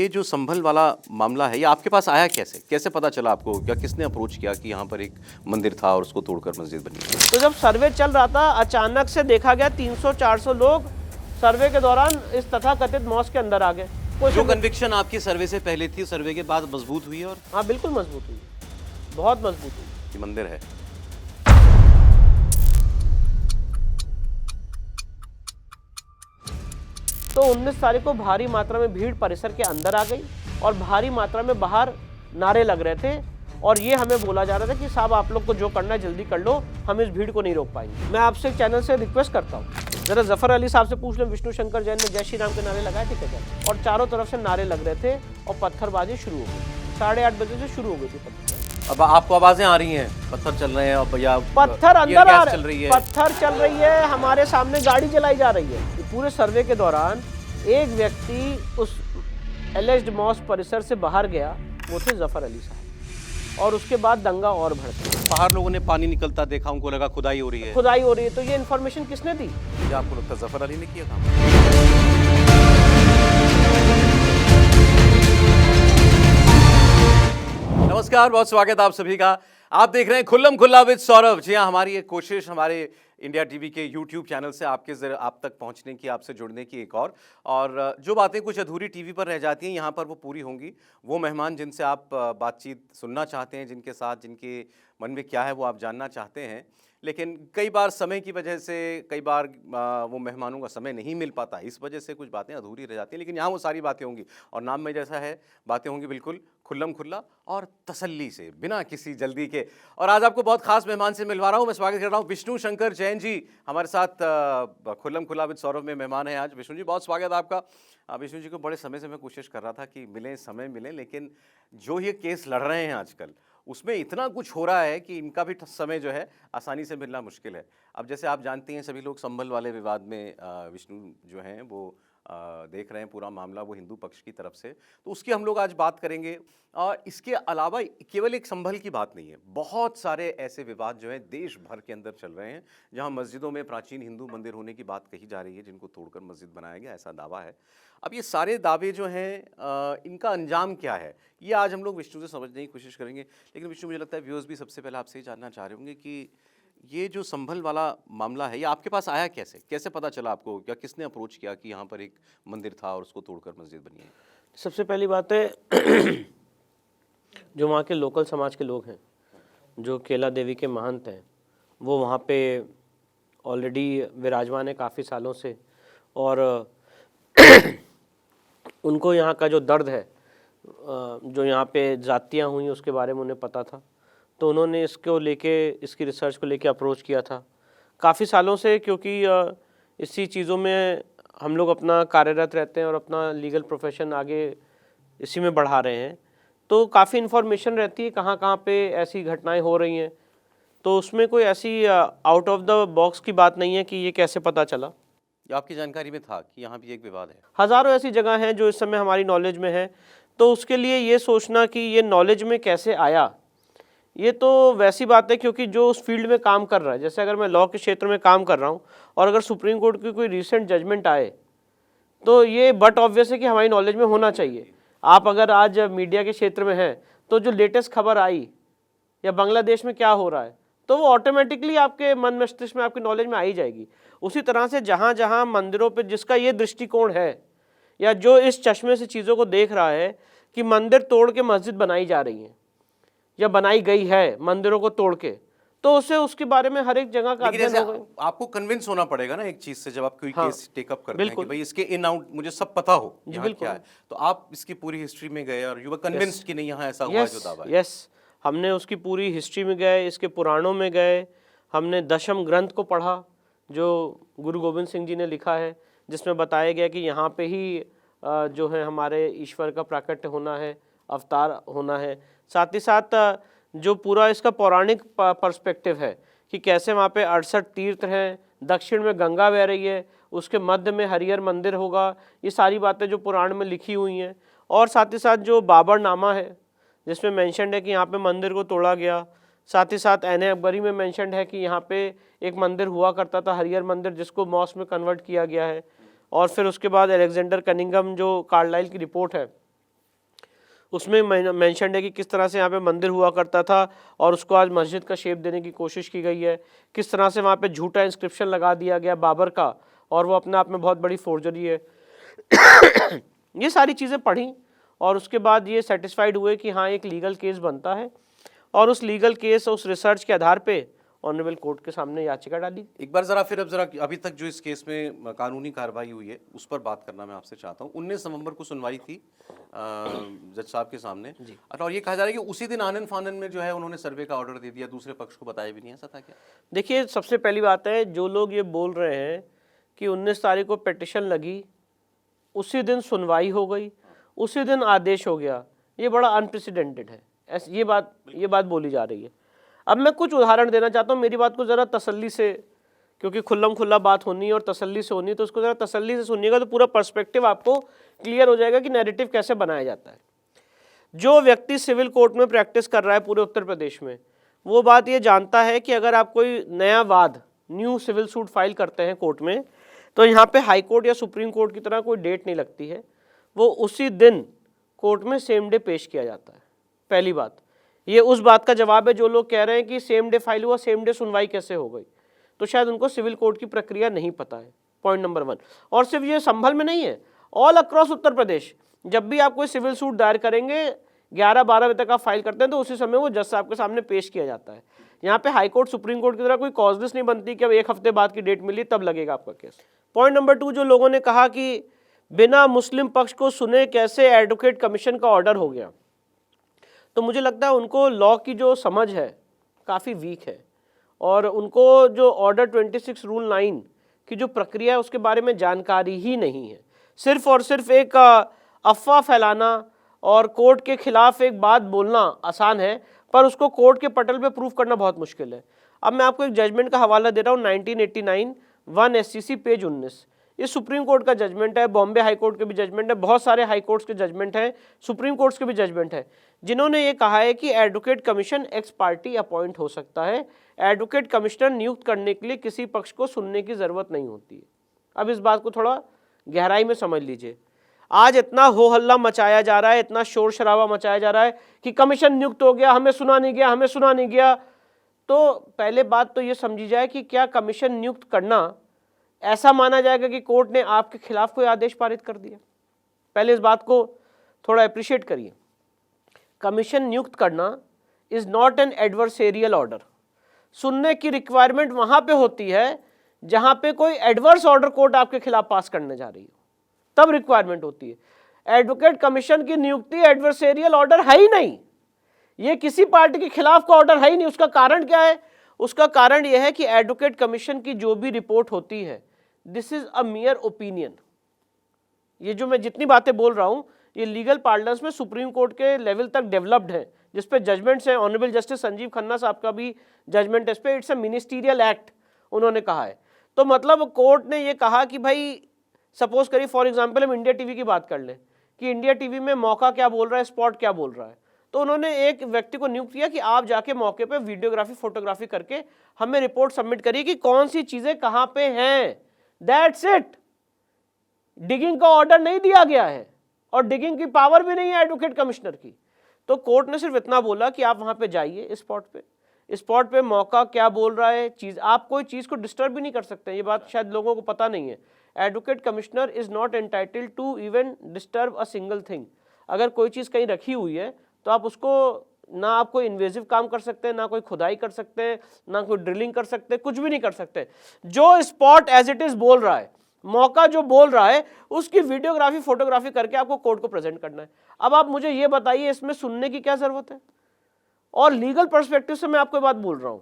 ये जो संभल वाला मामला है, ये आपके पास आया कैसे? कैसे पता चला आपको? क्या किसने अप्रोच किया कि यहाँ पर एक मंदिर था और उसको तोड़कर मस्जिद बनी? तो जब सर्वे चल रहा था, अचानक से देखा गया 300-400 लोग सर्वे के दौरान इस तथाकथित मॉस्क के अंदर आ गए। जो कन्विक्शन आपकी सर्वे से पहले थी, सर्वे के बाद मजबूत हुई? और हाँ, बिल्कुल मजबूत हुई, बहुत मजबूत हुई। ये मंदिर है। तो 19 तारीख को भारी मात्रा में भीड़ परिसर के अंदर आ गई और भारी मात्रा में बाहर नारे लग रहे थे और ये हमें बोला जा रहा था कि साहब आप लोग को जो करना है जल्दी कर लो, हम इस भीड़ को नहीं रोक पाएंगे। मैं आपसे चैनल से रिक्वेस्ट करता हूँ, जरा जफर अली साहब से पूछ लें, विष्णु शंकर जैन ने जय श्री राम के नारे लगाए, ठीक है, और चारों तरफ से नारे लग रहे थे और पत्थरबाजी शुरू हो गई। 8:30 बजे से शुरू हो गई थी पत्थरबाजी। अब आपको आवाजें आ रही हैं, पत्थर चल रहे हैं और या पत्थर अंदर आ चल रही है, पत्थर चल रही है, हमारे सामने गाड़ी जलाई जा रही है। पूरे सर्वे के दौरान एक व्यक्ति उस एलिज्ड मॉस्क परिसर से बाहर गया, वो थे जफर अली साहब, और उसके बाद दंगा और भड़क गया। बाहर लोगों ने पानी निकलता देखा, उनको लगा खुदाई हो रही है। खुदाई हो रही है, तो ये इन्फॉर्मेशन किसने दी? ये आपको लगता है जफर अली ने किया था? नमस्कार, बहुत स्वागत आप सभी का। आप देख रहे हैं खुल्लम खुल्ला विद सौरभ। जी हाँ, हमारी एक कोशिश हमारे इंडिया टीवी के यूट्यूब चैनल से आप तक पहुंचने की, आपसे जुड़ने की एक और जो बातें कुछ अधूरी टीवी पर रह जाती हैं, यहाँ पर वो पूरी होंगी। वो मेहमान जिनसे आप बातचीत सुनना चाहते हैं, जिनके साथ जिनके मन में क्या है वो आप जानना चाहते हैं, लेकिन कई बार समय की वजह से कई बार वो मेहमानों का समय नहीं मिल पाता, इस वजह से कुछ बातें अधूरी रह जाती हैं। लेकिन यहाँ वो सारी बातें होंगी और नाम में जैसा है, बातें होंगी बिल्कुल खुल्लम खुल्ला और तसल्ली से, बिना किसी जल्दी के। और आज आपको बहुत खास मेहमान से मिलवा रहा हूँ। मैं स्वागत कर रहा हूँ विष्णु शंकर जैन जी, हमारे साथ खुल्लम खुल्ला विद सौरभ में मेहमान हैं आज। विष्णु जी, बहुत स्वागत आपका। विष्णु जी को बड़े समय से मैं कोशिश कर रहा था कि मिलें, समय मिलें, लेकिन जो ये केस लड़ रहे हैं आजकल, उसमें इतना कुछ हो रहा है कि इनका भी समय जो है आसानी से मिलना मुश्किल है। अब जैसे आप जानते हैं, सभी लोग संभल वाले विवाद में विष्णु जो हैं वो देख रहे हैं पूरा मामला, वो हिंदू पक्ष की तरफ से, तो उसकी हम लोग आज बात करेंगे। और इसके अलावा केवल एक संभल की बात नहीं है, बहुत सारे ऐसे विवाद जो हैं देश भर के अंदर चल रहे हैं, जहां मस्जिदों में प्राचीन हिंदू मंदिर होने की बात कही जा रही है, जिनको तोड़कर मस्जिद बनाया गया, ऐसा दावा है। अब ये सारे दावे जो हैं, इनका अंजाम क्या है, ये आज हम लोग विष्णु से समझने की कोशिश करेंगे। लेकिन विष्णु, मुझे लगता है व्यूअर्स भी सबसे पहले आपसे ही जानना चाह रहे होंगे कि ये जो संभल वाला मामला है, ये आपके पास आया कैसे? कैसे पता चला आपको? क्या किसने अप्रोच किया कि यहाँ पर एक मंदिर था और उसको तोड़कर मस्जिद बनी है? सबसे पहली बात है जो वहाँ के लोकल समाज के लोग हैं, जो केला देवी के महंत हैं, वो वहाँ पे ऑलरेडी विराजमान है काफ़ी सालों से, और उनको यहाँ का जो दर्द है, जो यहाँ पे जातियाँ हुई उसके बारे में उन्हें पता था, तो उन्होंने इसको लेके, इसकी रिसर्च को लेके अप्रोच किया था काफ़ी सालों से, क्योंकि इसी चीज़ों में हम लोग अपना कार्यरत रहते हैं और अपना लीगल प्रोफेशन आगे इसी में बढ़ा रहे हैं। तो काफ़ी इन्फॉर्मेशन रहती है कहाँ कहाँ पे ऐसी घटनाएं हो रही हैं, तो उसमें कोई ऐसी आउट ऑफ द बॉक्स की बात नहीं है कि ये कैसे पता चला। ये आपकी जानकारी में था कि यहाँ भी एक विवाद है? हज़ारों ऐसी जगह हैं जो इस समय हमारी नॉलेज में है, तो उसके लिए ये सोचना कि ये नॉलेज में कैसे आया, ये तो वैसी बात है क्योंकि जो उस फील्ड में काम कर रहा है, जैसे अगर मैं लॉ के क्षेत्र में काम कर रहा हूँ और अगर सुप्रीम कोर्ट की कोई रिसेंट जजमेंट आए, तो ये बट ऑब्वियस है कि हमारी नॉलेज में होना चाहिए। आप अगर आज मीडिया के क्षेत्र में हैं, तो जो लेटेस्ट खबर आई या बांग्लादेश में क्या हो रहा है, तो वो ऑटोमेटिकली आपके मन मस्तिष्क में, आपकी नॉलेज में आ ही जाएगी। उसी तरह से जहाँ जहाँ मंदिरों पे जिसका ये दृष्टिकोण है, या जो इस चश्मे से चीज़ों को देख रहा है कि मंदिर तोड़ के मस्जिद बनाई जा रही है या बनाई गई है मंदिरों को तोड़ के, तो उसे उसके बारे में हर एक जगह का अध्ययन होगा। आपको कन्विंस होना पड़ेगा ना एक चीज से, जब आप कोई केस टेकअप करते हैं कि भाई इसके इन आउट मुझे सब पता हो यहाँ क्या है, तो आप इसकी पूरी हिस्ट्री में गए और यू वर कन्विंस्ड कि नहीं यहाँ ऐसा हुआ जो दावा है। यस, हमने उसकी पूरी हिस्ट्री में गए, इसके पुराणों में गए, हमने दशम ग्रंथ को पढ़ा जो गुरु गोविंद सिंह जी ने लिखा है, जिसमें बताया गया कि यहाँ पे ही जो है हमारे ईश्वर का प्राकट्य होना है, अवतार होना है। साथ ही साथ जो पूरा इसका पौराणिक पर्सपेक्टिव है कि कैसे वहाँ पे 68 तीर्थ हैं, दक्षिण में गंगा बह रही है, उसके मध्य में हरिहर मंदिर होगा, ये सारी बातें जो पुराण में लिखी हुई हैं। और साथ ही साथ जो बाबरनामा है जिसमें मेंशन्ड है कि यहाँ पे मंदिर को तोड़ा गया, साथ ही साथ ऐन अकबरी में मेंशन्ड है कि यहाँ पे एक मंदिर हुआ करता था हरिहर मंदिर, जिसको मॉस्क में कन्वर्ट किया गया है। और फिर उसके बाद अलेक्जेंडर कनिंघम, जो कार्लाइल की रिपोर्ट है उसमें मेंशन है कि किस तरह से यहाँ पे मंदिर हुआ करता था और उसको आज मस्जिद का शेप देने की कोशिश की गई है, किस तरह से वहाँ पे झूठा इंस्क्रिप्शन लगा दिया गया बाबर का और वो अपने आप में बहुत बड़ी फोर्जरी है। ये सारी चीज़ें पढ़ी और उसके बाद ये सेटिस्फाइड हुए कि हाँ एक लीगल केस बनता है और उस लीगल केस उस रिसर्च के आधार पे ऑनरेबल कोर्ट के सामने याचिका डाली। एक बार जरा फिर अब जरा अभी तक जो इस केस में कानूनी कार्रवाई हुई है उस पर बात करना मैं आपसे चाहता हूँ। 19 नवंबर को सुनवाई थी जज साहब के सामने और ये कहा जा रहा है कि उसी दिन आनन फानन में जो है उन्होंने सर्वे का ऑर्डर दे दिया, दूसरे पक्ष को बताया भी नहीं, ऐसा था क्या? देखिए, सबसे पहली बात है, जो लोग ये बोल रहे हैं कि 19 तारीख को पिटीशन लगी, उसी दिन सुनवाई हो गई, उसी दिन आदेश हो गया, ये बड़ा अनप्रेसिडेंटेड है। ये बात बोली जा रही है। अब मैं कुछ उदाहरण देना चाहता हूँ, मेरी बात को ज़रा तसल्ली से, क्योंकि खुल्लम खुल्ला बात होनी है और तसल्ली से होनी है, तो उसको ज़रा तसल्ली से सुनिएगा तो पूरा पर्सपेक्टिव आपको क्लियर हो जाएगा कि नैरेटिव कैसे बनाया जाता है। जो व्यक्ति सिविल कोर्ट में प्रैक्टिस कर रहा है पूरे उत्तर प्रदेश में, वो बात ये जानता है कि अगर आप कोई नया वाद, न्यू सिविल सूट फाइल करते हैं कोर्ट में, तो यहाँ पे हाई कोर्ट या सुप्रीम कोर्ट की तरह कोई डेट नहीं लगती है, वो उसी दिन कोर्ट में सेम डे पेश किया जाता है। पहली बात, ये उस बात का जवाब है जो लोग कह रहे हैं कि सेम डे फाइल हुआ, सेम डे सुनवाई कैसे हो गई, तो शायद उनको सिविल कोर्ट की प्रक्रिया नहीं पता है। Point number 1। और सिर्फ ये संभल में नहीं है, ऑल अक्रॉस उत्तर प्रदेश जब भी आप कोई सिविल सूट दायर करेंगे 11-12 बजे तक आप फाइल करते हैं तो उसी समय वो जज साहब के सामने पेश किया जाता है। यहाँ पे हाई कोर्ट सुप्रीम कोर्ट की तरह कोई कॉजलेस नहीं बनती कि अब एक हफ्ते बाद की डेट मिली तब लगेगा आपका केस। पॉइंट नंबर 2, जो लोगों ने कहा कि बिना मुस्लिम पक्ष को सुने कैसे एडवोकेट कमीशन का ऑर्डर हो गया, तो मुझे लगता है उनको लॉ की जो समझ है काफ़ी वीक है और उनको जो ऑर्डर 26 रूल 9 की जो प्रक्रिया है उसके बारे में जानकारी ही नहीं है। सिर्फ और सिर्फ एक अफवाह फैलाना और कोर्ट के खिलाफ एक बात बोलना आसान है, पर उसको कोर्ट के पटल पे प्रूफ करना बहुत मुश्किल है। अब मैं आपको एक जजमेंट का हवाला दे रहा हूँ, 1989 1 SCC पेज 19। ये सुप्रीम कोर्ट का जजमेंट है, बॉम्बे हाई कोर्ट के भी जजमेंट है, बहुत सारे हाई कोर्ट्स के जजमेंट हैं, सुप्रीम कोर्ट्स के भी जजमेंट है, जिन्होंने ये कहा है कि advocate commission ex parte appoint हो सकता है। एडवोकेट कमिश्नर नियुक्त करने के लिए किसी पक्ष को सुनने की ज़रूरत नहीं होती है। अब इस बात को थोड़ा गहराई में समझ लीजिए। आज इतना हो हल्ला मचाया जा रहा है, इतना शोर शराबा मचाया जा रहा है कि कमीशन नियुक्त हो गया, हमें सुना नहीं गया, हमें सुना नहीं गया। तो पहले बात तो ये समझी जाए कि क्या कमीशन नियुक्त करना ऐसा माना जाएगा कि कोर्ट ने आपके खिलाफ कोई आदेश पारित कर दिया? पहले इस बात को थोड़ा अप्रिशिएट करिए। कमीशन नियुक्त करना is not an adversarial order. सुनने की रिक्वायरमेंट वहां पे होती है जहां पे कोई एडवर्स ऑर्डर कोर्ट आपके खिलाफ पास करने जा रही हो, तब रिक्वायरमेंट होती है। एडवोकेट कमीशन की नियुक्ति एडवर्सेरियल ऑर्डर है ही नहीं, ये किसी पार्टी के खिलाफ का ऑर्डर है ही नहीं। उसका कारण क्या है? उसका कारण यह है कि एडवोकेट कमीशन की जो भी रिपोर्ट होती है, दिस इज अ मियर ओपिनियन। ये जो मैं जितनी बातें बोल रहा हूं ये लीगल पार्लर्स में सुप्रीम कोर्ट के लेवल तक डेवलप्ड है, जिस पे जजमेंट्स हैं। ऑनरेबल जस्टिस संजीव खन्ना साहब का भी जजमेंट है इस पे, इट्स अ मिनिस्टीरियल एक्ट उन्होंने कहा है। तो मतलब कोर्ट ने ये कहा कि भाई सपोज करिए फॉर एग्जांपल हम इंडिया टीवी की बात कर लें कि इंडिया टीवी में मौका क्या बोल रहा है, स्पॉट क्या बोल रहा है, तो उन्होंने एक व्यक्ति को नियुक्त किया कि आप जाके मौके पे वीडियोग्राफी फोटोग्राफी करके हमें रिपोर्ट सबमिट करिए कि कौन सी चीजें कहां पे हैं। That's it. डिगिंग का ऑर्डर नहीं दिया गया है और डिगिंग की पावर भी नहीं है एडवोकेट कमिश्नर की। तो कोर्ट ने सिर्फ इतना बोला कि आप वहां पे जाइए, स्पॉट पे मौका क्या बोल रहा है, चीज आप कोई चीज को डिस्टर्ब भी नहीं कर सकते। ये बात शायद लोगों को पता नहीं है। Advocate commissioner is not entitled to even disturb a single thing. अगर कोई चीज कहीं रखी हुई है तो आप उसको ना आप कोई इन्वेजिव काम कर सकते हैं, ना कोई खुदाई कर सकते हैं, ना कोई ड्रिलिंग कर सकते हैं, कुछ भी नहीं कर सकते। जो स्पॉट एज इट इज बोल रहा है, मौका जो बोल रहा है, उसकी वीडियोग्राफी फोटोग्राफी करके आपको कोर्ट को प्रेजेंट करना है। अब आप मुझे ये बताइए इसमें सुनने की क्या जरूरत है? और लीगल पर्सपेक्टिव से मैं आपको ये बात बोल रहा हूं,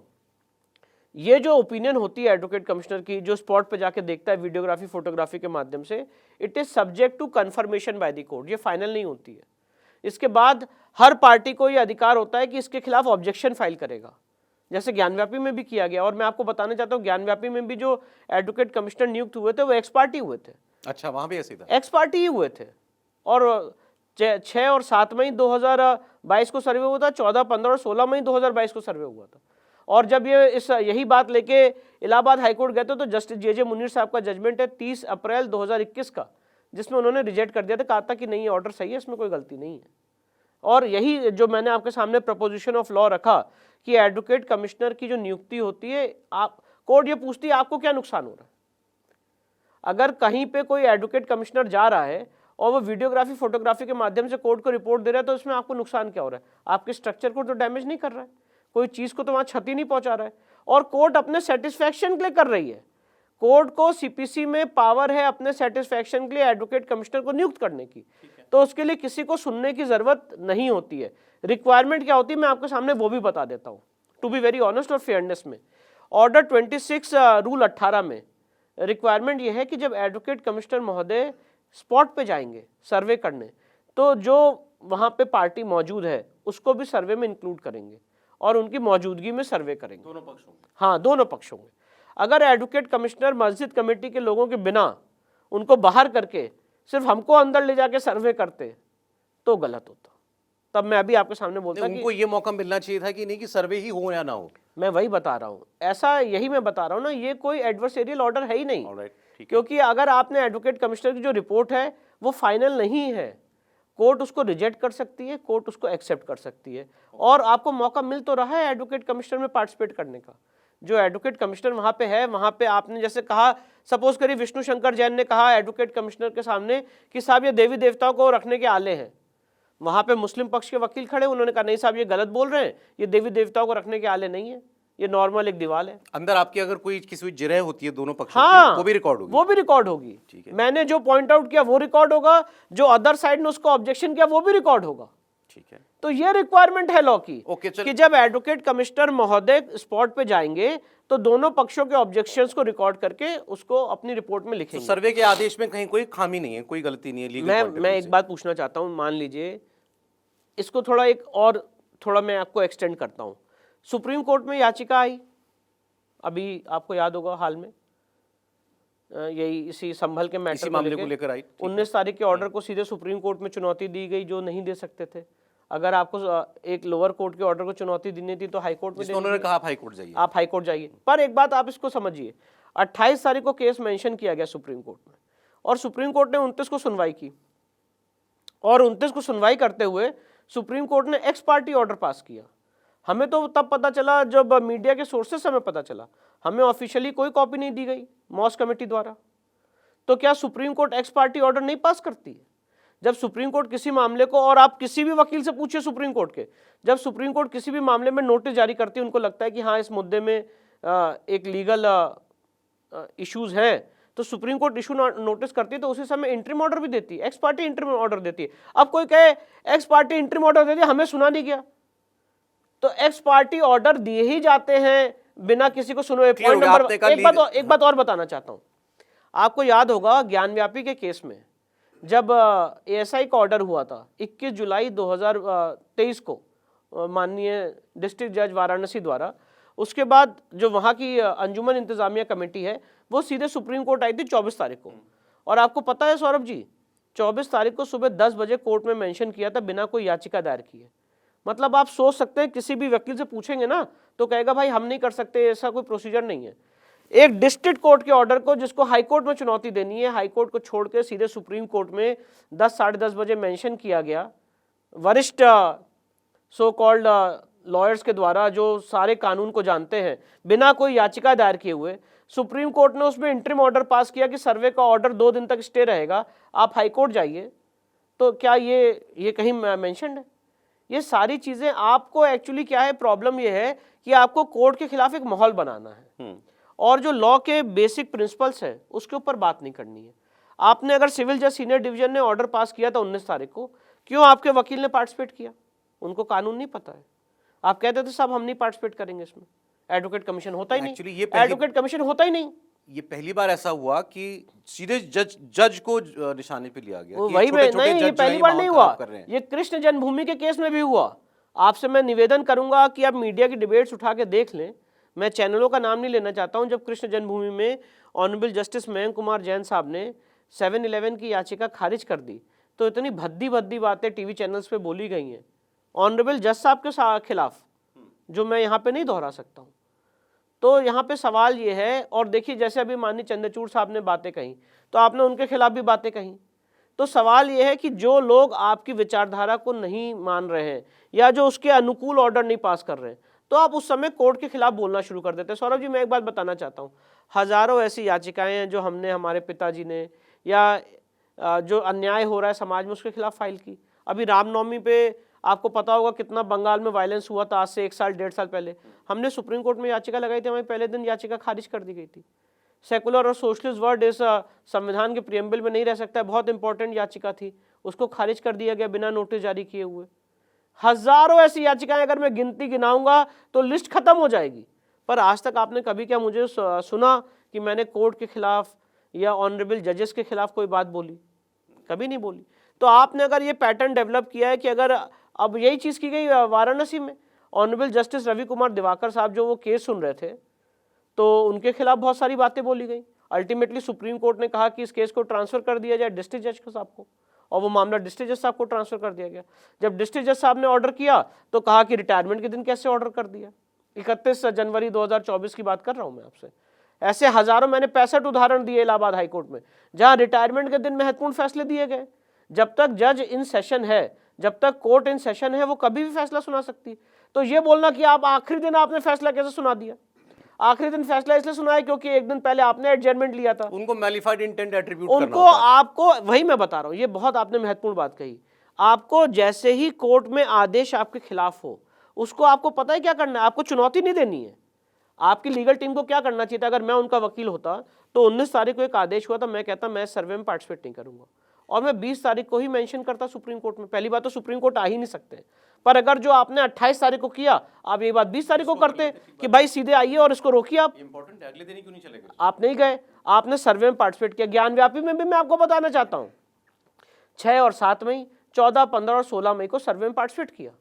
ये जो ओपिनियन होती है एडवोकेट कमिश्नर की, जो स्पॉट पे जाके देखता है वीडियोग्राफी फोटोग्राफी के माध्यम से, it is subject to confirmation by the court. ये फाइनल नहीं होती है। इसके बाद हर पार्टी को यह अधिकार होता है कि इसके खिलाफ ऑब्जेक्शन फाइल करेगा, जैसे ज्ञानव्यापी में भी किया गया। और मैं आपको बताना चाहता हूं ज्ञानव्यापी में भी जो एडवोकेट कमिश्नर नियुक्त हुए थे वो एक्स पार्टी हुए थे। अच्छा, वहां भी ऐसे था, एक्स पार्टी ही हुए थे। और 6 और 7 मई 2022 को सर्वे हुआ था, 14, 15 और 16 मई 2022 को सर्वे हुआ था। और जब यही बात लेके इलाहाबाद हाईकोर्ट गए थे तो जस्टिस जे मुनीर साहब का जजमेंट है 30 अप्रैल 2021 का, जिसमें उन्होंने रिजेक्ट कर दिया था, कहा था कि नहीं ये ऑर्डर सही है, इसमें कोई गलती नहीं है। और यही जो मैंने आपके सामने प्रपोजिशन ऑफ लॉ रखा कि एडवोकेट कमिश्नर की जो नियुक्ति होती है, आप कोर्ट ये पूछती है आपको क्या नुकसान हो रहा है। अगर कहीं पे कोई एडवोकेट कमिश्नर जा रहा है और वो वीडियोग्राफी फोटोग्राफी के माध्यम से कोर्ट को रिपोर्ट दे रहा है, तो इसमें आपको नुकसान क्या हो रहा है? आपके स्ट्रक्चर को तो डैमेज नहीं कर रहा है, कोई चीज को तो वहां क्षति नहीं पहुंचा रहा है, और कोर्ट अपने सेटिस्फैक्शन के लिए कर रही है। कोर्ट को सीपीसी में पावर है अपने सेटिस्फैक्शन के लिए एडवोकेट कमिश्नर को नियुक्त करने की, तो उसके लिए किसी को सुनने की जरूरत नहीं होती है। रिक्वायरमेंट क्या होती है मैं आपके सामने वो भी बता देता हूँ, टू बी वेरी ऑनेस्ट और फेयरनेस में। ऑर्डर 26 रूल 18 में रिक्वायरमेंट यह है कि जब एडवोकेट कमिश्नर महोदय स्पॉट पे जाएंगे सर्वे करने, तो जो वहाँ पे पार्टी मौजूद है उसको भी सर्वे में इंक्लूड करेंगे और उनकी मौजूदगी में सर्वे करेंगे। दोनों पक्ष होंगे। हाँ, दोनों पक्ष होंगे। अगर एडवोकेट कमिश्नर मस्जिद कमेटी के लोगों के बिना उनको बाहर करके सिर्फ हमको अंदर ले जाके सर्वे करते तो गलत होता। तब मैं अभी आपके सामने बोलता कि उनको ये मौका मिलना चाहिए था कि नहीं कि सर्वे ही हो या ना हो। मैं वही बता रहा हूँ, ऐसा यही मैं बता रहा हूँ ना, ये कोई एडवर्सेरियल ऑर्डर है ही नहीं। ऑलराइट, ठीक है। क्योंकि अगर आपने एडवोकेट कमिश्नर की जो रिपोर्ट है वो फाइनल नहीं है, कोर्ट उसको रिजेक्ट कर सकती है, कोर्ट उसको एक्सेप्ट कर सकती है, और आपको मौका मिल तो रहा है एडवोकेट कमिश्नर में पार्टिसिपेट करने का। जो एडवोकेट कमिश्नर वहाँ पे है, वहाँ पे आपने जैसे कहा, सपोज करिए विष्णु शंकर जैन ने कहा एडवोकेट कमिश्नर के सामने कि साहब ये देवी देवताओं को रखने के आले हैं। वहाँ पे मुस्लिम पक्ष के वकील खड़े, उन्होंने कहा नहीं साहब ये गलत बोल रहे हैं, ये देवी देवताओं को रखने के आले नहीं है, ये नॉर्मल एक दीवार है। अंदर आपकी अगर कोई किसी जिरह होती है दोनों पक्षों हाँ, की, वो भी रिकॉर्ड होगी। वो भी रिकॉर्ड होगी। ठीक है। मैंने जो पॉइंट आउट किया वो रिकॉर्ड होगा, जो अदर साइड ने उसको ऑब्जेक्शन किया वो भी रिकॉर्ड होगा। ठीक है। तो ये रिक्वायरमेंट है लॉ की ओके, चल। कि जब एडवोकेट कमिश्नर महोदय स्पॉट पे जाएंगे तो दोनों पक्षों के ऑब्जेक्शंस को रिकॉर्ड करके उसको अपनी रिपोर्ट में लिखेंगे। तो सर्वे के आदेश में कहीं कोई खामी नहीं है, कोई गलती नहीं है लीगल पॉइंट ऑफ व्यू मैं से। एक बात पूछना चाहता हूं, मान लीजिए इसको थोड़ा एक और थोड़ा मैं आपको एक्सटेंड करता हूं। सुप्रीम कोर्ट में याचिका आई, अभी आपको याद होगा हाल में, यही इसी संभल के मैटर मामले को लेकर आई। 19 तारीख के ऑर्डर को सीधे सुप्रीम कोर्ट में चुनौती दी गई, जो नहीं दे सकते थे। अगर आपको एक लोअर कोर्ट के ऑर्डर को चुनौती देनी थी तो हाई कोर्ट में देनी उन्होंने थी। कहा आप हाई कोर्ट जाइए, आप हाई कोर्ट जाइए। पर एक बात आप इसको समझिए, 28 तारीख को केस मेंशन किया गया सुप्रीम कोर्ट में, और सुप्रीम कोर्ट ने 29 को सुनवाई की, और 29 को सुनवाई करते हुए सुप्रीम कोर्ट ने एक्स पार्टी ऑर्डर पास किया। हमें तो तब पता चला जब मीडिया के सोर्सेस से हमें पता चला, हमें ऑफिशियली कोई कॉपी नहीं दी गई मॉस कमेटी द्वारा। तो क्या supreme court x party order नहीं पास करती है? जब सुप्रीम कोर्ट किसी मामले को, और आप किसी भी वकील से पूछिए सुप्रीम कोर्ट के, जब सुप्रीम कोर्ट किसी भी मामले में नोटिस जारी करती है, उनको लगता है कि हाँ इस मुद्दे में एक लीगल इश्यूज हैं, तो सुप्रीम कोर्ट इशू नोटिस करती है, तो उसी समय इंटरिम ऑर्डर भी देती है, एक्स पार्टी इंटरिम ऑर्डर देती है। अब कोई कहे एक्स पार्टी इंटरिम ऑर्डर दे दिया, हमें सुना नहीं गया, तो एक्स पार्टी ऑर्डर दिए ही जाते हैं बिना किसी को सुने। पॉइंट नंबर एक बात और बताना चाहता हूं, आपको याद होगा ज्ञानव्यापी के केस में जब एएसआई का ऑर्डर हुआ था 21 जुलाई 2023 को माननीय डिस्ट्रिक्ट जज वाराणसी द्वारा, उसके बाद जो वहाँ की अंजुमन इंतजामिया कमेटी है वो सीधे सुप्रीम कोर्ट आई थी 24 तारीख को। और आपको पता है सौरभ जी, 24 तारीख को सुबह 10 बजे कोर्ट में मेंशन किया था बिना कोई याचिका दायर किए। मतलब आप सोच सकते हैं किसी भी वकील से पूछेंगे ना तो कहेगा भाई हम नहीं कर सकते, ऐसा कोई प्रोसीजर नहीं है। एक डिस्ट्रिक्ट कोर्ट के ऑर्डर को, जिसको हाई कोर्ट में चुनौती देनी है, हाई कोर्ट को छोड़ के सीधे सुप्रीम कोर्ट में 10 साढ़े 10 बजे मेंशन किया गया वरिष्ठ सो कॉल्ड लॉयर्स के द्वारा, जो सारे कानून को जानते हैं, बिना कोई याचिका दायर किए हुए। सुप्रीम कोर्ट ने उसमें इंटरिम ऑर्डर पास किया कि सर्वे का ऑर्डर 2 दिन तक स्टे रहेगा, आप हाई कोर्ट जाइए। तो क्या ये कहीं मेंशन्ड है? ये सारी चीजें आपको एक्चुअली क्या है, प्रॉब्लम ये है कि आपको कोर्ट के खिलाफ एक माहौल बनाना है और जो लॉ के बेसिक प्रिंसिपल्स हैं उसके ऊपर बात नहीं करनी है। आपने अगर सिविल जज सीनियर डिवीजन ने ऑर्डर पास किया था 19 तारीख को, क्यों आपके वकील ने पार्टिसिपेट किया? उनको कानून नहीं पता है। आप कहते थे साहब हम नहीं पार्टिसिपेट करेंगे इसमें, एडवोकेट कमीशन होता ही नहीं, एडवोकेट कमीशन होता ही नहीं। ये पहली बार ऐसा हुआ कि सीधे जज को निशाने पे लिया गया। वही में नहीं, ये पहली बार नहीं हुआ, ये कृष्ण जन्मभूमि के केस में भी हुआ। आपसे मैं निवेदन करूंगा कि आप मीडिया की डिबेट्स उठा के देख लें, मैं चैनलों का नाम नहीं लेना चाहता हूं। जब कृष्ण जन्मभूमि में ऑनरेबल जस्टिस मयंक कुमार जैन साहब ने 7-11 की याचिका खारिज कर दी, तो इतनी भद्दी भद्दी बातें टीवी चैनल्स पे बोली गई हैं ऑनरेबल जज साहब के खिलाफ, जो मैं यहाँ पे नहीं दोहरा सकता हूँ। तो यहाँ पे सवाल ये है, और देखिए जैसे अभी माननीय चंद्रचूड़ साहब ने बातें कही, तो आपने उनके खिलाफ भी बातें कही। तो सवाल यह है कि जो लोग आपकी विचारधारा को नहीं मान रहे हैं या जो उसके अनुकूल ऑर्डर नहीं पास कर रहे हैं, तो आप उस समय कोर्ट के खिलाफ बोलना शुरू कर देते हैं। सौरभ जी, मैं एक बात बताना चाहता हूँ, हजारों ऐसी याचिकाएं हैं जो हमने, हमारे पिताजी ने, या जो अन्याय हो रहा है समाज में उसके खिलाफ फाइल की। अभी रामनवमी पे आपको पता होगा कितना बंगाल में वायलेंस हुआ था, आज से 1 साल 1.5 साल पहले हमने सुप्रीम कोर्ट में याचिका लगाई थी, हमारी पहले दिन याचिका खारिज कर दी गई थी। सेकुलर और सोशलिस्ट वर्ड इस संविधान के प्रियम्बल में नहीं रह सकता है, बहुत इंपॉर्टेंट याचिका थी, उसको खारिज कर दिया गया बिना नोटिस जारी किए हुए। हजारों ऐसी याचिकाएं, अगर मैं गिनती गिनाऊंगा तो लिस्ट खत्म हो जाएगी। पर आज तक आपने कभी क्या मुझे सुना कि मैंने कोर्ट के खिलाफ या ऑनरेबल जजेस के खिलाफ कोई बात बोली? कभी नहीं बोली। तो आपने अगर ये पैटर्न डेवलप किया है कि अगर अब यही चीज़ की गई वाराणसी में, ऑनरेबल जस्टिस रवि कुमार दिवाकर साहब जो वो केस सुन रहे थे, तो उनके खिलाफ बहुत सारी बातें बोली गई। अल्टीमेटली सुप्रीम कोर्ट ने कहा कि इस केस को ट्रांसफर कर दिया जाए डिस्ट्रिक्ट जज साहब को, और वो मामला डिस्ट्रिक्ट जज साहब को ट्रांसफर कर दिया गया। जब डिस्ट्रिक्ट जज साहब ने ऑर्डर किया तो कहा कि रिटायरमेंट के दिन कैसे ऑर्डर कर दिया। 31 जनवरी 2024 की बात कर रहा हूं मैं आपसे। ऐसे हजारों, मैंने 65 उदाहरण दिए इलाहाबाद हाईकोर्ट में, जहां रिटायरमेंट के दिन महत्वपूर्ण फैसले दिए गए। जब तक जज इन सेशन है, जब तक कोर्ट इन सेशन है, वो कभी भी फैसला सुना सकती है। तो ये बोलना कि आप आखिरी दिन आपने फैसला कैसे सुना दिया, आखिरी दिन फैसला इसलिए सुनाया क्योंकि एक दिन पहले आपने एडजर्नमेंट लिया था, उनको मैलिफाइड इंटेंट एट्रीब्यूट करना उनको होता है। आपको, वही मैं बता रहा हूं, ये बहुत आपने महत्वपूर्ण बात कही। आपको जैसे ही कोर्ट में आदेश आपके खिलाफ हो, उसको आपको पता है क्या करना है, आपको चुनौती नहीं देनी है। आपकी लीगल टीम को क्या करना चाहिए था? अगर मैं उनका वकील होता तो 19 तारीख को एक आदेश हुआ था, मैं कहता मैं सर्वे में पार्टिसिपेट नहीं करूंगा, और मैं 20 तारीख को ही मेंशन करता सुप्रीम कोर्ट में। पहली बात तो सुप्रीम कोर्ट आ ही नहीं सकते, पर अगर जो आपने 28 तारीख को किया, आप ये बात 20 तारीख को करते कि भाई सीधे आइए और इसको रोकिए। आप इंपॉर्टेंट है, अगले दिन ही क्यों नहीं चले गए? आप नहीं गए, आपने सर्वे में पार्टिसिपेट किया। ज्ञानव्यापी में भी मैं आपको बताना चाहता हूं, 6 और 7 मई, 14, 15 और 16 मई को सर्वे में पार्टिसिपेट किया,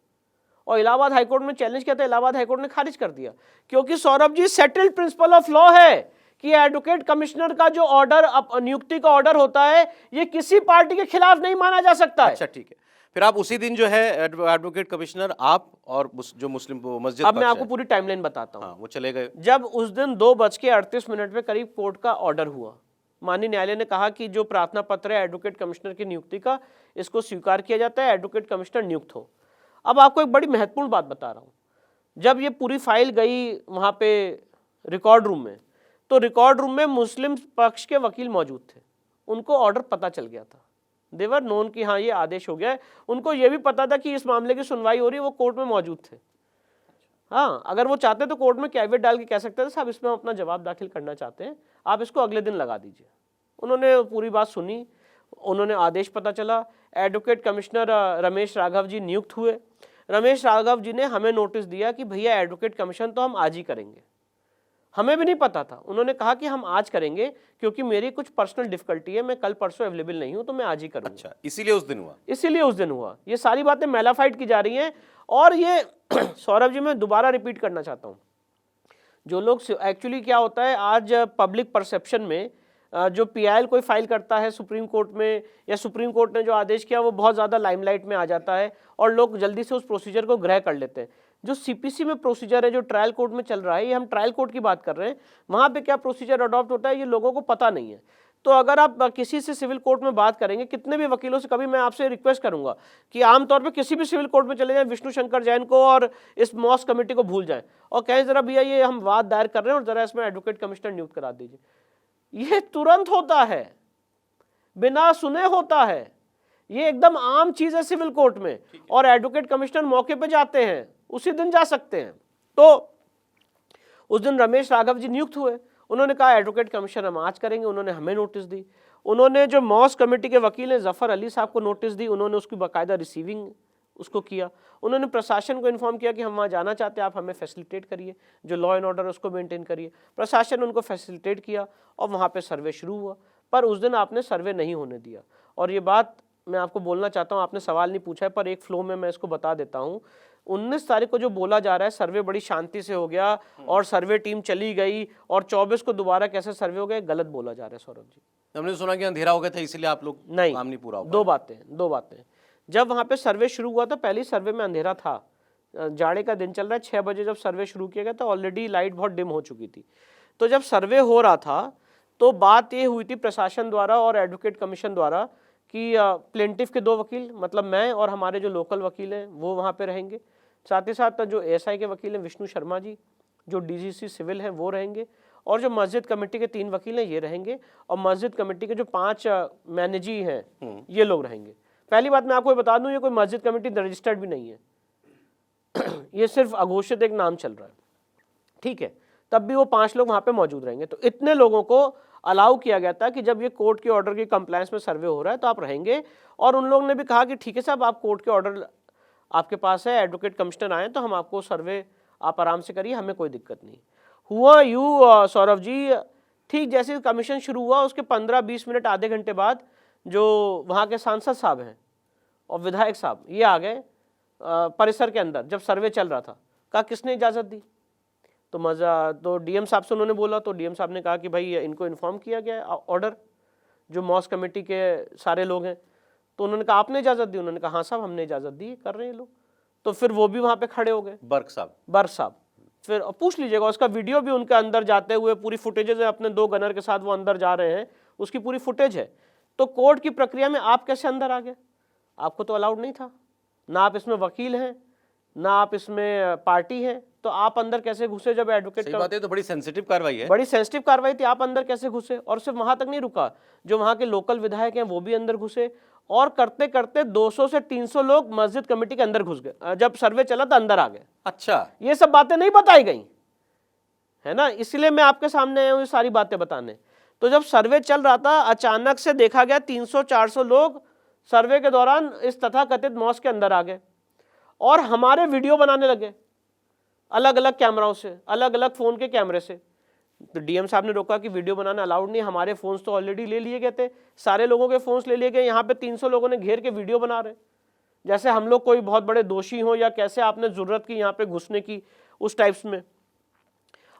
और इलाहाबाद हाईकोर्ट में चैलेंज किया था, इलाहाबाद हाईकोर्ट ने खारिज कर दिया। क्योंकि Saurabh ji, settled principle of law है कि एडवोकेट कमिश्नर का जो ऑर्डर, नियुक्ति का ऑर्डर होता है, ये किसी पार्टी के खिलाफ नहीं माना जा सकता है। अच्छा, ठीक है। फिर आप उसी दिन जो है एडवोकेट कमिश्नर, आप और जो मुस्लिम मस्जिद, अब मैं आपको पूरी टाइमलाइन बताता हूँ। हाँ, वो चले गए। जब उस दिन 2:38 पे करीब कोर्ट का ऑर्डर हुआ, माननीय न्यायालय ने कहा कि जो प्रार्थना पत्र है एडवोकेट कमिश्नर की नियुक्ति का, इसको स्वीकार किया जाता है, एडवोकेट कमिश्नर नियुक्त हो। अब आपको एक बड़ी महत्वपूर्ण बात बता रहा हूँ, जब ये पूरी फाइल गई वहाँ पे रिकॉर्ड रूम में, तो रिकॉर्ड रूम में मुस्लिम पक्ष के वकील मौजूद थे, उनको ऑर्डर पता चल गया था, देवर नोन कि हाँ ये आदेश हो गया है। उनको ये भी पता था कि इस मामले की सुनवाई हो रही है, वो कोर्ट में मौजूद थे। हाँ, अगर वो चाहते तो कोर्ट में कैविएट डाल के कह सकते थे साहब इसमें हम अपना जवाब दाखिल करना चाहते हैं, आप इसको अगले दिन लगा दीजिए। उन्होंने पूरी बात सुनी, उन्होंने आदेश पता चला, एडवोकेट कमिश्नर रमेश राघव जी नियुक्त हुए। रमेश राघव जी ने हमें नोटिस दिया कि भैया एडवोकेट कमीशन तो हम आज ही करेंगे। हमें भी नहीं पता था, उन्होंने कहा कि हम आज करेंगे क्योंकि मेरी कुछ पर्सनल डिफिकल्टी है, मैं कल परसों अवेलेबल नहीं हूं, तो मैं आज ही करूंगा। अच्छा, इसीलिए उस दिन हुआ? इसीलिए उस दिन हुआ। ये सारी बातें मैलाफाइड की जा रही हैं, और ये सौरभ जी मैं दोबारा रिपीट करना चाहता हूँ, जो लोग एक्चुअली क्या होता है आज पब्लिक परसेप्शन में, जो पीआईएल कोई फाइल करता है सुप्रीम कोर्ट में, या सुप्रीम कोर्ट ने जो आदेश किया वो बहुत ज़्यादा लाइमलाइट में आ जाता है और लोग जल्दी से उस प्रोसीजर को ग्रह कर लेते हैं। जो सीपीसी में प्रोसीजर है, जो ट्रायल कोर्ट में चल रहा है, ये हम ट्रायल कोर्ट की बात कर रहे हैं, वहाँ पे क्या प्रोसीजर अडॉप्ट होता है ये लोगों को पता नहीं है। तो अगर आप किसी से सिविल कोर्ट में बात करेंगे, कितने भी वकीलों से, कभी मैं आपसे रिक्वेस्ट करूंगा कि आमतौर पे किसी भी सिविल कोर्ट में चले जाएं, विष्णु शंकर जैन को और इस मॉस्क कमेटी को भूल जाएं और कहें जरा भैया ये हम वाद दायर कर रहे हैं और जरा इसमें एडवोकेट कमिश्नर नियुक्त करा दीजिए, ये तुरंत होता है, बिना सुने होता है, ये एकदम आम चीज है सिविल कोर्ट में, और एडवोकेट कमिश्नर मौके पे जाते हैं, उसी दिन जा सकते हैं। तो उस दिन रमेश राघव जी नियुक्त हुए, उन्होंने कहा एडवोकेट कमिश्नर हम आज करेंगे, उन्होंने हमें नोटिस दी। उन्होंने जो मॉस्क कमेटी के वकील हैं जफर अली साहब को नोटिस दी, उन्होंने उसकी बाकायदा रिसीविंग उसको किया। उन्होंने प्रशासन को इन्फॉर्म किया कि हम वहाँ जाना चाहते हैं, आप हमें फैसिलिटेट करिए, जो लॉ एंड ऑर्डर है उसको मेंटेन करिए। प्रशासन उनको फैसिलिटेट किया और वहाँ पे सर्वे शुरू हुआ, पर उस दिन आपने सर्वे नहीं होने दिया। और ये बात मैं आपको बोलना चाहता हूँ, आपने सवाल नहीं पूछा है पर एक फ्लो में मैं इसको बता देता हूँ। 19 तारीख को जो बोला जा रहा है सर्वे बड़ी शांति से हो गया और सर्वे टीम चली गई और 24 को दोबारा कैसे सर्वे हो गए, गलत बोला जा रहा है सौरभ जी। हमने सुना कि अंधेरा हो गया था इसलिए आप लोग नहीं, काम नहीं पूरा हो दो बातें। जब वहाँ पे सर्वे शुरू हुआ था, पहले सर्वे में अंधेरा था, जाड़े का दिन चल रहा है, 6 बजे जब सर्वे शुरू किया गया तो ऑलरेडी लाइट बहुत डिम हो चुकी थी। तो जब सर्वे हो रहा था तो बात ये हुई थी प्रशासन द्वारा और एडवोकेट कमीशन द्वारा कि प्लेंटिफ के 2 वकील मतलब मैं और हमारे जो लोकल वकील हैं वो वहाँ पे रहेंगे। साथ ही साथ जो एएसआई के वकील हैं विष्णु शर्मा जी, जो डीजीसी सिविल हैं वो रहेंगे, और जो मस्जिद कमेटी के 3 वकील हैं ये रहेंगे, और मस्जिद कमेटी के जो 5 मैनेजी हैं ये लोग रहेंगे। पहली बात मैं आपको बता दूं, ये कोई मस्जिद कमेटी रजिस्टर्ड भी नहीं है ये सिर्फ अघोषित एक नाम चल रहा है, ठीक है। तब भी वो 5 लोग वहाँ पे मौजूद रहेंगे। तो इतने लोगों को अलाउ किया गया था कि जब ये कोर्ट के ऑर्डर की कंप्लायंस में सर्वे हो रहा है तो आप रहेंगे। और उन लोगों ने भी कहा कि ठीक है साहब, आप कोर्ट के ऑर्डर आपके पास है, एडवोकेट कमिश्नर आए तो हम आपको सर्वे आप आराम से करिए, हमें कोई दिक्कत नहीं। हुआ यूँ सौरभ जी, ठीक जैसे कमीशन शुरू हुआ उसके 15-20 मिनट आधे घंटे बाद जो वहाँ के सांसद साहब हैं और विधायक साहब ये आ गए परिसर के अंदर जब सर्वे चल रहा था। कहा किसने इजाज़त दी? तो डीएम साहब से उन्होंने बोला, तो डीएम साहब ने कहा कि भाई इनको इन्फॉर्म किया गया है ऑर्डर, जो मॉस्क कमेटी के सारे लोग हैं। तो उन्होंने कहा आपने इजाज़त दी? उन्होंने कहा हाँ साहब हमने इजाज़त दी, कर रहे हैं लोग। तो फिर वो भी वहाँ पे खड़े हो गए, बर्क साहब। फिर पूछ लीजिएगा, उसका वीडियो भी उनके अंदर जाते हुए पूरी फुटेजेज है, अपने 2 गनर के साथ वो अंदर जा रहे हैं, उसकी पूरी फुटेज है। तो कोर्ट की प्रक्रिया में आप कैसे अंदर आ गए? आपको तो अलाउड नहीं था, ना आप इसमें वकील हैं ना आप इसमें पार्टी हैं, तो आप अंदर कैसे घुसे? जब एडवोकेट, सही बात है, तो बड़ी सेंसिटिव कार्रवाई है, बड़ी सेंसिटिव कार्रवाई थी, आप अंदर कैसे घुसे? और सिर्फ वहां तक नहीं रुका, जो वहां के लोकल विधायक हैं वो भी अंदर घुसे, और करते करते 200 से 300 लोग मस्जिद कमेटी के अंदर घुस गए। जब सर्वे चला तो अंदर आ गए। अच्छा, ये सब बातें नहीं बताई गई है ना, इसलिए मैं आपके सामने आया हूँ ये सारी बातें बताने। तो जब सर्वे चल रहा था अचानक से देखा गया 300-400 लोग सर्वे के दौरान इस तथाकथित मॉस्क के अंदर आ गए और हमारे वीडियो बनाने लगे अलग अलग कैमराओं से, अलग अलग फ़ोन के कैमरे से। तो डीएम साहब ने रोका कि वीडियो बनाना अलाउड नहीं, हमारे फ़ोन्स तो ऑलरेडी ले लिए गए थे, सारे लोगों के फ़ोन्स ले लिए गए, यहाँ पे 300 लोगों ने घेर के वीडियो बना रहे, जैसे हम लोग कोई बहुत बड़े दोषी हो या कैसे आपने ज़रूरत की यहाँ पे घुसने की, उस टाइप्स में।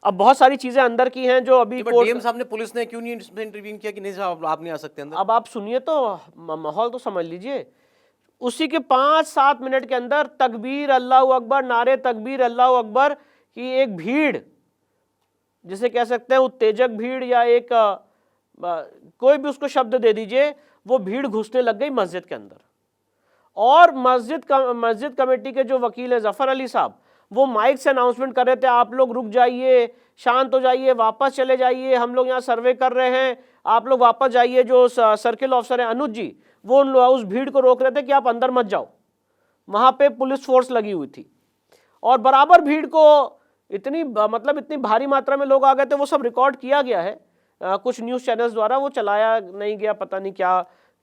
अब बहुत सारी चीज़ें अंदर की हैं जो अभी डीएम साहब ने, पुलिस ने क्यों नहीं इसमें इंटरवीन किया कि नहीं साहब आप नहीं आ सकते अंदर? अब आप सुनिए तो माहौल तो समझ लीजिए। उसी के 5-7 मिनट के अंदर तकबीर अल्लाहू अकबर, नारे तकबीर अल्लाहू अकबर की एक भीड़, जिसे कह सकते हैं उत्तेजक भीड़ या एक कोई भी उसको शब्द दे दीजिए, वो भीड़ घुसने लग गई मस्जिद के अंदर। और मस्जिद कमेटी के जो वकील है जफर अली साहब, वो माइक से अनाउंसमेंट कर रहे थे, आप लोग रुक जाइए, शांत हो जाइए, वापस चले जाइए, हम लोग यहाँ सर्वे कर रहे हैं, आप लोग वापस जाइए। जो सर्किल ऑफिसर है अनुज जी, वो उस भीड़ को रोक रहे थे कि आप अंदर मत जाओ। वहाँ पे पुलिस फोर्स लगी हुई थी और बराबर भीड़ को इतनी भारी मात्रा में लोग आ गए थे। वो सब रिकॉर्ड किया गया है कुछ न्यूज़ चैनल्स द्वारा, वो चलाया नहीं गया, पता नहीं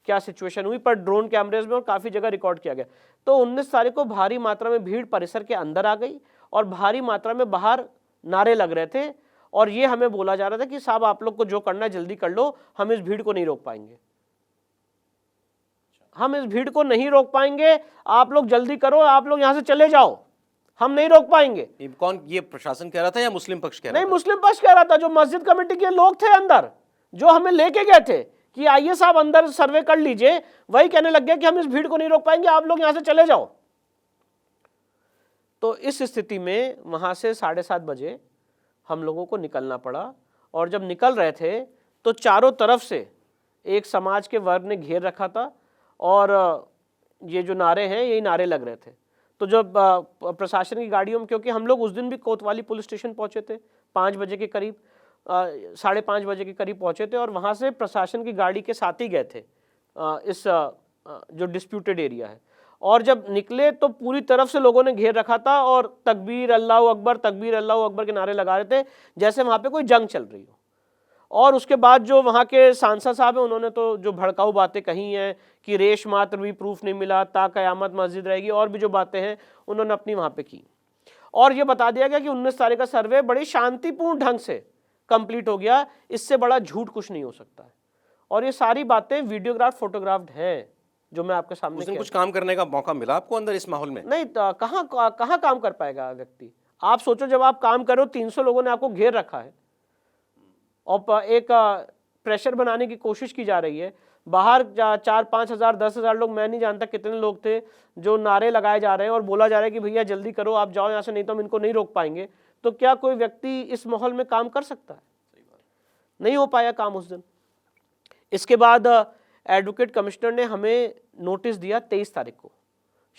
क्या सिचुएशन हुई, पर ड्रोन कैमरेज में और काफ़ी जगह रिकॉर्ड किया गया। तो 19 तारीख को भारी मात्रा में भीड़ परिसर के अंदर आ गई और भारी मात्रा में बाहर नारे लग रहे थे और ये हमें बोला जा रहा था कि साहब आप लोग को जो करना है जल्दी कर लो, हम इस भीड़ को नहीं रोक पाएंगे, हम इस भीड़ को नहीं रोक पाएंगे, आप लोग जल्दी करो, आप लोग यहाँ से चले जाओ, हम नहीं रोक पाएंगे। कौन, ये प्रशासन कह रहा था या मुस्लिम पक्ष कह रहा था? नहीं, मुस्लिम पक्ष कह रहा था। जो मस्जिद कमेटी के लोग थे अंदर, जो हमें लेके गए थे कि आइए साहब अंदर सर्वे कर लीजिए, वही कहने लग गया कि हम इस भीड़ को नहीं रोक पाएंगे, आप लोग यहां से चले जाओ। तो इस स्थिति में वहां से 7:30 बजे हम लोगों को निकलना पड़ा और जब निकल रहे थे तो चारों तरफ से एक समाज के वर्ग ने घेर रखा था और ये जो नारे हैं यही नारे लग रहे थे। तो जब प्रशासन की गाड़ियों में, क्योंकि हम लोग उस दिन भी कोतवाली पुलिस स्टेशन पहुंचे थे 5 बजे के करीब, 5:30 बजे के करीब पहुंचे थे और वहां से प्रशासन की गाड़ी के साथ ही गए थे इस जो डिस्प्यूटेड एरिया है। और जब निकले तो पूरी तरफ से लोगों ने घेर रखा था और तकबीर अल्लाहू अकबर के नारे लगा रहे थे जैसे वहां पे कोई जंग चल रही हो। और उसके बाद जो वहाँ के सांसद साहब हैं उन्होंने तो जो भड़काऊ बातें कही हैं कि रेश मात्र भी प्रूफ नहीं मिला, ता क़यामत मस्जिद रहेगी, और भी जो बातें हैं उन्होंने अपनी वहाँ पे की। और ये बता दिया गया कि 19 तारीख का सर्वे बड़ी शांतिपूर्ण ढंग से कंप्लीट हो गया, इससे बड़ा झूठ कुछ नहीं हो सकता है। और ये सारी बातें वीडियोग्राफ फोटोग्राफ्ड हैं जो मैं आपके सामने। कुछ काम करने का मौका मिला आपको अंदर इस माहौल में? नहीं, कहाँ काम कर पाएगा व्यक्ति। आप सोचो जब आप काम करो 300 लोगों ने आपको घेर रखा है और एक प्रेशर बनाने की कोशिश की जा रही है। बाहर 4-5 हज़ार 10 हज़ार लोग, मैं नहीं जानता कितने लोग थे, जो नारे लगाए जा रहे हैं और बोला जा रहा है कि भैया जल्दी करो, आप जाओ यहाँ से, नहीं तो हम इनको नहीं रोक पाएंगे। तो क्या कोई व्यक्ति इस माहौल में काम कर सकता है? नहीं हो पाया काम उस दिन। इसके बाद एडवोकेट कमिश्नर ने हमें नोटिस दिया 23 तारीख को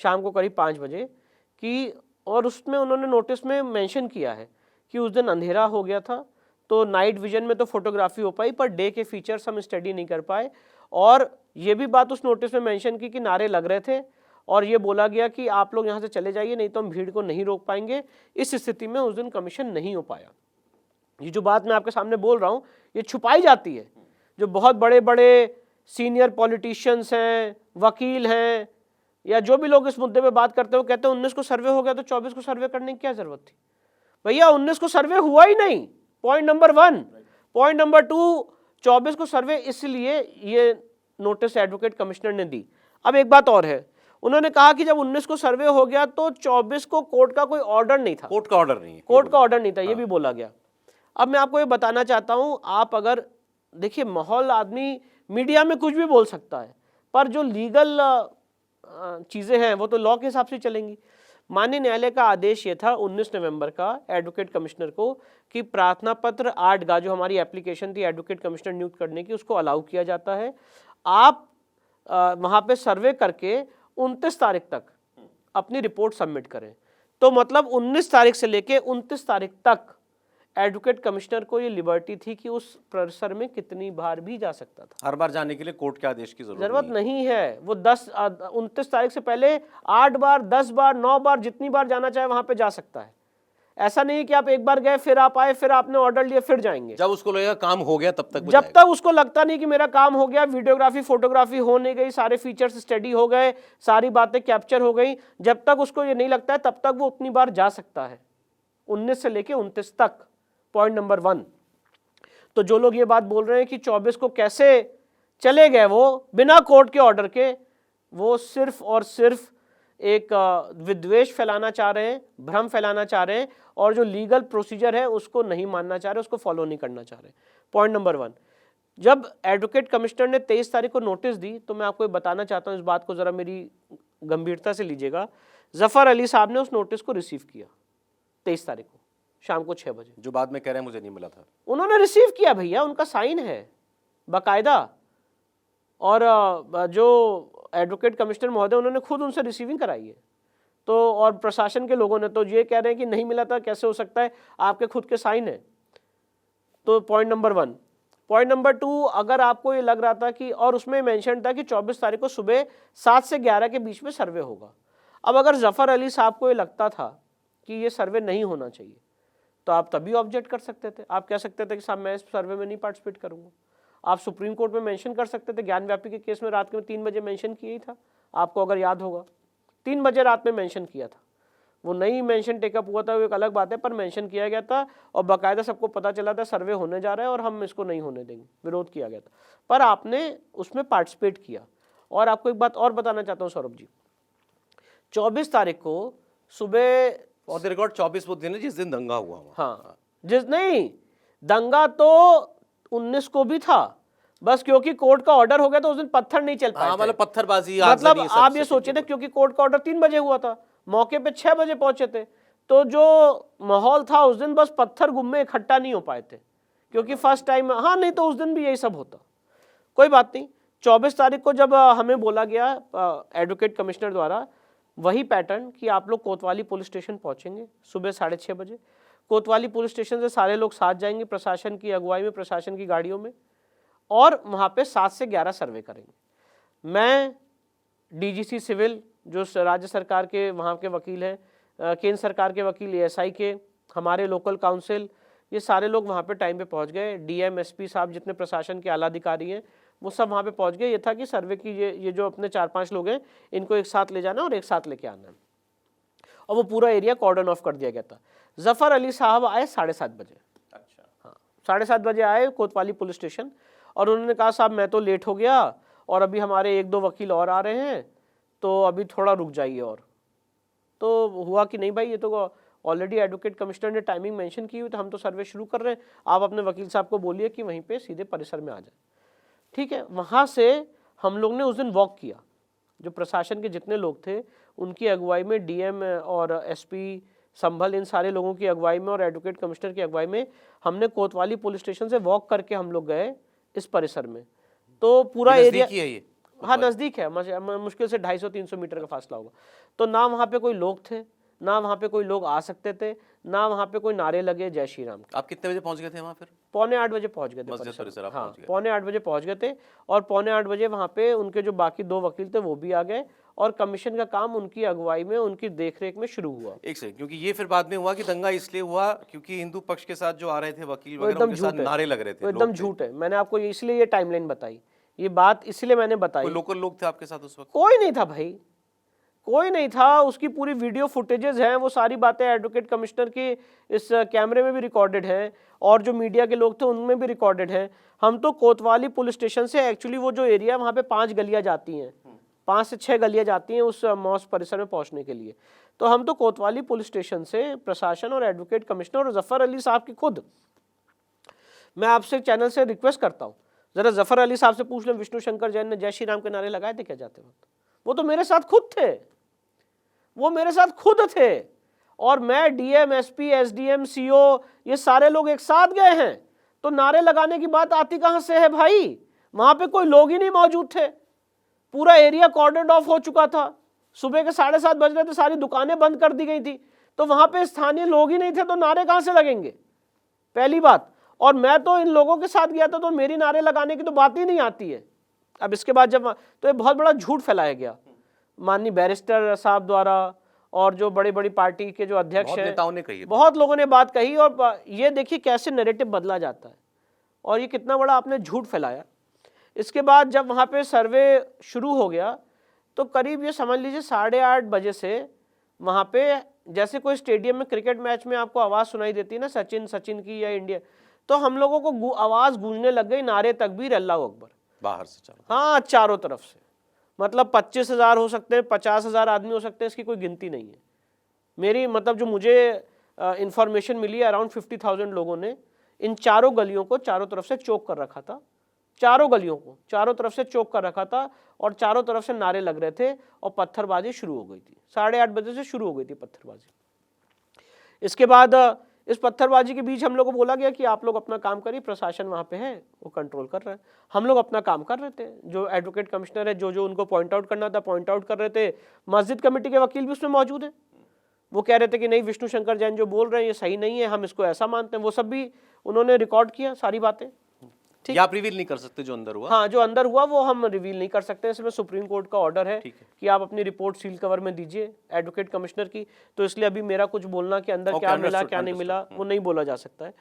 शाम को करीब 5 बजे कि, और उसमें उन्होंने नोटिस में मेंशन किया है कि उस दिन अंधेरा हो गया था, तो नाइट विजन में तो फोटोग्राफी हो पाई पर डे के फीचर्स हम स्टडी नहीं कर पाए। और ये भी बात उस नोटिस में मेंशन की कि नारे लग रहे थे और ये बोला गया कि आप लोग यहाँ से चले जाइए नहीं तो हम भीड़ को नहीं रोक पाएंगे। इस स्थिति में उस दिन कमीशन नहीं हो पाया। ये जो बात मैं आपके सामने बोल रहा हूँ ये छुपाई जाती है। जो बहुत बड़े बड़े सीनियर पॉलिटिशियंस हैं, वकील हैं, या जो भी लोग इस मुद्दे पे बात करते हैं वो कहते हैं 19 को सर्वे हो गया तो 24 को सर्वे करने की क्या जरूरत थी। भैया 19 को सर्वे हुआ ही नहीं, पॉइंट नंबर 1। पॉइंट नंबर 2, 24 को सर्वे इसलिए ये नोटिस एडवोकेट कमिश्नर ने दी। अब एक बात और है, उन्होंने कहा कि जब 19 को सर्वे हो गया तो 24 को कोर्ट का कोई ऑर्डर नहीं था। कोर्ट का ऑर्डर नहीं है, कोर्ट का ऑर्डर नहीं था, ये भी बोला गया। अब मैं आपको ये बताना चाहता हूं, आप अगर देखिए माहौल, आदमी मीडिया में कुछ भी बोल सकता है पर जो लीगल चीजें हैं वो तो लॉ के हिसाब से चलेंगी। माननीय न्यायालय का आदेश ये था 19 नवंबर का एडवोकेट कमिश्नर को कि प्रार्थना पत्र 8 जो हमारी एप्लीकेशन थी एडवोकेट कमिश्नर नियुक्त करने की, उसको अलाउ किया जाता है। आप वहां पे सर्वे करके 29 तारीख तक अपनी रिपोर्ट सबमिट करें। तो मतलब 19 तारीख से लेके 29 तारीख तक एडवोकेट कमिश्नर को ये लिबर्टी थी कि उस परिसर में कितनी बार भी जा सकता था। हर बार जाने के लिए कोर्ट के आदेश की जरूरत नहीं है। वो 29 तारीख से पहले 8 बार, 10 बार, 9 बार, जितनी बार जाना चाहे वहां पे जा सकता है। ऐसा नहीं है कि आप एक बार गए फिर आप आए फिर आपने ऑर्डर लिया फिर जाएंगे। जब उसको लगेगा काम हो गया तब तक वो जब तक उसको लगता नहीं कि मेरा काम हो गया, वीडियोग्राफी फोटोग्राफी हो नहीं गई, सारे फीचर्स स्टडी हो गए, सारी बातें कैप्चर हो गई, जब तक उसको ये नहीं लगता है तब तक वो उतनी बार जा सकता है, 19 से लेके 29 तक। Point number 1। तो जो लोग ये बात बोल रहे हैं कि 24 को कैसे चले गए वो बिना कोर्ट के ऑर्डर के, वो सिर्फ और सिर्फ एक विद्वेष फैलाना चाह रहे हैं, भ्रम फैलाना चाह रहे हैं और जो लीगल प्रोसीजर है उसको नहीं मानना चाह रहे, उसको फॉलो नहीं करना चाह रहे। पॉइंट नंबर 1, जब एडवोकेट कमिश्नर ने 23 तारीख को नोटिस दी तो मैं आपको बताना चाहता हूं, इस बात को जरा मेरी गंभीरता से लीजिएगा। जफर अली साहब ने उस नोटिस को रिसीव किया 23 तारीख को शाम को 6 बजे। जो बाद में कह रहे हैं मुझे नहीं मिला था, उन्होंने रिसीव किया भैया, उनका साइन है बाकायदा। और जो एडवोकेट कमिश्नर महोदय उन्होंने खुद उनसे रिसीविंग कराई है। तो और प्रशासन के लोगों ने तो ये कह रहे हैं कि नहीं मिला था, कैसे हो सकता है, आपके खुद के साइन है। तो पॉइंट नंबर 1। पॉइंट नंबर 2, अगर आपको ये लग रहा था कि, और उसमें मेंशन था कि 24 तारीख को सुबह 7 से 11 के बीच में सर्वे होगा। अब अगर जफर अली साहब को ये लगता था कि ये सर्वे नहीं होना चाहिए तो आप तभी ऑब्जेक्ट कर सकते थे। आप कह सकते थे कि साहब मैं इस सर्वे में नहीं पार्टिसिपेट करूंगा। आप सुप्रीम कोर्ट में मेंशन कर सकते थे। ज्ञान व्यापी के केस में रात के 3 बजे मेंशन किया ही था, आपको अगर याद होगा 3 बजे रात में मेंशन किया था। वो नहीं मेंशन टेकअप हुआ था वो एक अलग बात है, पर मेंशन किया गया था और बाकायदा सबको पता चला था सर्वे होने जा रहा है और हम इसको नहीं होने देंगे, विरोध किया गया था। पर आपने उसमें पार्टिसिपेट किया। और आपको एक बात और बताना चाहता हूँ सौरभ जी, 24 तारीख को सुबह, और द रिकॉर्ड 24 वो दिन है जिस दिन दंगा हुआ। हाँ, जिस नहीं दंगा तो 19 को भी था, बस क्योंकि कोर्ट का ऑर्डर हो गया तो उस दिन पत्थर नहीं चल पाए। मतलब पत्थरबाजी, मतलब आप ये सोचिए ना, क्योंकि कोर्ट का ऑर्डर 3 बजे हुआ था, मौके पे 6 बजे पहुंचे थे, तो जो माहौल था उस दिन बस पत्थर गुम्मे इकट्ठा नहीं हो पाए थे क्योंकि फर्स्ट टाइम। हाँ, नहीं तो उस दिन भी यही सब होता, कोई बात नहीं। 24 तारीख को जब हमें बोला गया एडवोकेट कमिश्नर द्वारा, वही पैटर्न कि आप लोग कोतवाली पुलिस स्टेशन पहुंचेंगे सुबह 6:30 बजे। कोतवाली पुलिस स्टेशन से सारे लोग साथ जाएंगे प्रशासन की अगुवाई में, प्रशासन की गाड़ियों में, और वहां पे 7 से 11 सर्वे करेंगे। मैं डीजीसी सिविल जो राज्य सरकार के वहाँ के वकील हैं, केंद्र सरकार के वकील, एएसआई के, हमारे लोकल काउंसिल, ये सारे लोग वहाँ पे टाइम पे पहुँच गए। डीएम, एसपी साहब, जितने प्रशासन के आला अधिकारी हैं वो सब वहाँ पे पहुँच गए। ये था कि सर्वे की ये जो अपने 4-5 लोग हैं इनको एक साथ ले जाना और एक साथ लेके आना है, और वो पूरा एरिया कॉर्डन ऑफ कर दिया गया था। जफर अली साहब आए 7:30 बजे। अच्छा, हाँ, 7:30 बजे आए कोतवाली पुलिस स्टेशन और उन्होंने कहा साहब मैं तो लेट हो गया और अभी हमारे 1-2 वकील और आ रहे हैं तो अभी थोड़ा रुक जाइए। और तो हुआ कि नहीं भाई, ये तो ऑलरेडी एडवोकेट कमिश्नर ने टाइमिंग मेंशन की हुई, तो हम तो सर्वे शुरू कर रहे हैं, आप अपने वकील साहब को बोलिए कि वहीं पे सीधे परिसर में आ जाए। ठीक है, वहाँ से हम लोग ने उस दिन वॉक किया, जो प्रशासन के जितने लोग थे उनकी अगुवाई में, डीएम और एसपी संभल, इन सारे लोगों की अगुवाई में और एडवोकेट कमिश्नर की अगुवाई में हमने कोतवाली पुलिस स्टेशन से वॉक करके हम लोग गए इस परिसर में। तो पूरा ये एरिया नजदीक ही है ये? हाँ नज़दीक है, मुश्किल से 250-300 मीटर का फासला होगा। तो ना वहाँ पे कोई लोग थे, ना वहाँ पे कोई लोग आ सकते थे, ना वहाँ पे कोई नारे लगे जय श्री राम के। आप कितने बजे पहुंच गए थे वहां फिर? पौने 8 बजे पहुँच गए थे मस्जिद परिसर परिसर में। आप हाँ पहुंच गए। पौने 8 बजे पहुँच गए थे और पौने 8 बजे वहाँ पे उनके जो बाकी 2 वकील थे वो भी आ गए और कमीशन का काम उनकी अगुवाई में, उनकी देखरेख में शुरू हुआ। एक सेकंड, क्योंकि ये फिर बाद में हुआ कि दंगा इसलिए हुआ क्योंकि हिंदू पक्ष के साथ जो आ रहे थे वकील वो वगैरह, एकदम उनके साथ झूठ है, नारे लग रहे थे, वो एकदम लोग थे। झूठ है। मैंने आपको इसलिए ये टाइमलाइन बताई, ये बात इसलिए मैंने कोई बताई। लोकल लोग थे आपके साथ उस वक्त? कोई नहीं था भाई, कोई नहीं था। उसकी पूरी वीडियो फुटेजेस हैं, वो सारी बातें एडवोकेट कमिश्नर की इस कैमरे में भी रिकॉर्डेड हैं और जो मीडिया के लोग थे उनमें भी रिकॉर्डेड हैं। हम तो कोतवाली पुलिस स्टेशन से, एक्चुअली वो जो एरिया वहाँ पे 5 गलियाँ जाती हैं, 5 से 6 गलियाँ जाती हैं उस मॉस्क परिसर में पहुँचने के लिए। तो हम तो कोतवाली पुलिस स्टेशन से प्रशासन और एडवोकेट कमिश्नर और जफ़र अली साहब की खुद, मैं आपसे चैनल से रिक्वेस्ट करता हूँ, ज़रा जफ़र अली साहब से पूछ लें विष्णु शंकर जैन ने जय श्री राम के नारे लगाए थे क्या जाते वक्त? वो तो मेरे साथ खुद थे, वो मेरे साथ खुद थे। और मैं डीएम, एसपी, एसडीएम, सीओ, ये सारे लोग एक साथ गए हैं। तो नारे लगाने की बात आती कहाँ से है भाई? वहाँ पे कोई लोग ही नहीं मौजूद थे, पूरा एरिया कॉर्डन ऑफ हो चुका था, सुबह के 7:30 बज रहे थे, सारी दुकानें बंद कर दी गई थी। तो वहाँ पे स्थानीय लोग ही नहीं थे, तो नारे कहाँ से लगेंगे? पहली बात। और मैं तो इन लोगों के साथ गया था, तो मेरी नारे लगाने की तो बात ही नहीं आती है। अब इसके बाद जब, तो ये बहुत बड़ा झूठ फैलाया गया माननीय बैरिस्टर साहब द्वारा, और जो बड़ी बड़ी पार्टी के जो अध्यक्ष हैं, नेताओं ने कही, बहुत लोगों ने बात कही। और ये देखिए कैसे नैरेटिव बदला जाता है और ये कितना बड़ा आपने झूठ फैलाया। इसके बाद जब वहाँ पे सर्वे शुरू हो गया तो करीब ये समझ लीजिए 8:30 बजे से वहाँ पे, जैसे कोई स्टेडियम में क्रिकेट मैच में आपको आवाज़ सुनाई देती है ना, सचिन सचिन की या इंडिया, तो हम लोगों को आवाज़ गूंजने लग गई, नारे तकबीर, अल्लाह अकबर, बाहर से चारों। हाँ चारों तरफ से। मतलब 25,000 हो सकते हैं, 50,000 आदमी हो सकते हैं, इसकी कोई गिनती नहीं है। मेरी मतलब जो मुझे इंफॉर्मेशन मिली है, अराउंड 50,000 लोगों ने इन चारों गलियों को चारों तरफ से चौक कर रखा था, चारों गलियों को चारों तरफ से चौक कर रखा था और चारों तरफ से नारे लग रहे थे और पत्थरबाजी शुरू हो गई थी। 8:30 बजे से शुरू हो गई थी पत्थरबाजी। इसके बाद इस पत्थरबाजी के बीच हम लोग को बोला गया कि आप लोग अपना काम करिए, प्रशासन वहाँ पे है, वो कंट्रोल कर रहा है। हम लोग अपना काम कर रहे थे, जो एडवोकेट कमिश्नर है, जो जो उनको पॉइंट आउट करना था पॉइंट आउट कर रहे थे। मस्जिद कमेटी के वकील भी उसमें मौजूद है, वो कह रहे थे कि नहीं, विष्णु शंकर जैन जो बोल रहे हैं ये सही नहीं है, हम इसको ऐसा मानते हैं। वो सब भी उन्होंने रिकॉर्ड किया सारी बातें। ये आप रिवील नहीं कर सकते जो अंदर हुआ? हाँ, जो अंदर हुआ वो हम रिवील नहीं कर सकते, इसमें सुप्रीम कोर्ट का ऑर्डर है कि आप अपनी रिपोर्ट सील कवर में दीजिए एडवोकेट कमिश्नर की। तो इसलिए अभी मेरा कुछ बोलना कि अंदर क्या मिला क्या नहीं मिला वो नहीं बोला जा सकता है।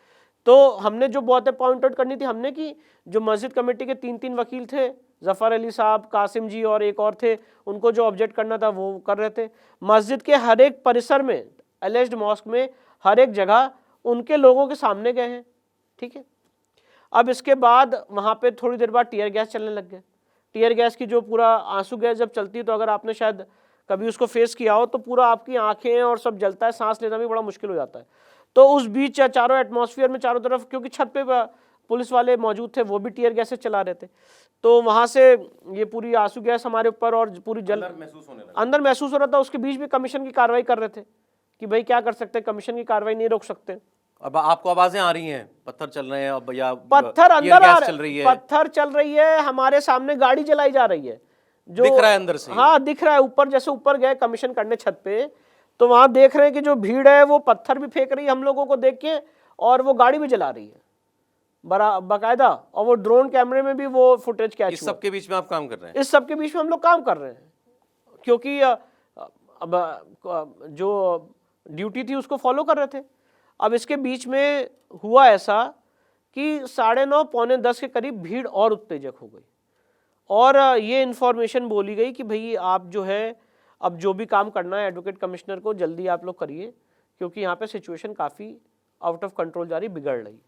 तो हमने जो बातें पॉइंट आउट करनी थी हमने की, जो मस्जिद कमेटी के 3 वकील थे, जफ़र अली साहब, कासिम जी और एक और थे, उनको जो ऑब्जेक्ट करना था वो कर रहे थे। मस्जिद के हर एक परिसर में, एलिज्ड मॉस्क में, हर एक जगह उनके लोगों के सामने गए हैं, ठीक है। अब इसके बाद वहाँ पे थोड़ी देर बाद टीयर गैस चलने लग गए। टीयर गैस की जो पूरा आंसू गैस जब चलती है तो अगर आपने शायद कभी उसको फेस किया हो तो पूरा आपकी आंखें और सब जलता है, सांस लेना भी बड़ा मुश्किल हो जाता है। तो उस बीच चारों एटमॉस्फेयर में चारों तरफ, क्योंकि छत पे पुलिस वाले मौजूद थे, वो भी टीयर गैस से चला रहे थे, तो वहाँ से ये पूरी आंसू गैस हमारे ऊपर और पूरी अंदर महसूस हो रहा था। उसके बीच में कमीशन की कार्रवाई कर रहे थे कि भाई क्या कर सकते हैं, कमीशन की कार्रवाई नहीं रोक सकते। अब आपको आवाजें आ रही हैं, पत्थर चल रहे हैं, अब या पत्थर अंदर आ चल रही है, पत्थर चल रही है, हमारे सामने गाड़ी जलाई जा रही है, जो दिख रहा है अंदर से। हाँ दिख रहा है। ऊपर जैसे ऊपर गए कमीशन करने छत पे, तो वहां देख रहे हैं कि जो भीड़ है वो पत्थर भी फेंक रही है हम लोगों को देख के, और वो गाड़ी भी जला रही है बाकायदा, और वो ड्रोन कैमरे में भी वो फुटेज कैच हुआ। इस सबके बीच में आप काम कर रहे हैं? इस सबके बीच में हम लोग काम कर रहे हैं, क्योंकि अब जो ड्यूटी थी उसको फॉलो कर रहे थे। अब इसके बीच में हुआ ऐसा कि 9:30 पौने 10 के करीब भीड़ और उत्तेजक हो गई, और ये इन्फॉर्मेशन बोली गई कि भाई आप जो है अब जो भी काम करना है एडवोकेट कमिश्नर को जल्दी आप लोग करिए, क्योंकि यहाँ पे सिचुएशन काफ़ी आउट ऑफ कंट्रोल जा रही, बिगड़ रही।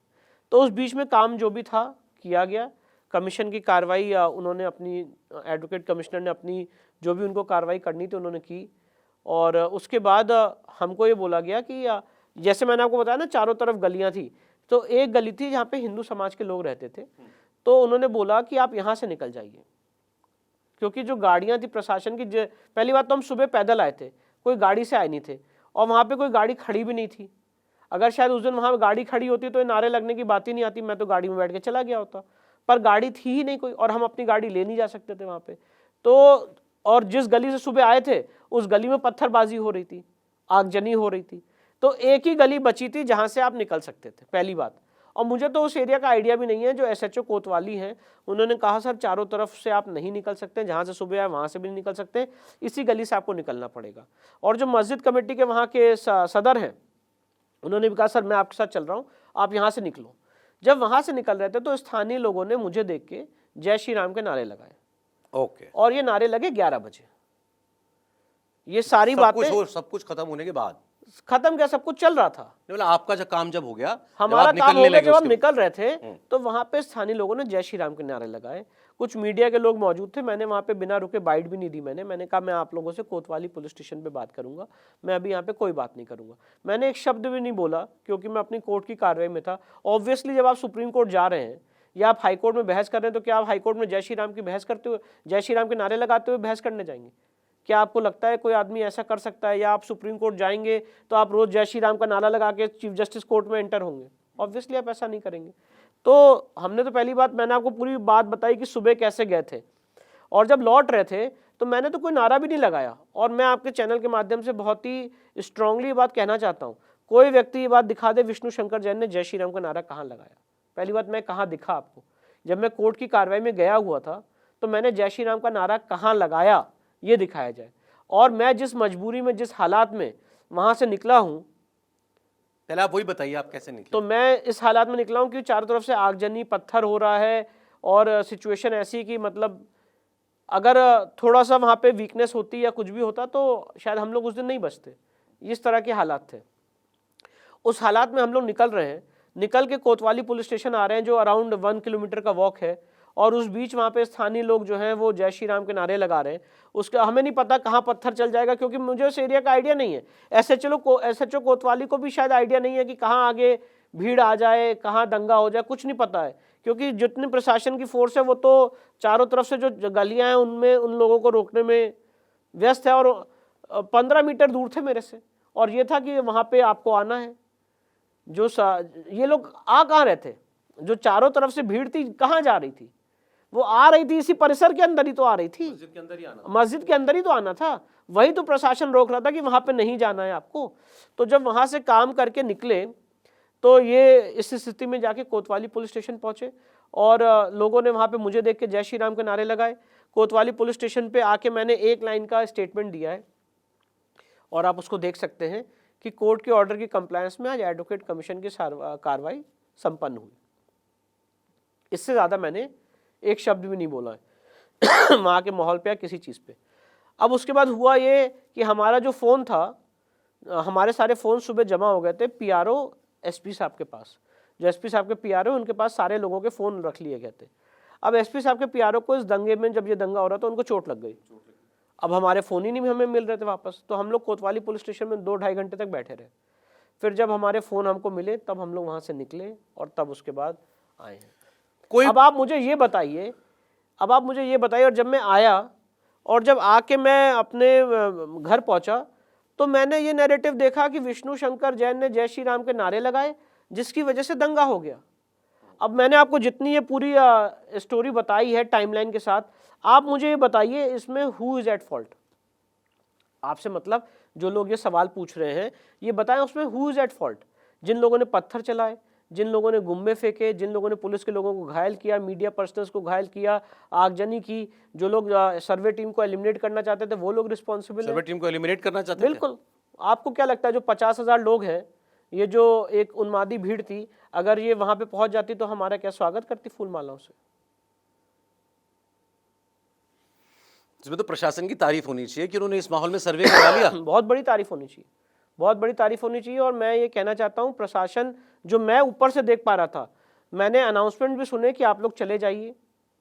तो उस बीच में काम जो भी था किया गया, कमीशन की कार्रवाई उन्होंने अपनी, एडवोकेट कमिश्नर ने अपनी जो भी उनको कार्रवाई करनी थी उन्होंने की। और उसके बाद हमको ये बोला गया कि जैसे मैंने आपको बताया ना चारों तरफ गलियां थी, तो एक गली थी जहाँ पे हिंदू समाज के लोग रहते थे, तो उन्होंने बोला कि आप यहाँ से निकल जाइए, क्योंकि जो गाड़ियाँ थी प्रशासन की, पहली बात तो हम सुबह पैदल आए थे, कोई गाड़ी से आए नहीं थे, और वहाँ पे कोई गाड़ी खड़ी भी नहीं थी। अगर शायद उस दिन वहाँ गाड़ी खड़ी होती तो ये नारे लगने की बात ही नहीं आती, मैं तो गाड़ी में बैठ के चला गया होता। पर गाड़ी थी ही नहीं कोई, और हम अपनी गाड़ी ले नहीं जा सकते थे वहाँ पे। तो और जिस गली से सुबह आए थे उस गली में पत्थरबाजी हो रही थी, आगजनी हो रही थी। तो एक ही गली बची थी जहाँ से आप निकल सकते थे, पहली बात। और मुझे तो उस एरिया का आइडिया भी नहीं है। जो एसएचओ कोतवाली हैं उन्होंने कहा सर चारों तरफ से आप नहीं निकल सकते, जहाँ से सुबह आए वहाँ से भी नहीं निकल सकते, इसी गली से आपको निकलना पड़ेगा। और जो मस्जिद कमेटी के वहाँ के सदर हैं उन्होंने भी कहा सर मैं आपके साथ चल रहा हूँ, आप यहाँ से निकलो। जब वहाँ से निकल रहे थे तो स्थानीय लोगों ने मुझे देख के जय श्री राम के नारे लगाए। ओके। और ये नारे लगे 11 बजे। ये सारी बातें सब कुछ खत्म होने के बाद, खत्म क्या, सब कुछ चल रहा था। मतलब आपका जब काम जब हो गया, हमारा काम हो गया, जब हम निकल रहे थे तो वहां पे स्थानीय लोगों ने जय श्री राम के नारे लगाए। कुछ मीडिया के लोग मौजूद थे, मैंने वहां पे बिना रुके बाइट भी नहीं दी। मैंने कहा मैं आप लोगों से कोतवाली पुलिस स्टेशन पे बात करूंगा, मैं अभी यहाँ पे कोई बात नहीं करूंगा। मैंने एक शब्द भी नहीं बोला क्योंकि मैं अपनी कोर्ट की कार्रवाई में था। ऑब्वियसली जब आप सुप्रीम कोर्ट जा रहे हैं या आप हाई कोर्ट में बहस कर रहे हैं तो क्या आप हाई कोर्ट में जय श्री राम की बहस करते हुए, जय श्री राम के नारे लगाते हुए बहस करने जाएंगे? क्या आपको लगता है कोई आदमी ऐसा कर सकता है? या आप सुप्रीम कोर्ट जाएंगे तो आप रोज जय श्री राम का नारा लगा के चीफ जस्टिस कोर्ट में एंटर होंगे? ऑब्वियसली आप ऐसा नहीं करेंगे। तो हमने तो पहली बात, मैंने आपको पूरी बात बताई कि सुबह कैसे गए थे, और जब लौट रहे थे तो मैंने तो कोई नारा भी नहीं लगाया। और मैं आपके चैनल के माध्यम से बहुत ही स्ट्रांगली ये बात कहना चाहता हूँ, कोई व्यक्ति ये बात दिखा दे विष्णु शंकर जैन ने जय श्री राम का नारा कहाँ लगाया। पहली बात, मैं कहाँ दिखा आपको? जब मैं कोर्ट की कार्रवाई में गया हुआ था तो मैंने जय श्री राम का नारा कहाँ लगाया ये दिखाया जाए। और मैं जिस मजबूरी में, जिस हालात में वहां से निकला हूं, पहले आप वही बताइए आप कैसे निकले। तो मैं इस हालात में निकला हूं कि चारों तरफ से आगजनी, पत्थर हो रहा है और सिचुएशन ऐसी कि मतलब अगर थोड़ा सा वहां पे वीकनेस होती या कुछ भी होता तो शायद हम लोग उस दिन नहीं बचते। इस तरह के हालात थे। उस हालात में हम लोग निकल रहे हैं, निकल के कोतवाली पुलिस स्टेशन आ रहे हैं जो अराउंड 1 किलोमीटर का वॉक है, और उस बीच वहाँ पे स्थानीय लोग जो हैं वो जय श्री राम के नारे लगा रहे हैं। उसका हमें नहीं पता कहाँ पत्थर चल जाएगा क्योंकि मुझे उस एरिया का आइडिया नहीं है। एसएचओ कोतवाली को भी शायद आइडिया नहीं है कि कहाँ आगे भीड़ आ जाए, कहाँ दंगा हो जाए, कुछ नहीं पता है। क्योंकि जितनी प्रशासन की फोर्स है वो तो चारों तरफ से जो गलियाँ हैं उनमें उन लोगों को रोकने में व्यस्त है, और 15 मीटर दूर थे मेरे से, और ये था कि वहाँ पे आपको आना है। जो ये लोग आ कहाँ रहे थे? जो चारों तरफ से भीड़ थी कहाँ जा रही थी? वो आ रही थी इसी परिसर के अंदर ही तो आ रही थी, मस्जिद के अंदर ही आना, मस्जिद के अंदर ही तो आना था। वही तो प्रशासन रोक रहा था कि वहां पे नहीं जाना है आपको। तो जब वहां से काम करके निकले तो ये इस स्थिति में जाके कोतवाली पुलिस स्टेशन पहुंचे, और लोगों ने वहां पे मुझे देख के जय श्री राम के नारे लगाए। कोतवाली पुलिस स्टेशन पे आके मैंने एक लाइन का स्टेटमेंट दिया है, और आप उसको देख सकते हैं कि कोर्ट के ऑर्डर की कंप्लायंस में आज एडवोकेट कमीशन की कार्रवाई संपन्न हुई। इससे ज़्यादा मैंने एक शब्द भी नहीं बोला है वहाँ के माहौल पे या किसी चीज़ पे। अब उसके बाद हुआ ये कि हमारा जो फ़ोन था, हमारे सारे फ़ोन सुबह जमा हो गए थे पीआरओ एसपी साहब के पास। जो एसपी साहब के पीआरओ उनके पास सारे लोगों के फ़ोन रख लिए गए थे। अब एसपी साहब के पीआरओ को इस दंगे में, जब ये दंगा हो रहा था, उनको चोट लग गई। अब हमारे फ़ोन ही नहीं हमें मिल रहे थे वापस, तो हम लोग कोतवाली पुलिस स्टेशन में 2-2.5 घंटे तक बैठे रहे। फिर जब हमारे फ़ोन हमको मिले तब हम लोग वहाँ से निकले, और तब उसके बाद आए हैं। अब आप मुझे ये बताइए, और जब मैं आया और जब आके मैं अपने घर पहुंचा तो मैंने ये नैरेटिव देखा कि विष्णु शंकर जैन ने जय श्री राम के नारे लगाए जिसकी वजह से दंगा हो गया। अब मैंने आपको जितनी ये पूरी स्टोरी बताई है टाइमलाइन के साथ, आप मुझे ये बताइए इसमें हु इज एट फॉल्ट? आपसे मतलब जो लोग ये सवाल पूछ रहे हैं ये बताएं उसमें हु इज एट फॉल्ट? जिन लोगों ने पत्थर चलाए, जिन लोगों ने गुम्मे फेंके, जिन लोगों ने पुलिस के लोगों को घायल किया, मीडिया पर्सनल्स को घायल किया, आगजनी की, जो लोग सर्वे टीम को एलिमिनेट करना चाहते थे वो लोग रिस्पॉन्सिबल हैं। सर्वे टीम को एलिमिनेट करना चाहते थे? बिल्कुल। आपको क्या लगता है जो 50,000 लोग हैं, ये जो एक उन्मादी भीड़ थी, अगर ये वहां पे पहुंच जाती तो हमारा क्या स्वागत करती फूल मालाओं से? इसमें तो प्रशासन की तारीफ होनी चाहिए कि उन्होंने इस माहौल में सर्वे करा लिया। बहुत बड़ी तारीफ होनी चाहिए, बहुत बड़ी तारीफ होनी चाहिए। और मैं ये कहना चाहता हूँ प्रशासन, जो मैं ऊपर से देख पा रहा था, मैंने अनाउंसमेंट भी सुने कि आप लोग चले जाइए,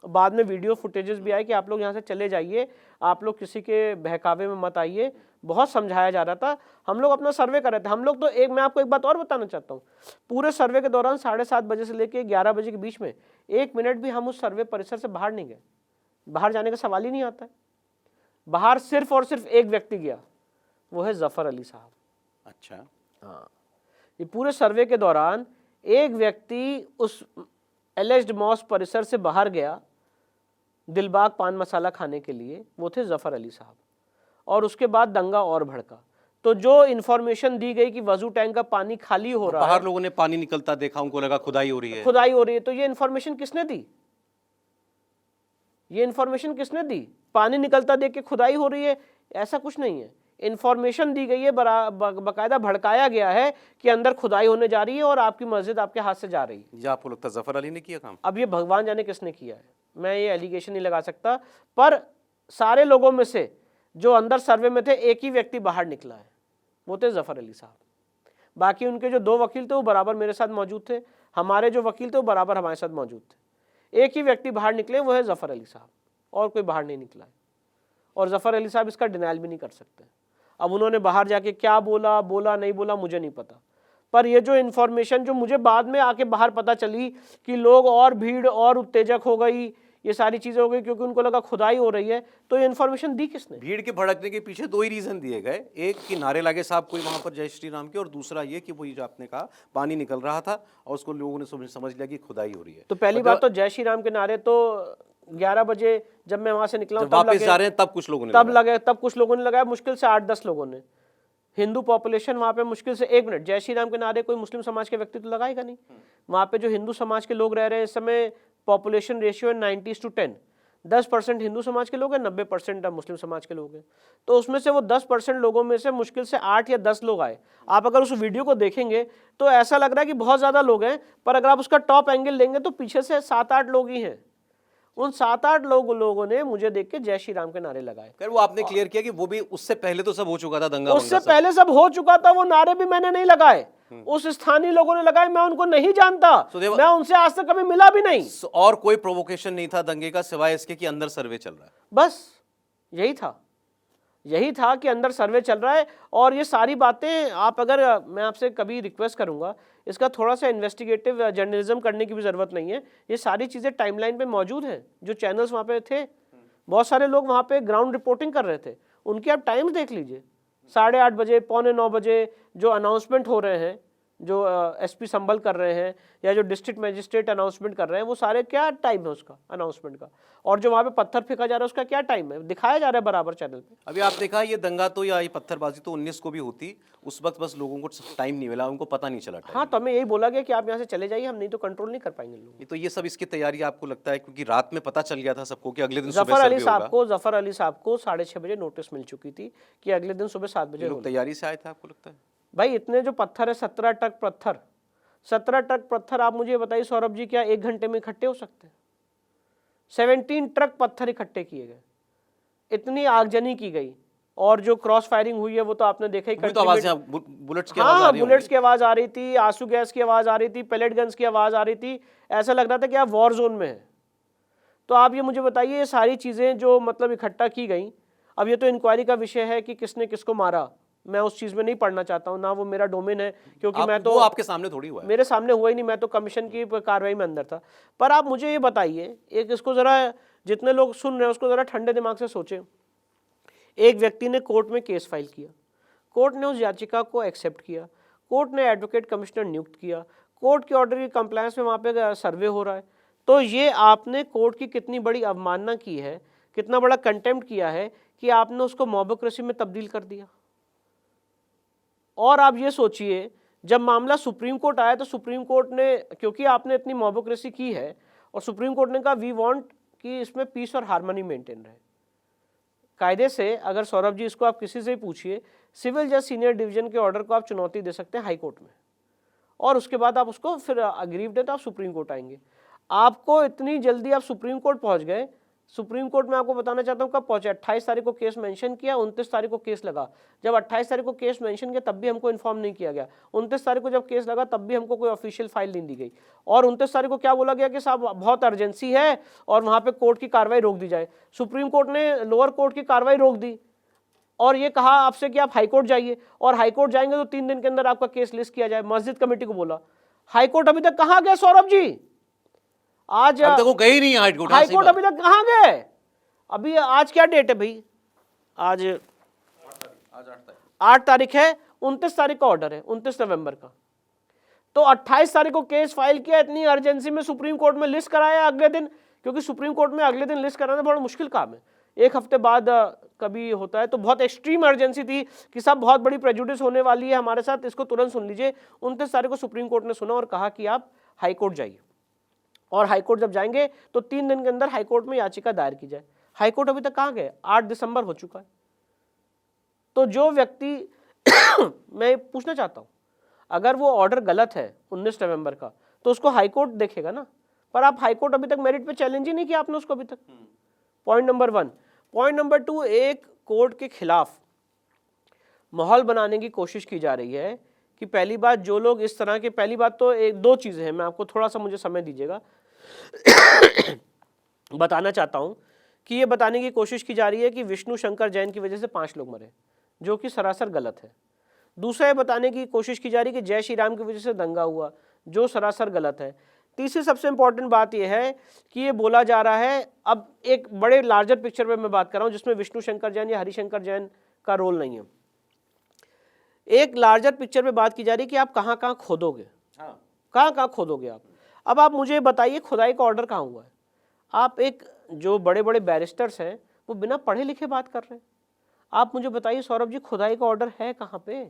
बाद में वीडियो फुटेजेस भी आए कि आप लोग यहाँ से चले जाइए, आप लोग किसी के बहकावे में मत आइए। बहुत समझाया जा रहा था, हम लोग अपना सर्वे कर रहे थे। हम लोग तो मैं आपको एक बात और बताना चाहता हूँ, पूरे सर्वे के दौरान 7:30 बजे से लेकर 11 बजे के बीच में 1 मिनट भी हम उस सर्वे परिसर से बाहर नहीं गए। बाहर जाने का सवाल ही नहीं आता है। बाहर सिर्फ और सिर्फ एक व्यक्ति गया, वो है जफर अली साहब। अच्छा, हाँ, ये पूरे सर्वे के दौरान एक व्यक्ति उस एलिज्ड मॉस्क परिसर से बाहर गया दिलबाग पान मसाला खाने के लिए, वो थे जफर अली साहब। और उसके बाद दंगा और भड़का। तो जो इंफॉर्मेशन दी गई कि वजू टैंक का पानी खाली हो रहा है, बाहर लोगों ने पानी निकलता देखा, उनको लगा खुदाई हो रही है। खुदाई हो रही है, तो ये इंफॉर्मेशन किसने दी? ये इंफॉर्मेशन किसने दी? पानी निकलता देख के खुदाई हो रही है, ऐसा कुछ नहीं है। इंफॉर्मेशन दी गई है, बकायदा भड़काया गया है कि अंदर खुदाई होने जा रही है और आपकी मस्जिद आपके हाथ से जा रही है। ये आपको लगता है जफर अली ने किया काम? अब ये भगवान जाने किसने किया है, मैं ये एलिगेशन नहीं लगा सकता, पर सारे लोगों में से जो अंदर सर्वे में थे एक ही व्यक्ति बाहर निकला है, वो थे जफर अली साहब। बाकी उनके जो 2 वकील थे वो बराबर मेरे साथ मौजूद थे, हमारे जो वकील थे वो बराबर हमारे साथ मौजूद थे। एक ही व्यक्ति बाहर निकले, वो है जफर अली साहब, और कोई बाहर नहीं निकला है। और जफर अली साहब इसका डिनाइल भी नहीं कर सकते। अब उन्होंने बाहर जाके क्या बोला, बोला नहीं बोला, मुझे नहीं पता, पर ये जो इन्फॉर्मेशन जो मुझे बाद में आके बाहर पता चली कि लोग और भीड़ और उत्तेजक हो गई, ये सारी चीजें हो गई क्योंकि उनको लगा खुदाई हो रही है, तो ये इन्फॉर्मेशन दी किसने? भीड़ के भड़कने के पीछे 2 ही रीजन दिए गए, एक कि नारे लगे साहब कोई वहां पर जय श्री राम के, और दूसरा ये कि वही जो आपने कहा पानी निकल रहा था और उसको लोगों ने समझ लिया कि खुदाई हो रही है। तो पहली बात तो जय श्री राम के नारे तो 11 बजे जब मैं वहां से निकला जब वापस जा रहे हैं तब कुछ लोगों ने तब कुछ लोगों ने लगाया, मुश्किल से 8-10 लोगों ने। हिंदू पॉपुलेशन वहां पे मुश्किल से 1 मिनट, जय श्री राम के नारे कोई मुस्लिम समाज के व्यक्ति तो लगाएगा नहीं। वहां पे जो हिंदू समाज के लोग रह रहे हैं इस समय, पॉपुलेशन रेशियो है 90:10, 10% हिंदू समाज के लोग हैं, 90% मुस्लिम समाज के लोग हैं। तो उसमें से वो 10% लोगों में से मुश्किल से 8 या 10 लोग आए। आप अगर उस वीडियो को देखेंगे तो ऐसा लग रहा है कि बहुत ज्यादा लोग हैं, पर अगर आप उसका टॉप एंगल लेंगे तो पीछे से 7-8 लोग ही हैं। उन 7-8 लोगों ने मुझे देख के जय श्री राम के नारे लगाए। फिर वो आपने क्लियर किया कि वो भी उससे पहले तो सब हो चुका था, दंगा उससे पहले सब हो चुका था, वो नारे भी मैंने नहीं लगाए, उस स्थानीय लोगों ने लगाए, मैं उनको नहीं जानता, मैं उनसे आज तक कभी मिला भी नहीं। और कोई प्रोवोकेशन नहीं था दंगे का सिवाय इसके कि अंदर सर्वे चल रहा है, बस यही था कि अंदर सर्वे चल रहा है। और ये सारी बातें आप अगर, मैं आपसे कभी रिक्वेस्ट करूंगा, इसका थोड़ा सा इन्वेस्टिगेटिव जर्नलिज्म करने की भी जरूरत नहीं है। ये सारी चीजें टाइमलाइन पे मौजूद हैं, जो चैनल्स वहाँ पे थे, बहुत सारे लोग वहाँ पे ग्राउंड रिपोर्टिंग कर रहे थे, उनके आप टाइम्स देख लीजिए। 8:30 बजे, 8:45 बजे जो अनाउंसमेंट हो रहे हैं, जो एसपी संभल कर रहे हैं या जो डिस्ट्रिक्ट मजिस्ट्रेट अनाउंसमेंट कर रहे हैं, वो सारे क्या टाइम है उसका अनाउंसमेंट का, और जो वहाँ पे पत्थर फेंका जा रहा है उसका क्या टाइम है, दिखाया जा रहा है बराबर चैनल पे। अभी आप देखा ये दंगा तो या ये पत्थरबाजी तो 19 को भी होती, उस वक्त बस लोगों को टाइम नहीं मिला, उनको पता नहीं चला। हाँ, तो हमें यही बोला गया कि आप यहाँ से चले जाइए, हम नहीं तो कंट्रोल नहीं कर पाएंगे लोग। तो ये सब इसकी तैयारी आपको लगता है क्योंकि रात में पता चल गया था सबको कि अगले दिन जफर अली साहब को 6:30 बजे नोटिस मिल चुकी थी कि अगले दिन सुबह 7 बजे लोग तैयारी से आए थे, आपको लगता है? भाई इतने जो पत्थर है, 17 ट्रक पत्थर, आप मुझे बताइए सौरभ जी, क्या 1 घंटे में इकट्ठे हो सकते हैं? 17 ट्रक पत्थर इकट्ठे किए गए, इतनी आगजनी की गई, और जो क्रॉस फायरिंग हुई है वो तो आपने देखा ही। तो आवाज बुलेट्स की आवाज आ रही, बुलेट्स की आवाज आ रही थी, आंसू गैस की आवाज आ रही थी, पेलेट गन्स की आवाज आ रही थी, ऐसा लग रहा था कि आप वॉर जोन में है। तो आप ये मुझे बताइए, ये सारी चीजें जो मतलब इकट्ठा की गई, अब ये तो इंक्वायरी का विषय है कि किसने किसको मारा, मैं उस चीज में नहीं पढ़ना चाहता हूँ, ना वो मेरा डोमेन है, क्योंकि मैं तो, वो आपके सामने थोड़ी हुआ है, मेरे सामने हुआ ही नहीं, मैं तो कमीशन की कार्रवाई में अंदर था। पर आप मुझे ये बताइए, एक इसको जरा, जितने लोग सुन रहे हैं उसको जरा ठंडे दिमाग से सोचें। एक व्यक्ति ने कोर्ट में केस फाइल किया, कोर्ट ने उस याचिका को एक्सेप्ट किया, कोर्ट ने एडवोकेट कमिश्नर नियुक्त किया, कोर्ट के ऑर्डर की कंप्लायंस में वहाँ पे सर्वे हो रहा है। तो ये आपने कोर्ट की कितनी बड़ी अवमानना की है, कितना बड़ा कंटेम्प्ट किया है कि आपने उसको मॉबोक्रेसी में तब्दील कर दिया। और आप ये सोचिए, जब मामला सुप्रीम कोर्ट आया तो सुप्रीम कोर्ट ने, क्योंकि आपने इतनी मॉबोक्रेसी की है, और सुप्रीम कोर्ट ने कहा वी वांट कि इसमें पीस और हार्मनी मेंटेन रहे। कायदे से अगर सौरभ जी इसको आप किसी से ही पूछिए, सिविल जज सीनियर डिवीजन के ऑर्डर को आप चुनौती दे सकते हैं हाई कोर्ट में, और उसके बाद आप उसको फिर अग्रीव्ड है तो आप सुप्रीम कोर्ट आएंगे। आपको इतनी जल्दी आप सुप्रीम कोर्ट पहुंच गए। सुप्रीम कोर्ट में आपको बताना चाहता हूँ कब पहुंचे, 28 तारीख को केस मेंशन किया, 29 तारीख को केस लगा। जब 28 तारीख को केस मेंशन किया तब भी हमको इन्फॉर्म नहीं किया गया, 29 तारीख को जब केस लगा तब भी हमको कोई ऑफिशियल फाइल नहीं दी गई, और 29 तारीख को क्या बोला गया कि साहब बहुत अर्जेंसी है और वहाँ पे कोर्ट की कार्रवाई रोक दी जाए। सुप्रीम कोर्ट ने लोअर कोर्ट की कार्रवाई रोक दी और ये कहा आपसे कि आप हाईकोर्ट जाइए, और हाईकोर्ट जाएंगे तो 3 दिन के अंदर आपका केस लिस्ट किया जाए। मस्जिद कमेटी को बोला, हाईकोर्ट अभी तक कहाँ गए सौरभ जी? आज अब तक वो गए ही नहीं हाईकोर्ट अभी तक कहाँ गए? अभी आज क्या डेट है भाई? आज 8 तारीख है, 29 तारीख का ऑर्डर है, 29 नवंबर का। तो 28 तारीख को केस फाइल किया, इतनी अर्जेंसी में सुप्रीम कोर्ट में लिस्ट कराया अगले दिन, क्योंकि सुप्रीम कोर्ट में अगले दिन लिस्ट कराना बड़ा मुश्किल काम है, एक हफ्ते बाद कभी होता है, तो बहुत एक्सट्रीम अर्जेंसी थी कि सब बहुत बड़ी प्रेजुडिस होने वाली है हमारे साथ, इसको तुरंत सुन लीजिए। 29 तारीख को सुप्रीम कोर्ट ने सुना और कहा कि आप हाईकोर्ट जाइए, और हाईकोर्ट जब जाएंगे तो 3 दिन के अंदर हाईकोर्ट में याचिका दायर की जाए। हाईकोर्ट अभी तक कहाँ गए, 8 दिसंबर हो चुका है। तो जो व्यक्ति मैं पूछना चाहता हूं, अगर वो ऑर्डर गलत है 19 नवंबर का, तो उसको हाईकोर्ट देखेगा ना, पर आप हाईकोर्ट अभी तक मेरिट पे चैलेंज ही नहीं किया आपने उसको अभी तक। Point number 1। पॉइंट नंबर 2, एक कोर्ट के खिलाफ माहौल बनाने की कोशिश की जा रही है कि पहली बात जो लोग इस तरह के, पहली बात तो एक 2 चीजें हैं, मैं आपको थोड़ा सा मुझे समय दीजिएगा बताना चाहता हूं कि ये बताने की कोशिश की जा रही है कि विष्णु शंकर जैन की वजह से 5 लोग मरे, जो कि सरासर गलत है। दूसरा ये बताने की कोशिश की जा रही है कि जय श्री राम की वजह से दंगा हुआ, जो सरासर गलत है। तीसरी सबसे इंपॉर्टेंट बात यह है कि ये बोला जा रहा है, अब एक बड़े लार्जर पिक्चर पे मैं बात कर रहा हूं जिसमें विष्णु शंकर जैन या हरिशंकर जैन का रोल नहीं है। एक लार्जर पिक्चर पे बात की जा रही है कि आप कहाँ कहाँ खोदोगे, कहाँ कहाँ खोदोगे आप। अब आप मुझे बताइए खुदाई का ऑर्डर कहाँ हुआ है। आप एक जो बड़े बड़े बैरिस्टर्स हैं वो बिना पढ़े लिखे बात कर रहे हैं। आप मुझे बताइए सौरभ जी, खुदाई का ऑर्डर है कहाँ पे?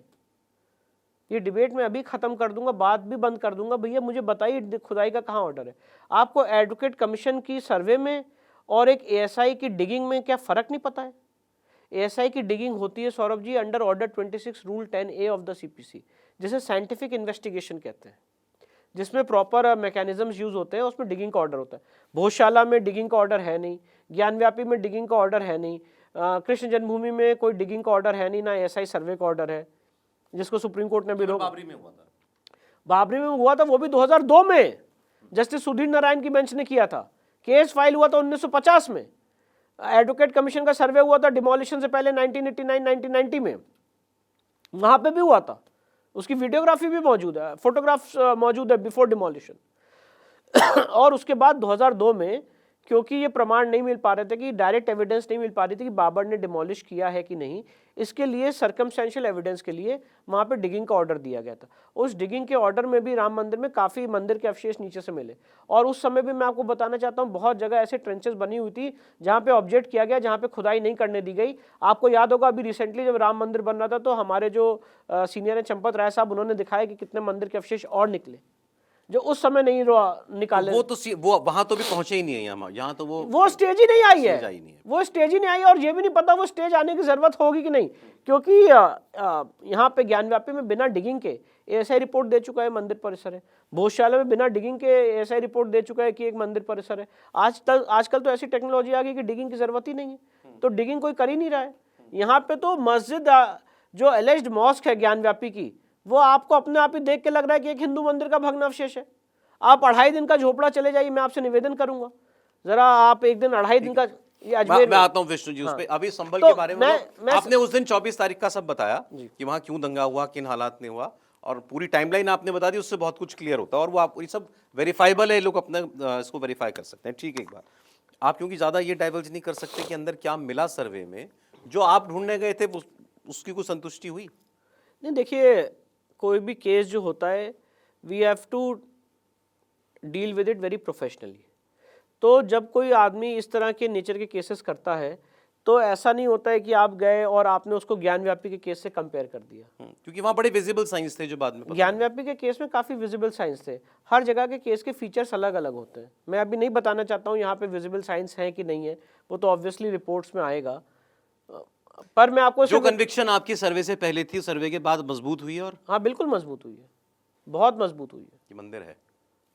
ये डिबेट में अभी खत्म कर दूंगा, बात भी बंद कर दूंगा। भैया मुझे बताइए खुदाई का कहाँ ऑर्डर है? आपको एडवोकेट कमीशन की सर्वे में और एक एएसआई की डिगिंग में क्या फर्क नहीं पता है? एएसआई की डिगिंग होती है Saurabh ji under order 26 rule 10A of the CPC, जिसे साइंटिफिक इन्वेस्टिगेशन कहते हैं, जिसमें प्रॉपर मैकेनिज्म्स यूज होते हैं, उसमें डिगिंग का ऑर्डर होता है। भोजशाला में डिगिंग का ऑर्डर है नहीं, ज्ञानव्यापी में डिगिंग का ऑर्डर है नहीं, कृष्ण जन्मभूमि में कोई डिगिंग का ऑर्डर है नहीं, ना एएसआई सर्वे का ऑर्डर है, जिसको सुप्रीम कोर्ट ने भी रोका। बाबरी में हुआ था, बाबरी में हुआ था, वो भी 2002 में जस्टिस सुधीर नारायण की बेंच ने किया था। केस फाइल हुआ था 1950 में। एडवोकेट कमीशन का सर्वे हुआ था डिमोलिशन से पहले 1989-1990 में, वहां पे भी हुआ था। उसकी वीडियोग्राफी भी मौजूद है, फोटोग्राफ्स मौजूद है बिफोर डिमोलिशन और उसके बाद 2002 में, क्योंकि ये प्रमाण नहीं मिल पा रहे थे, कि डायरेक्ट एविडेंस नहीं मिल पा रही थी कि बाबर ने डिमोलिश किया है कि नहीं, इसके लिए सर्कमस्टेंशियल एविडेंस के लिए वहाँ पे डिगिंग का ऑर्डर दिया गया था। उस डिगिंग के ऑर्डर में भी राम मंदिर में काफ़ी मंदिर के अवशेष नीचे से मिले, और उस समय भी मैं आपको बताना चाहता हूँ बहुत जगह ऐसे ट्रेंचेस बनी हुई थी जहाँ पे ऑब्जेक्ट किया गया, जहाँ पे खुदाई नहीं करने दी गई। आपको याद होगा अभी रिसेंटली जब राम मंदिर बन रहा था, तो हमारे जो सीनियर हैं चंपत राय साहब, उन्होंने दिखाया कि कितने मंदिर के अवशेष और निकले जो उस समय नहीं निकाले। वो वहां तो भी पहुंचे ही नहीं है, यहाँ तो वो स्टेज ही नहीं आई है, वो स्टेज ही नहीं आई, और ये भी नहीं पता वो स्टेज आने की जरूरत होगी कि नहीं, क्योंकि यहाँ पे ज्ञानव्यापी में बिना डिगिंग के एएसआई रिपोर्ट दे चुका है मंदिर परिसर है, भोजशाला में बिना डिगिंग के एएसआई रिपोर्ट दे चुका है कि एक मंदिर परिसर है। आजकल तो ऐसी टेक्नोलॉजी आ गई कि डिगिंग की जरूरत ही नहीं है, तो डिगिंग कोई कर ही नहीं रहा है। यहाँ पे तो मस्जिद जो एलिज्ड मॉस्क है ज्ञानव्यापी की, वो आपको अपने आप ही देख के लग रहा है कि एक हिंदू मंदिर का भग्नावशेष है। आप 2.5 दिन का झोपड़ा चले जाइए, मैं आपसे निवेदन करूंगा, जरा आप एक दिन 2.5 दिन का ये अजमेर मैं आता हूं विष्णु जी उस पे। अभी संभल तो के बारे में आपने उस दिन 24 तारीख का सब बताया कि वहां क्यों दंगा हुआ, किन हालात में हुआ, और पूरी टाइमलाइन आपने बता दी, उससे बहुत कुछ क्लियर होता है, और वो आप ये सब वेरीफाइबल है, लोग अपने इसको वेरीफाई कर सकते हैं। ठीक है, एक बात आप, क्योंकि ज्यादा ये डाइवर्ज नहीं कर सकते कि अंदर क्या मिला सर्वे में, जो आप ढूंढने गए थे उसकी कोई संतुष्टि हुई? नहीं, देखिए कोई भी केस जो होता है, we have to deal with it very professionally. तो जब कोई आदमी इस तरह के नेचर के केसेस करता है, तो ऐसा नहीं होता है कि आप गए और आपने उसको ज्ञानव्यापी के केस से कंपेयर कर दिया, क्योंकि वहाँ बड़े विजिबल साइंस थे जो बाद में ज्ञानव्यापी के केस में काफ़ी विजिबल साइंस थे। हर जगह के केस के फीचर्स अलग अलग होते हैं। मैं अभी नहीं बताना चाहता हूँ यहाँ पे विजिबल साइंस है कि नहीं है, वो तो ऑब्वियसली रिपोर्ट्स में आएगा, पर मैं आपको जो कन्विक्शन आपकी सर्वे से पहले थी, सर्वे के बाद मजबूत हुई है, और हाँ बिल्कुल मजबूत हुई है, बहुत मजबूत हुई है कि मंदिर है।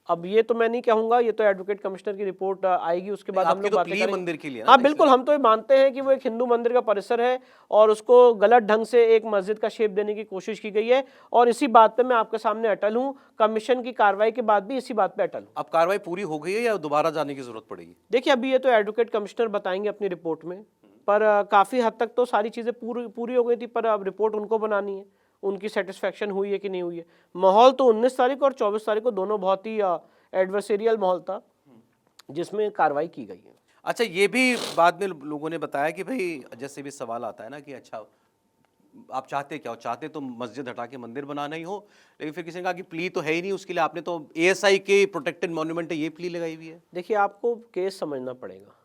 अब ये तो मैं नहीं कहूंगा, ये तो एडवोकेट कमिश्नर की रिपोर्ट आएगी, उसके बाद हम लोग बातें करेंगे मंदिर के लिए। हाँ बिल्कुल, हम तो ये मानते हैं कि वो एक हिंदू मंदिर का परिसर है और उसको गलत ढंग से एक मस्जिद का शेप देने की कोशिश की गई है, और इसी बात पे मैं आपके सामने अटल हूँ। कमीशन की कार्रवाई के बाद भी इसी बात पे अटल हूँ। अब कार्रवाई पूरी हो गई है या दोबारा जाने की जरूरत पड़ेगी? देखिए अभी ये तो एडवोकेट कमिश्नर बताएंगे अपनी रिपोर्ट में, पर काफी हद तक तो सारी चीजें पूरी हो गई थी, पर अब रिपोर्ट उनको बनानी है, उनकी सेटिस्फेक्शन हुई है कि नहीं हुई है। माहौल तो 19 तारीख और 24 तारीख को दोनों बहुत ही एडवर्सेरियल माहौल था जिसमें कार्रवाई की गई है। अच्छा, ये भी बाद में लोगों ने बताया कि भाई जैसे भी सवाल आता है ना कि अच्छा आप चाहते क्या हो? चाहते तो मस्जिद हटा के मंदिर बनाना ही हो, लेकिन फिर किसी ने कहा कि प्ली तो है ही नहीं उसके लिए, आपने तो एएसआई के प्रोटेक्टेड मॉन्यूमेंट है ये प्ली लगाई हुई है। देखिए, आपको केस समझना पड़ेगा।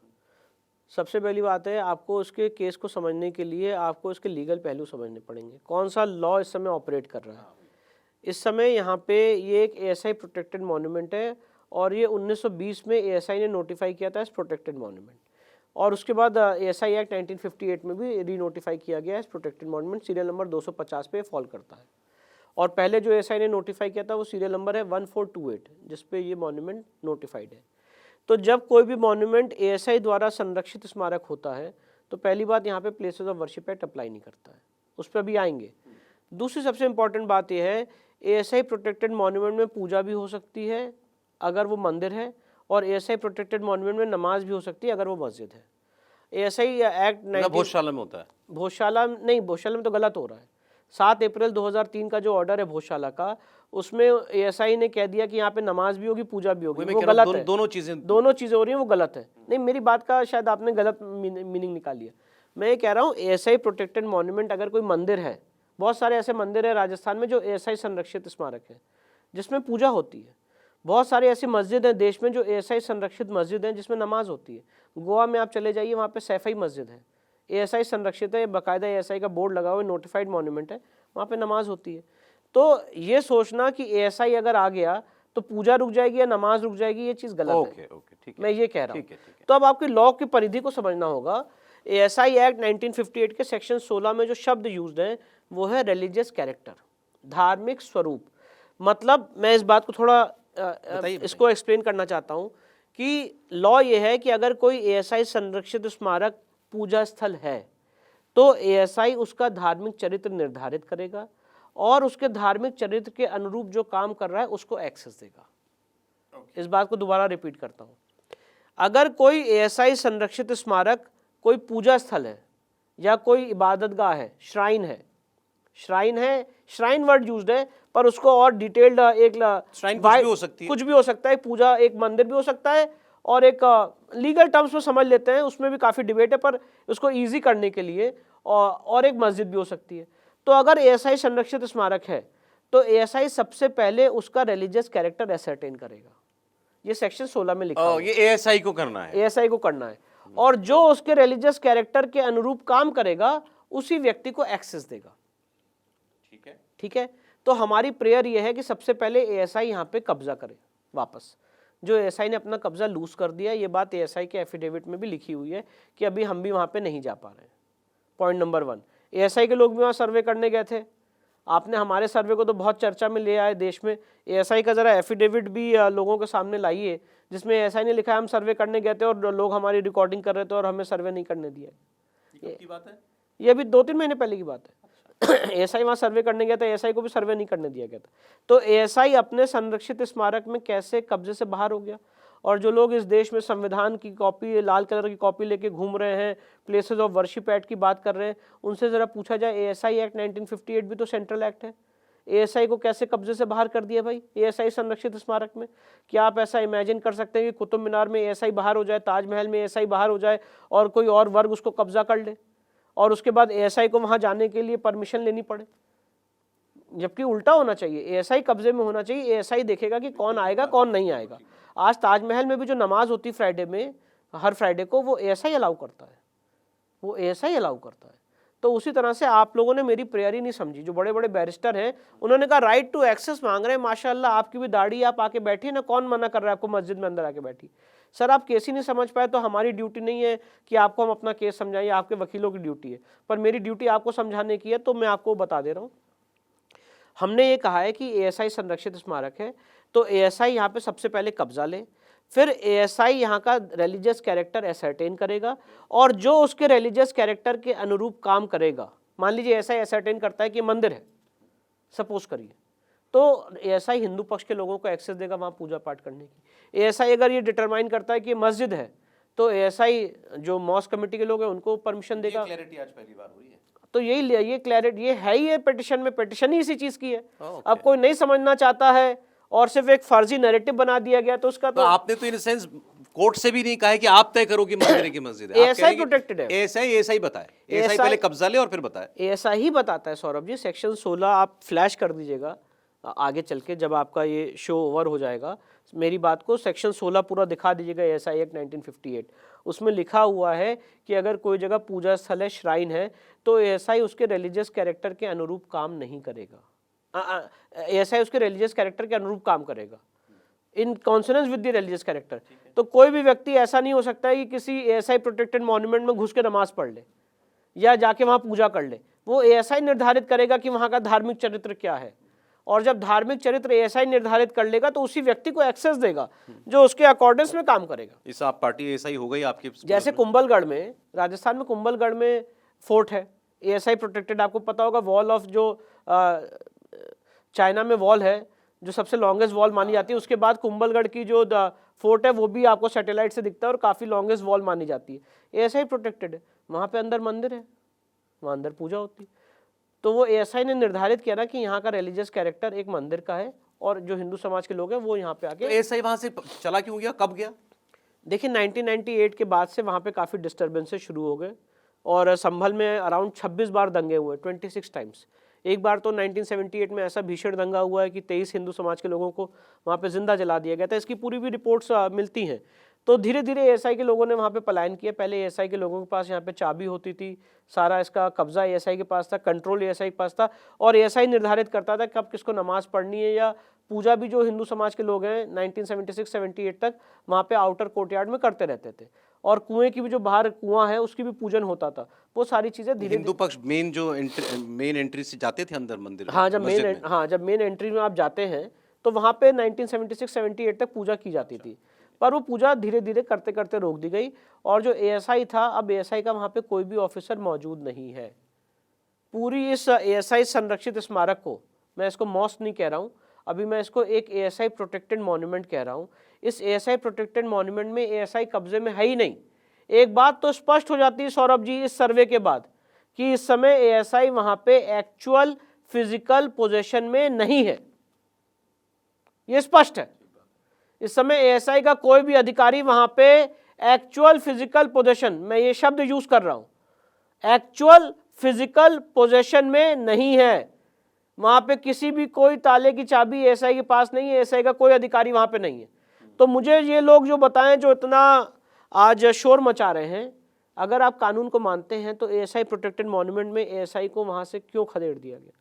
सबसे पहली बात है, आपको उसके केस को समझने के लिए आपको उसके लीगल पहलू समझने पड़ेंगे। कौन सा लॉ इस समय ऑपरेट कर रहा है। इस समय यहाँ पे ये एक एएसआई प्रोटेक्टेड मॉन्यूमेंट है और ये 1920 में एएसआई ने नोटिफाई किया था एज प्रोटेक्टेड मॉन्यूमेंट, और उसके बाद एएसआई एक्ट 1958 में भी रीनोटिफाई किया गया as protected monument. Serial number 250 पे फॉल करता है। और पहले जो एएसआई ने नोटिफाई किया था वो सीरियल नंबर है 1428, जिस पे ये मॉन्यूमेंट नोटिफाइड है। तो जब कोई भी मॉन्यूमेंट एएसआई द्वारा संरक्षित स्मारक होता है तो पहली बात यहाँ पे places of worship act apply नहीं करता है, उस पर भी आएंगे। दूसरी सबसे इंपॉर्टेंट बात यह है, एएसआई प्रोटेक्टेड मॉन्यूमेंट में पूजा भी हो सकती है अगर वो मंदिर है, और एएसआई प्रोटेक्टेड मॉन्यूमेंट में नमाज भी हो सकती है अगर वो मस्जिद है। एएसआई एक्ट भोजशाला में होता है। भोजशाला नहीं, भोजशाला में तो गलत हो रहा है। 7 अप्रैल 2003 का जो ऑर्डर है भोजशाला का, उसमें एएसआई ने कह दिया कि यहाँ पे नमाज भी होगी पूजा भी होगी, वो गलत है। दोनों चीजें हो रही हैं, वो गलत है। नहीं, मेरी बात का शायद आपने गलत मीनिंग निकाल लिया। मैं ये कह रहा हूँ एएसआई प्रोटेक्टेड मॉन्यूमेंट अगर कोई मंदिर है, बहुत सारे ऐसे मंदिर है राजस्थान में जो एएसआई संरक्षित स्मारक है जिसमें पूजा होती है। बहुत सारी ऐसी मस्जिद हैं देश में जो एएसआई संरक्षित मस्जिद हैं जिसमें नमाज होती है। गोवा में आप चले जाइए, वहाँ पे सैफई मस्जिद है, एएसआई संरक्षित है, बाकायदा एएसआई का बोर्ड लगा हुआ है, नोटिफाइड मॉन्यूमेंट है, वहाँ पे नमाज होती है। तो ये सोचना कि एएसआई अगर आ गया तो पूजा रुक जाएगी या नमाज रुक जाएगी, ये चीज़ गलत है। ठीक है, मैं ये कह रहा हूँ। तो अब आपकी लॉ की परिधि को समझना होगा। एएसआई एक्ट 1958 के सेक्शन 16 में जो शब्द यूज्ड है वो है रिलीजियस कैरेक्टर, धार्मिक स्वरूप। मतलब मैं इस बात को थोड़ा इसको एक्सप्लेन करना चाहता हूँ कि लॉ ये है कि अगर कोई एएसआई संरक्षित स्मारक पूजा स्थल है तो एएसआई उसका धार्मिक चरित्र निर्धारित करेगा और उसके धार्मिक चरित्र के अनुरूप जो काम कर रहा है उसको एक्सेस देगा। इस बात को दोबारा रिपीट करता हूँ। अगर कोई एएसआई संरक्षित स्मारक कोई पूजा स्थल है या कोई इबादतगाह है, श्राइन वर्ड यूज्ड है, पर उसको और डिटेल्ड एक श्राइन कुछ भी हो सकती है, कुछ भी हो सकता है, पूजा एक मंदिर भी हो सकता है, और एक लीगल टर्म्स में समझ लेते हैं, उसमें भी काफ़ी डिबेट है, पर उसको ईजी करने के लिए और एक मस्जिद भी हो सकती है। तो अगर एएसआई संरक्षित स्मारक है तो एएसआई सबसे पहले उसका रिलीजियस कैरेक्टर एसर्टेन करेगा। ये सेक्शन 16 में लिखा है। ये एएसआई को करना है, एएसआई को करना है, और जो उसके रिलीजियस कैरेक्टर के अनुरूप काम करेगा उसी व्यक्ति को एक्सेस देगा। ठीक है। तो हमारी प्रेयर ये है कि सबसे पहले एएसआई यहाँ पे कब्जा करे वापस। जो एएसआई ने अपना कब्जा लूज कर दिया, ये बात एएसआई के एफिडेविट में भी लिखी हुई है कि अभी हम भी वहाँ पे नहीं जा पा रहे हैं। पॉइंट नंबर 1, एएसआई के लोग भी वहाँ सर्वे करने गए थे। आपने हमारे सर्वे को तो बहुत चर्चा में ले आए देश में। एएसआई का ज़रा एफिडेविट भी लोगों के सामने लाइए जिसमें एएसआई ने लिखा है हम सर्वे करने गए थे और लोग हमारी रिकॉर्डिंग कर रहे थे और हमें सर्वे नहीं करने दिया। ये की बात है? ये अभी 2-3 महीने पहले की बात है। एएसआई वहाँ सर्वे करने गया था, एएसआई को भी सर्वे नहीं करने दिया गया था। तो एएसआई अपने संरक्षित स्मारक में कैसे कब्जे से बाहर हो गया। और जो लोग इस देश में संविधान की कॉपी, लाल कलर की कॉपी लेके घूम रहे हैं, प्लेसेस ऑफ वर्शिप एक्ट की बात कर रहे हैं, उनसे ज़रा पूछा जाए एएसआई एक्ट 1958 भी तो सेंट्रल एक्ट है। एएसआई को कैसे कब्जे से बाहर कर दिया भाई एएसआई संरक्षित स्मारक में? क्या आप ऐसा इमेजिन कर सकते हैं कि कुतुब मीनार में एएसआई बाहर हो जाए, ताजमहल में एएसआई बाहर हो जाए और कोई और वर्ग उसको कब्जा कर ले और उसके बाद एएसआई को वहाँ जाने के लिए परमिशन लेनी पड़े? जबकि उल्टा होना चाहिए, एएसआई कब्जे में होना चाहिए, एएसआई देखेगा कि कौन आएगा कौन नहीं आएगा। आज ताजमहल में भी जो नमाज होती फ्राइडे में, हर फ्राइडे को, वो एएसआई अलाउ करता है, वो एएसआई अलाउ करता है। तो उसी तरह से आप लोगों ने मेरी प्रेयर ही नहीं समझी। जो बड़े बड़े बैरिस्टर हैं उन्होंने कहा राइट टू एक्सेस मांग रहे हैं, माशाल्लाह आपकी भी दाढ़ी, आप आके बैठिए ना, कौन मना कर रहा है आपको मस्जिद में अंदर आके बैठी। सर आप केस ही नहीं समझ पाए तो हमारी ड्यूटी नहीं है कि आपको हम अपना केस समझाएं, आपके वकीलों की ड्यूटी है, पर मेरी ड्यूटी आपको समझाने की है, तो मैं आपको बता दे रहा हूँ। हमने ये कहा है कि एएसआई संरक्षित स्मारक है तो एएसआई यहाँ पे सबसे पहले कब्जा ले, फिर एएसआई यहाँ का रिलीजियस कैरेक्टर एसर्टेन करेगा और जो उसके रिलीजियस कैरेक्टर के अनुरूप काम करेगा, मान लीजिए एएसआई एसर्टेन करता है कि मंदिर है, सपोज करिए, तो एएसआई हिंदू पक्ष के लोगों को एक्सेस देगा वहाँ पूजा पाठ करने की। एएसआई अगर ये डिटरमाइन करता है कि मस्जिद है तो एएसआई जो मॉस्क कमेटी के लोग हैं उनको परमिशन देगा। क्लैरिटी आज पहली बार हुई है। तो ये क्लैरिटी ये है ही है पिटिशन में, पिटिशन ही इसी चीज़ की है। अब कोई नहीं समझना चाहता है और सिर्फ एक फर्जी नैरेटिव बना दिया गया तो उसका तो आपने तो इन सेंस कोर्ट से भी नहीं कहा है कि आप तय करो कि मंदिर है कि मस्जिद है। ASI प्रोटेक्टेड है। एएसआई बताए, एएसआई पहले कब्जा ले और फिर बताए। ASI ही बताता है सौरभ जी। सेक्शन 16 आप फ्लैश कर दीजिएगा आगे चल के, जब आपका ये शो ओवर हो जाएगा मेरी बात को, सेक्शन 16 पूरा दिखा दीजिएगा ASI एक्ट 1958। उसमें लिखा हुआ है कि अगर कोई जगह पूजा स्थल है, श्राइन है, तो ASI उसके रिलीजियस कैरेक्टर के अनुरूप काम नहीं करेगा। ASI उसके रिलीजियस कैरेक्टर के अनुरूप काम करेगा, in consonance with the religious character. तो कोई भी व्यक्ति ऐसा नहीं हो सकता है कि किसी ASI प्रोटेक्टेड मॉन्यूमेंट में घुस के नमाज पढ़ ले या जाके वहाँ पूजा कर ले। वो ASI निर्धारित करेगा कि वहाँ का धार्मिक चरित्र क्या है, और जब धार्मिक चरित्र ASI निर्धारित कर लेगा तो उसी व्यक्ति को एक्सेस देगा जो उसके अकॉर्डेंस में काम करेगा। इस आप पार्टी ASI हो गई आपकी। जैसे कुंभलगढ़ में, राजस्थान में कुंभलगढ़ में फोर्ट है ASI प्रोटेक्टेड, आपको पता होगा। वॉल ऑफ जो चाइना में वॉल है जो सबसे लॉन्गेस्ट वॉल मानी जाती है, उसके बाद कुंभलगढ़ की जो फोर्ट है वो भी आपको सैटेलाइट से दिखता है और काफ़ी लॉन्गेस्ट वॉल मानी जाती है। ASI प्रोटेक्टेड है, वहाँ पे अंदर मंदिर है, वहाँ अंदर पूजा होती है। तो वो ASI ने निर्धारित किया ना कि यहाँ का रिलीजियस कैरेक्टर एक मंदिर का है और जो हिंदू समाज के लोग हैं वो यहाँ पे आके। तो ASI वहाँ से चला क्यों गया, कब गया? देखिए 1998 के बाद से वहाँ पे काफ़ी डिस्टर्बेंसेस शुरू हो गए और संभल में अराउंड 26 बार दंगे हुए, 26 टाइम्स। एक बार तो 1978 में ऐसा भीषण दंगा हुआ है कि 23 हिंदू समाज के लोगों को वहाँ पे जिंदा जला दिया गया था। इसकी पूरी भी रिपोर्ट्स मिलती हैं। तो धीरे धीरे ASI के लोगों ने वहाँ पे पलायन किया। पहले ASI के लोगों के पास यहाँ पे चाबी होती थी, सारा इसका कब्जा ASI के पास था, कंट्रोल ASI के पास था, और ASI निर्धारित करता था कब किसको नमाज पढ़नी है, या पूजा भी जो हिंदू समाज के लोग हैं 1976-78 तक वहाँ पे आउटर कोर्टयार्ड में करते रहते थे, और कुएं की भी जो बाहर कुआं है उसकी भी पूजन होता था। वो सारी चीजें धीरे हिंदू पक्ष मेन एंट्री से जाते थे अंदर मंदिर में। जब मेन एंट्री में आप जाते हैं तो वहाँ पे 1976-78 तक पूजा की जाती थी, पर वो पूजा धीरे धीरे करते करते रोक दी गई। और जो ASI था, अब ASI का वहाँ पे कोई भी ऑफिसर मौजूद नहीं है। पूरी इस ASI संरक्षित स्मारक को, मैं इसको मॉस्क नहीं कह रहा हूँ अभी, मैं इसको एक ASI प्रोटेक्टेड मॉन्यूमेंट कह रहा हूँ। इस ASI प्रोटेक्टेड मॉन्यूमेंट में ASI कब्जे में है ही नहीं। एक बात तो स्पष्ट हो जाती है सौरभ जी इस सर्वे के बाद, कि इस समय ASI वहाँ पे एक्चुअल फिजिकल पोजेशन में नहीं है, ये स्पष्ट है। इस समय ASI का कोई भी अधिकारी वहाँ पे एक्चुअल फिजिकल पोजेशन, मैं ये शब्द यूज कर रहा हूँ, एक्चुअल फिजिकल पोजेशन में नहीं है। वहाँ पे किसी भी कोई ताले की चाबी ASI के पास नहीं है, ASI का कोई अधिकारी वहाँ पे नहीं है। तो मुझे ये लोग जो बताएं, जो इतना आज शोर मचा रहे हैं, अगर आप कानून को मानते हैं तो ASI प्रोटेक्टेड मॉन्यूमेंट में ASI को वहाँ से क्यों खदेड़ दिया गया,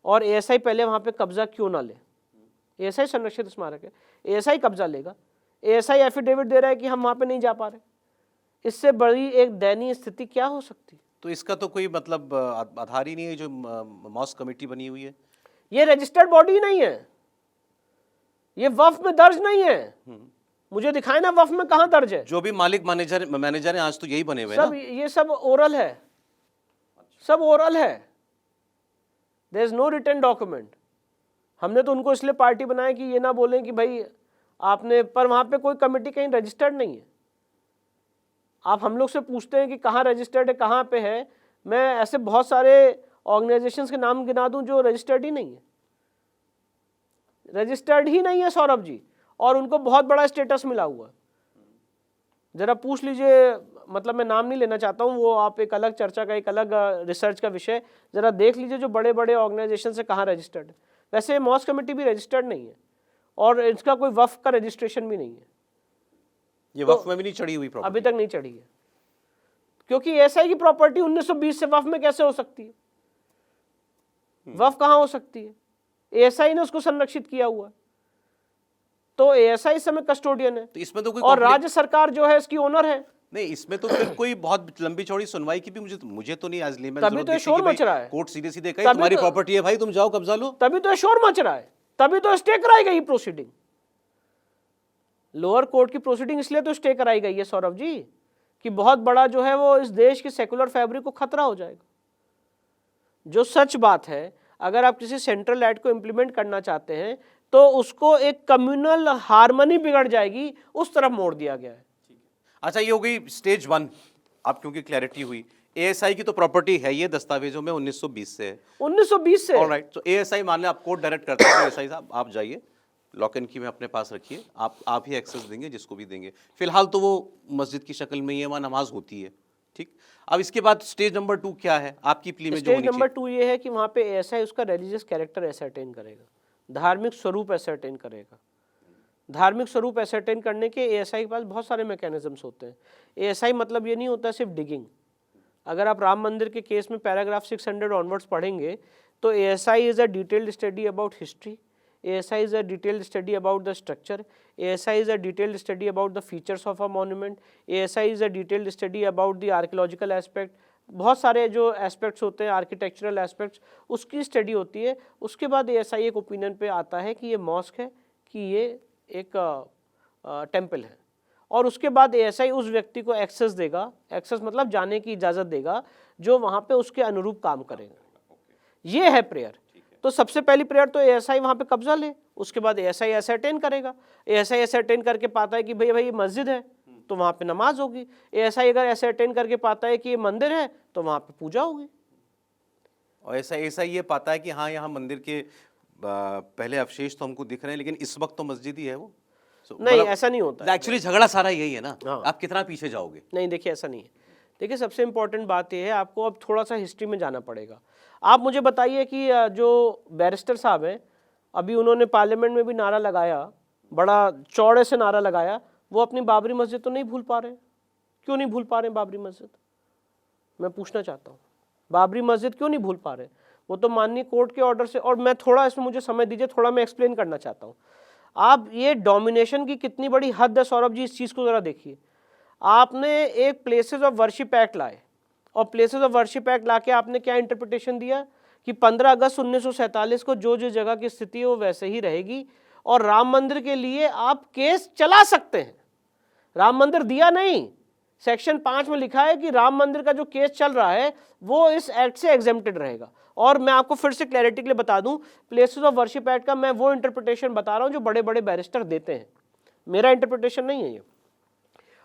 और ASI पहले वहाँ पे कब्जा क्यों ना ले? ASI संरक्षित स्मारक है, ASI कब्जा लेगा, ASI एफिडेविट दे रहा है कि हम वहाँ पे नहीं जा पा रहे। इससे बड़ी एक दयनीय स्थिति क्या हो सकती है? तो इसका तो कोई मतलब आधार ही नहीं है जो मॉस्क कमेटी बनी हुई है। ये रजिस्टर्ड बॉडी नहीं है, ये वक्फ में दर्ज नहीं है। मुझे दिखाए ना वक्फ में कहाँ दर्ज है। जो भी मालिक मैनेजर हैं आज तो यही बने हुए हैं सब, ये सब ओरल है, सब ओरल है, there is no written document. हमने तो उनको इसलिए पार्टी बनाया कि ये ना बोलें कि भाई आपने, पर वहाँ पे कोई कमेटी कहीं रजिस्टर्ड नहीं है। आप हम लोग से पूछते हैं कि कहाँ रजिस्टर्ड है, कहाँ पे है, मैं ऐसे बहुत सारे ऑर्गेनाइजेशंस के नाम गिना दूं जो रजिस्टर्ड ही नहीं है, रजिस्टर्ड ही नहीं है सौरभ जी, और उनको बहुत बड़ा स्टेटस मिला हुआ है। जरा पूछ लीजिए, मतलब मैं नाम नहीं लेना चाहता हूँ, वो आप एक अलग चर्चा का, एक अलग रिसर्च का विषय, जरा देख लीजिए जो बड़े बड़े ऑर्गेनाइजेशन से कहाँ रजिस्टर्ड है। वैसे मॉस्क कमेटी भी रजिस्टर्ड नहीं है, और इसका कोई वक्फ का रजिस्ट्रेशन भी नहीं है। ये वक्फ में भी नहीं चढ़ी हुई प्रॉपर्टी, अभी तक नहीं चढ़ी है, क्योंकि ASI की प्रॉपर्टी 1920 से वक्फ में कैसे हो सकती है? वक्फ कहाँ हो सकती है? ASI ने उसको संरक्षित किया हुआ है, तो ASI इस समय कस्टोडियन है। तो इसमें तो कोई और राज्य सरकार जो है इसकी ओनर है। नहीं, इसमें तो फिर कोई बहुत लंबी चौड़ी सुनवाई की भी मुझे तो नहीं आज लेमन तभी तो शोर मच रहा है, कोर्ट सीधे सीधे कहे तुम्हारी प्रॉपर्टी है भाई, तुम जाओ कब्जा लो। तभी तो शोर मच रहा है, तभी तो स्टे कराई गई प्रोसीडिंग। लोअर कोर्ट की प्रोसीडिंग इसलिए तो स्टे कराई गई है सौरभ जी, कि बहुत बड़ा जो है वो इस देश की सेकुलर फैब्रिक को खतरा हो जाएगा। जो सच बात है, अगर आप किसी सेंट्रल एक्ट को इंप्लीमेंट करना चाहते हैं तो उसको एक कम्युनल हार्मनी बिगड़ जाएगी, उस तरफ मोड़ दिया गया है। अच्छा, ये हो गई स्टेज 1। अब क्योंकि क्लैरिटी हुई, ASI की तो प्रॉपर्टी है ये दस्तावेजों में 1920 से है। 1920 से, ऑलराइट, तो ASI मान ले आप कोर्ट डायरेक्ट करते हैं ASI साहब आप जाइए लॉक एंड की में अपने पास रखिए, आप ही एक्सेस देंगे जिसको भी देंगे। फिलहाल तो वो मस्जिद की शक्ल में ही है, वहाँ नमाज होती है, ठीक। अब इसके बाद स्टेज नंबर 2 क्या है आपकी प्ली में जो स्टेज होनी नंबर चाहिए? 2 ये है कि वहाँ पे एएसआई उसका रिलीजियस कैरेक्टर एसरटेन करेगा, धार्मिक स्वरूप एसरटेन करेगा। धार्मिक स्वरूप एसरटेन करने के एएसआई के पास बहुत सारे मैकेनिज्म्स होते हैं। एएसआई मतलब ये नहीं होता सिर्फ डिगिंग। अगर आप राम मंदिर के केस में पैराग्राफ 600 ऑनवर्ड्स पढ़ेंगे तो ASI is a detailed study about history, ASI is a detailed study about the structure, ASI is a detailed study about the features of a monument, ASI is a detailed study about the archaeological aspect। बहुत सारे जो aspects होते हैं architectural aspects उसकी study होती है। उसके बाद ASI एक ओपिनियन पे आता है कि ये मॉस्क है कि ये एक टेम्पल है, और उसके बाद ASI उस व्यक्ति को एक्सेस देगा, एक्सेस मतलब जाने की इजाज़त देगा, जो वहाँ पे उसके अनुरूप काम करेगा। ये है प्रेयर। तो सबसे पहली प्रेयर तो ASI वहाँ पे कब्जा ले, उसके बाद ASI एसरटेन करेगा। ASI एसरटेन करके पाता है कि भाई ये मस्जिद है तो वहाँ पे नमाज होगी। ASI अगर एसरटेन करके पाता है कि ये मंदिर है तो वहाँ पे पूजा होगी। और ऐसा ये पाता है कि हाँ यहाँ मंदिर के पहले अवशेष तो हमको दिख रहे हैं, लेकिन इस वक्त तो मस्जिद ही है वो। नहीं, ऐसा नहीं होता। एक्चुअली झगड़ा सारा यही है ना। हाँ। आप कितना पीछे जाओगे? नहीं, देखिए ऐसा नहीं है। देखिए सबसे इंपॉर्टेंट बात यह है, आपको अब थोड़ा सा हिस्ट्री में जाना पड़ेगा। आप मुझे बताइए कि जो बैरिस्टर साहब हैं, अभी उन्होंने पार्लियामेंट में भी नारा लगाया, बड़ा चौड़े से नारा लगाया, वो अपनी बाबरी मस्जिद तो नहीं भूल पा रहे। क्यों नहीं भूल पा रहे बाबरी मस्जिद? मैं पूछना चाहता हूँ, बाबरी मस्जिद क्यों नहीं भूल पा रहे? वो तो माननीय कोर्ट के ऑर्डर से, और मैं थोड़ा इसमें मुझे समय दीजिए, थोड़ा मैं एक्सप्लेन करना चाहता हूँ। आप ये डोमिनेशन की कितनी बड़ी हद है सौरभ जी, इस चीज़ को ज़रा देखिए। आपने एक प्लेसेस ऑफ वर्शिप एक्ट लाए, और प्लेसेस ऑफ वर्शिप एक्ट लाके आपने क्या इंटरप्रिटेशन दिया कि 15 अगस्त 1947 को जो जगह की स्थिति है वो वैसे ही रहेगी, और राम मंदिर के लिए आप केस चला सकते हैं। राम मंदिर दिया नहीं, सेक्शन 5 में लिखा है कि राम मंदिर का जो केस चल रहा है वो इस एक्ट से एग्जेम्प्टेड रहेगा। और मैं आपको फिर से क्लैरिटी के लिए बता दूं, प्लेसेस ऑफ वर्शिप एक्ट का मैं वो इंटरप्रिटेशन बता रहा हूं जो बड़े बड़े बैरिस्टर देते हैं, मेरा इंटरप्रिटेशन नहीं है ये।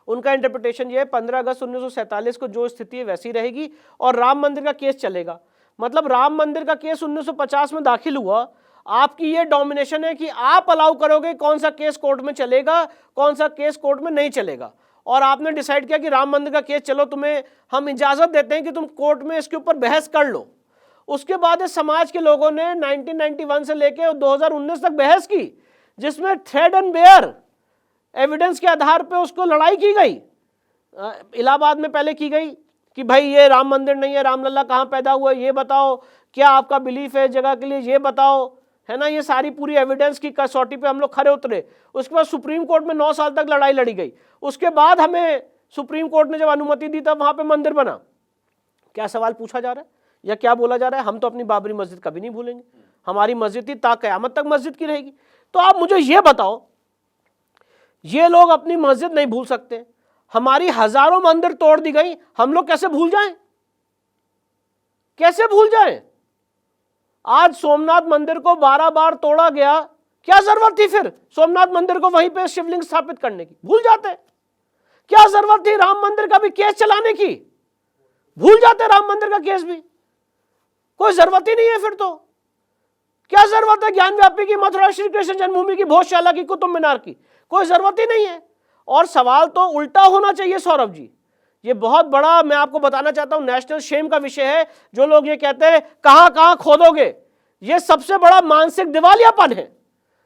उनका इंटरप्रिटेशन ये है 15 अगस्त 1947 को जो स्थिति है वैसी रहेगी, और राम मंदिर का केस चलेगा। मतलब राम मंदिर का केस 1950 में दाखिल हुआ, आपकी ये डोमिनेशन है कि आप अलाउ करोगे कौन सा केस कोर्ट में चलेगा, कौन सा केस कोर्ट में नहीं चलेगा। और आपने डिसाइड किया कि राम मंदिर का केस चलो, तुम्हें हम इजाजत देते हैं कि तुम कोर्ट में इसके ऊपर बहस कर लो। उसके बाद इस समाज के लोगों ने 1991 से लेकर 2019 तक बहस की, जिसमें थ्रेड एंड बेयर एविडेंस के आधार पे उसको लड़ाई की गई। इलाहाबाद में पहले की गई कि भाई ये राम मंदिर नहीं है, रामलला कहाँ पैदा हुआ ये बताओ, क्या आपका बिलीफ है जगह के लिए ये बताओ, है ना। ये सारी पूरी एविडेंस की कसौटी पे हम लोग खरे उतरे। उसके बाद सुप्रीम कोर्ट में 9 साल तक लड़ाई लड़ी गई। उसके बाद हमें सुप्रीम कोर्ट ने जब अनुमति दी तब वहाँ पे मंदिर बना। क्या सवाल पूछा जा रहा है या क्या बोला जा रहा है? हम तो अपनी बाबरी मस्जिद कभी नहीं भूलेंगे, हमारी मस्जिद थी, ता क़यामत तक मस्जिद की रहेगी। तो आप मुझे ये बताओ, ये लोग अपनी मस्जिद नहीं भूल सकते, हमारी हजारों मंदिर तोड़ दी गई, हम लोग कैसे भूल जाएं? कैसे भूल जाएं? आज सोमनाथ मंदिर को 12 बार तोड़ा गया, क्या जरूरत थी फिर सोमनाथ मंदिर को वहीं पे शिवलिंग स्थापित करने की? भूल जाते। क्या जरूरत थी राम मंदिर का भी केस चलाने की? भूल जाते राम मंदिर का केस भी। कोई जरूरत ही नहीं है फिर तो। क्या जरूरत है ज्ञान व्यापी की, मथुरा श्री कृष्ण जन्मभूमि की, भोजशाला की, कुतुब मीनार की? कोई जरूरत ही नहीं है। और सवाल तो उल्टा होना चाहिए सौरभ जी। ये बहुत बड़ा, मैं आपको बताना चाहता हूं, नेशनल शेम का विषय है। जो लोग ये कहते हैं कहां कहां खोदोगे, ये सबसे बड़ा मानसिक दिवालियापन है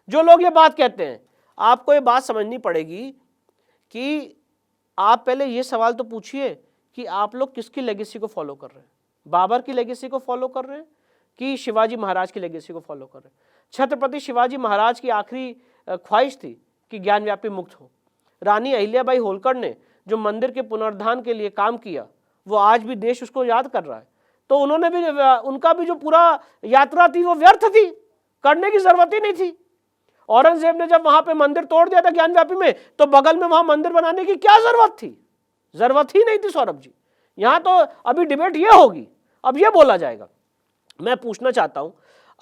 जो लोग ये बात कहते हैं। आपको ये बात समझनी पड़ेगी कि आप पहले ये सवाल तो पूछिए कि आप लोग किसकी लेगेसी को फॉलो कर रहे हैं। बाबर की लेगेसी को फॉलो कर रहे हैं कि शिवाजी महाराज की लेगेसी को फॉलो कर रहे हैं? छत्रपति शिवाजी महाराज की आखिरी ख्वाहिश थी कि ज्ञानव्यापी मुक्त हो। रानी अहिल्याबाई होलकर ने जो मंदिर के पुनरुद्धार के लिए काम किया, वो आज भी देश उसको याद कर रहा है। तो उन्होंने भी, उनका भी जो पूरा यात्रा थी वो व्यर्थ थी, करने की जरूरत ही नहीं थी। औरंगजेब ने जब वहां पे मंदिर तोड़ दिया था ज्ञानव्यापी में, तो बगल में वहां मंदिर बनाने की क्या जरूरत थी? जरूरत ही नहीं थी सौरभ जी। यहां तो अभी डिबेट ये होगी, अब ये बोला जाएगा। मैं पूछना चाहता हूं,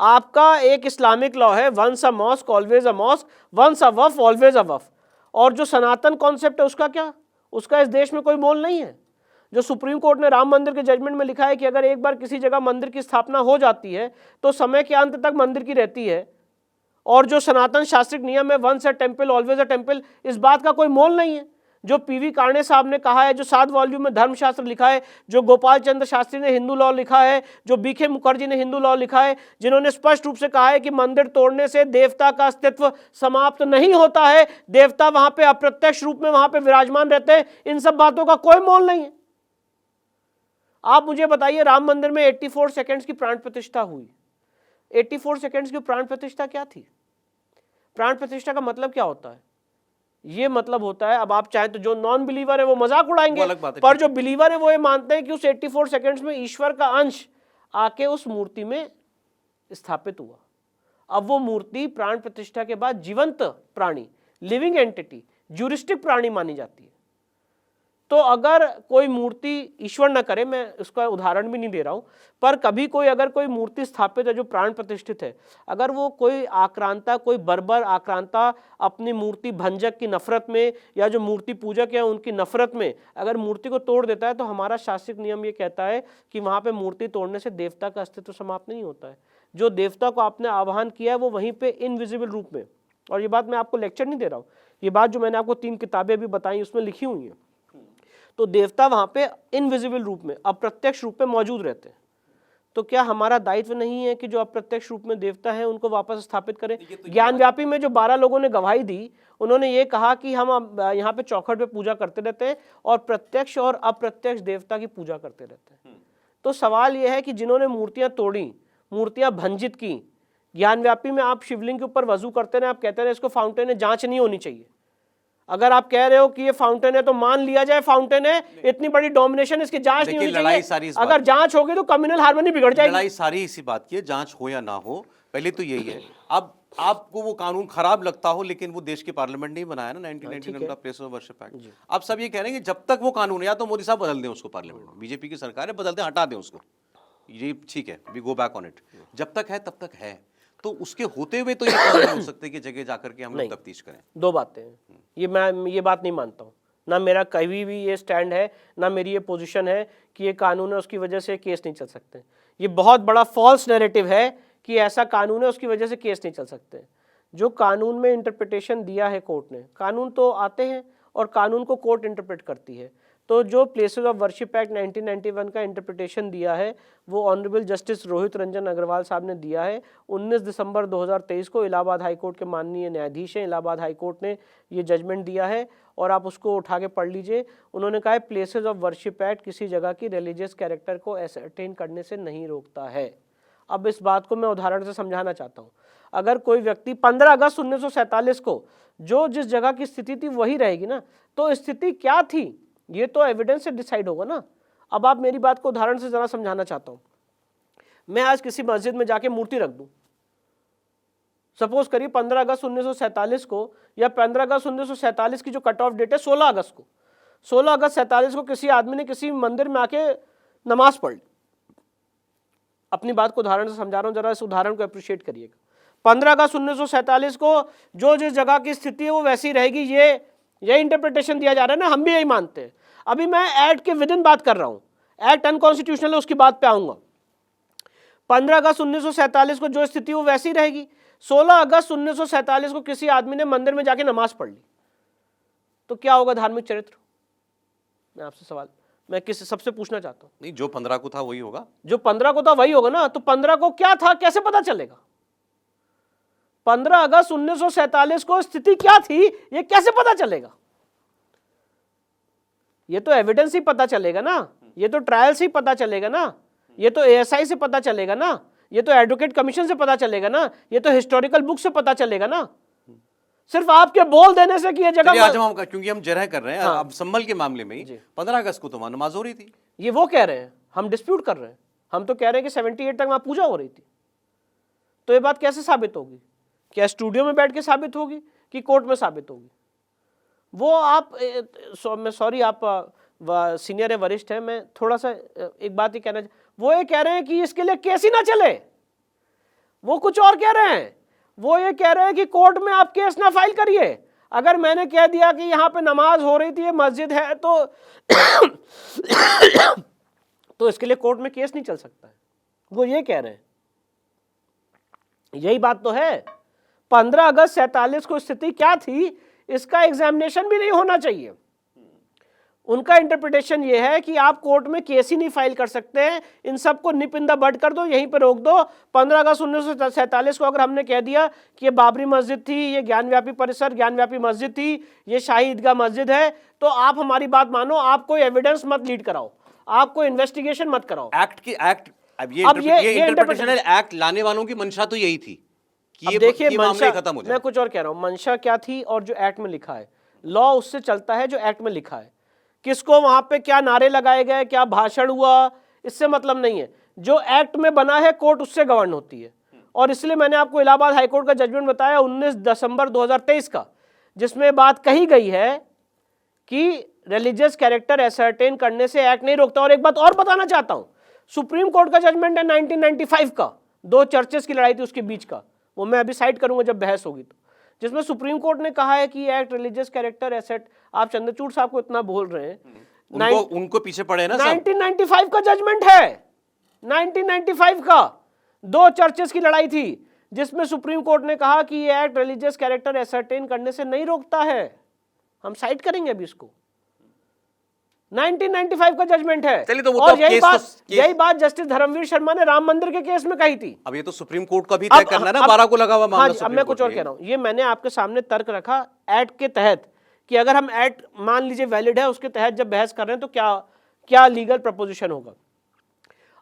आपका एक इस्लामिक लॉ है, once a mosque always a mosque, once a waqf always a waqf. और जो सनातन कॉन्सेप्ट है उसका क्या? उसका इस देश में कोई मोल नहीं है। जो सुप्रीम कोर्ट ने राम मंदिर के जजमेंट में लिखा है कि अगर एक बार किसी जगह मंदिर की स्थापना हो जाती है तो समय के अंत तक मंदिर की रहती है, और जो सनातन शास्त्रिक नियम है once a temple always a temple, इस बात का कोई मोल नहीं है। जो पीवी कार्णे साहब ने कहा है, जो 7 वॉल्यूम में धर्मशास्त्र लिखा है, जो गोपाल चंद्र शास्त्री ने हिंदू लॉ लिखा है, जो बीके मुखर्जी ने हिंदू लॉ लिखा है, जिन्होंने स्पष्ट रूप से कहा है कि मंदिर तोड़ने से देवता का अस्तित्व समाप्त नहीं होता है, देवता वहां पे अप्रत्यक्ष रूप में वहां पे विराजमान रहते हैं, इन सब बातों का कोई मोल नहीं है। आप मुझे बताइए, राम मंदिर में 84 सेकेंड्स की प्राण प्रतिष्ठा हुई। 84 सेकेंड्स की प्राण प्रतिष्ठा क्या थी? प्राण प्रतिष्ठा का मतलब क्या होता है? ये मतलब होता है, अब आप चाहे तो जो नॉन बिलीवर है वो मजाक उड़ाएंगे, पर जो बिलीवर है वो ये मानते हैं कि उस 84 सेकेंड्स में ईश्वर का अंश आके उस मूर्ति में स्थापित हुआ। अब वो मूर्ति प्राण प्रतिष्ठा के बाद जीवंत प्राणी, लिविंग एंटिटी, ज्यूरिस्टिक प्राणी मानी जाती है। तो अगर कोई मूर्ति, ईश्वर न करे, मैं उसका उदाहरण भी नहीं दे रहा हूं, पर कभी कोई अगर कोई मूर्ति स्थापित है जो प्राण प्रतिष्ठित है, अगर वो कोई आक्रांता, कोई बर्बर आक्रांता अपनी मूर्ति भंजक की नफरत में, या जो मूर्ति पूजक है उनकी नफरत में अगर मूर्ति को तोड़ देता है, तो हमारा शास्त्रीय नियम ये कहता है कि वहां पे मूर्ति तोड़ने से देवता का अस्तित्व समाप्त नहीं होता है। जो देवता को आपने आह्वान किया है वो वहीं पर इनविजिबल रूप में, और ये बात मैं आपको लेक्चर नहीं दे रहा हूँ, ये बात जो मैंने आपको 3 किताबें भी बताई उसमें लिखी हुई है, तो देवता वहां पे इनविजिबल रूप में, अप्रत्यक्ष रूप में मौजूद रहते हैं। तो क्या हमारा दायित्व नहीं है कि जो अप्रत्यक्ष रूप में देवता है उनको वापस स्थापित करें? ज्ञानव्यापी में जो 12 लोगों ने गवाही दी, उन्होंने ये कहा कि हम यहाँ पे चौखट पे पूजा करते रहते हैं और प्रत्यक्ष और अप्रत्यक्ष देवता की पूजा करते रहते हैं। तो सवाल यह है कि जिन्होंने मूर्तियां तोड़ी, मूर्तियां भंजित की, ज्ञानव्यापी में आप शिवलिंग के ऊपर वजू करते रहे, आप कहते रहे इसको फाउंटेन है, जांच नहीं होनी चाहिए। अगर आप कह रहे हो कि ये फाउंटेन है तो मान लिया जाए फाउंटेन है, इतनी बड़ी डोमिनेशन, इसकी जांच नहीं होनी चाहिए। अगर जांच होगी तो कम्युनल हार्मनी बिगड़ जाएगी। लड़ाई सारी इसी बात की है, जांच हो या ना हो, पहले तो यही है। अब आपको वो कानून खराब लगता हो, लेकिन वो देश के पार्लियामेंट ने बनाया ना 1999 का प्लेस ऑफ वर्शिप एक्ट। अब सब ये कह रहे हैं कि जब तक वो कानून, या तो मोदी साहब बदल दें उसको, पार्लियामेंट में बीजेपी की सरकार है, बदल दें, हटा दें उसको, ये ठीक है, we go back on it. जब तक है तब तक है, तो उसके होते हुए तो ये नहीं हो सकते कि जगह जाकर के हम लोग तफ्तीश करें। 2 बातें हैं, मैं ये बात नहीं मानता हूँ, ना मेरा कभी भी ये स्टैंड है, ना मेरी ये पोजीशन है कि ये कानून है उसकी वजह से केस नहीं चल सकते। ये बहुत बड़ा फॉल्स नैरेटिव है कि ऐसा कानून है उसकी वजह से केस नहीं चल सकते। जो कानून में इंटरप्रिटेशन दिया है कोर्ट ने, कानून तो आते हैं और कानून को कोर्ट इंटरप्रेट करती है। तो जो प्लेसेस ऑफ वर्शिप एक्ट 1991 का इंटरप्रिटेशन दिया है वो ऑनरेबल जस्टिस रोहित रंजन अग्रवाल साहब ने दिया है। 19 दिसंबर 2023 को इलाहाबाद हाई कोर्ट के माननीय न्यायाधीश हैं, इलाहाबाद हाई कोर्ट ने ये जजमेंट दिया है और आप उसको उठा के पढ़ लीजिए। उन्होंने कहा है प्लेसेस ऑफ वर्शिप एक्ट किसी जगह की रिलीजियस कैरेक्टर को एसरटेन करने से नहीं रोकता है। अब इस बात को मैं उदाहरण से समझाना चाहता हूँ। अगर कोई व्यक्ति 15 अगस्त 1947 को जो जिस जगह की स्थिति थी वही रहेगी ना, तो स्थिति क्या थी ये तो एविडेंस से डिसाइड होगा ना। अब आप मेरी बात को उदाहरण से जरा समझाना चाहता हूं। मैं आज किसी मस्जिद में जाके मूर्ति रख दूं, सपोज करिए 15 अगस्त 1947 को, या 15 अगस्त 1947 की जो कट ऑफ डेट है 16 अगस्त को, 16 अगस्त 47 को किसी आदमी ने किसी मंदिर में आके नमाज पढ़ ली। अपनी बात को उदाहरण से समझा रहा हूं, जरा इस उदाहरण को अप्रिशिएट करिएगा। 15 अगस्त 1947 को जो जिस जगह की स्थिति है वो वैसी रहेगी, ये इंटरप्रिटेशन दिया जा रहा है ना, हम भी यही मानते हैं। अभी मैं एक्ट के विदिन बात कर रहा हूं, एक्ट अनकॉन्स्टिट्यूशनल है उसकी बात पे आऊंगा। 15 अगस्त 1947 को जो स्थिति वो वैसी रहेगी। 16 अगस्त 1947 को किसी आदमी ने मंदिर में जाके नमाज पढ़ ली, तो क्या होगा धार्मिक चरित्र? मैं आपसे सवाल, मैं किस सबसे पूछना चाहता हूं। नहीं, जो 15 को था वही होगा, जो 15 को था वही होगा ना। तो 15 को क्या था कैसे पता चलेगा? 15 अगस्त 1947 को स्थिति क्या थी ये कैसे पता चलेगा? ये तो एविडेंस ही पता चलेगा ना, ये तो ट्रायल से ही पता चलेगा ना, ये तो एएसआई से पता चलेगा ना, ये तो एडवोकेट कमीशन से पता चलेगा ना, ये तो हिस्टोरिकल बुक से पता चलेगा ना। सिर्फ आपके बोल देने से कि ये जगह, आज हम क्योंकि हम जरह कर रहे हैं, अब संभल के मामले में ही 15 अगस्त को तो नमाज हो रही थी, ये वो कह रहे हैं, हम डिस्प्यूट कर रहे हैं। हम तो कह रहे हैं कि 78 तक वहां पूजा हो रही थी। तो ये बात कैसे साबित होगी? क्या स्टूडियो में बैठ के साबित होगी कि कोर्ट में साबित होगी? वो आप मैं सॉरी, आप सीनियर है, वरिष्ठ है, मैं थोड़ा सा एक बात ही कहना, वो ये कह रहे हैं कि इसके लिए केस ही ना चले। वो कुछ और कह रहे हैं, वो ये कह रहे हैं कि कोर्ट में आप केस ना फाइल करिए। अगर मैंने कह दिया कि यहाँ पे नमाज हो रही थी, ये मस्जिद है, तो इसके लिए कोर्ट में केस नहीं चल सकता है। वो ये कह रहे हैं, यही बात तो है। 15 अगस्त 47 को स्थिति क्या थी इसका एग्जामिनेशन भी नहीं होना चाहिए। उनका इंटरप्रिटेशन ये है कि आप कोर्ट में केस ही नहीं फाइल कर सकते हैं, इन सबको निप इन द बड कर दो, यहीं पे रोक दो। 15 अगस्त 1947 को अगर हमने कह दिया कि ये बाबरी मस्जिद थी, ये ज्ञानव्यापी परिसर ज्ञानव्यापी मस्जिद थी, ये शाही ईदगाह मस्जिद है, तो आप हमारी बात मानो, आप कोई एविडेंस मत लीड कराओ, आप कोई इन्वेस्टिगेशन मत कराओ। एक्ट अब ये इंटरप्रिटेशन है, एक्ट लाने वालों की मंशा तो यही थी कि ये देखिए मामले खत्म हो जाए। मैं कुछ और कह रहा हूं, मंशा क्या थी और जो एक्ट में लिखा है, लॉ उससे चलता है जो एक्ट में लिखा है। किसको वहां पे क्या नारे लगाए गए, क्या भाषण हुआ, इससे मतलब नहीं है। जो एक्ट में बना है कोर्ट उससे गवर्न होती है। और इसलिए मैंने आपको इलाहाबाद हाईकोर्ट का जजमेंट बताया 19 दिसंबर 2023 का, जिसमें बात कही गई है कि रिलीजियस कैरेक्टर एसर्टेन करने से एक्ट नहीं रोकता। और एक बात और बताना चाहता हूं, सुप्रीम कोर्ट का जजमेंट है 1995 का, 2 चर्चेस की लड़ाई थी उसके बीच का, वो मैं अभी साइट करूंगा जब बहस होगी तो, जिसमें सुप्रीम कोर्ट ने कहा है कि एक्ट रिलीजियस कैरेक्टर एसेट, आप चंद्रचूड़ साहब को इतना बोल रहे हैं, उनको पीछे पड़े ना, 1995 का जजमेंट है, 1995 का, 2 चर्चेस की लड़ाई थी जिसमें सुप्रीम कोर्ट ने कहा कि ये एक्ट रिलीजियस कैरेक्टर एसर्टेन करने से नहीं रोकता है। हम साइट करेंगे अभी इसको, 1995 का जजमेंट है। चलिए तो वो और तो यही बात जस्टिस धर्मवीर शर्मा ने राम मंदिर के केस में कही थी। अब ये तो सुप्रीम कोर्ट का भी तय करना है ना, 12 को लगा हुआ मामला। हाँ, अब मैं कुछ और कह रहा हूं, ये मैंने आपके सामने तर्क रखा एक्ट के तहत कि अगर हम एक्ट मान लीजिए वैलिड है, उसके तहत जब बहस कर रहे हैं तो क्या क्या लीगल प्रपोजिशन होगा।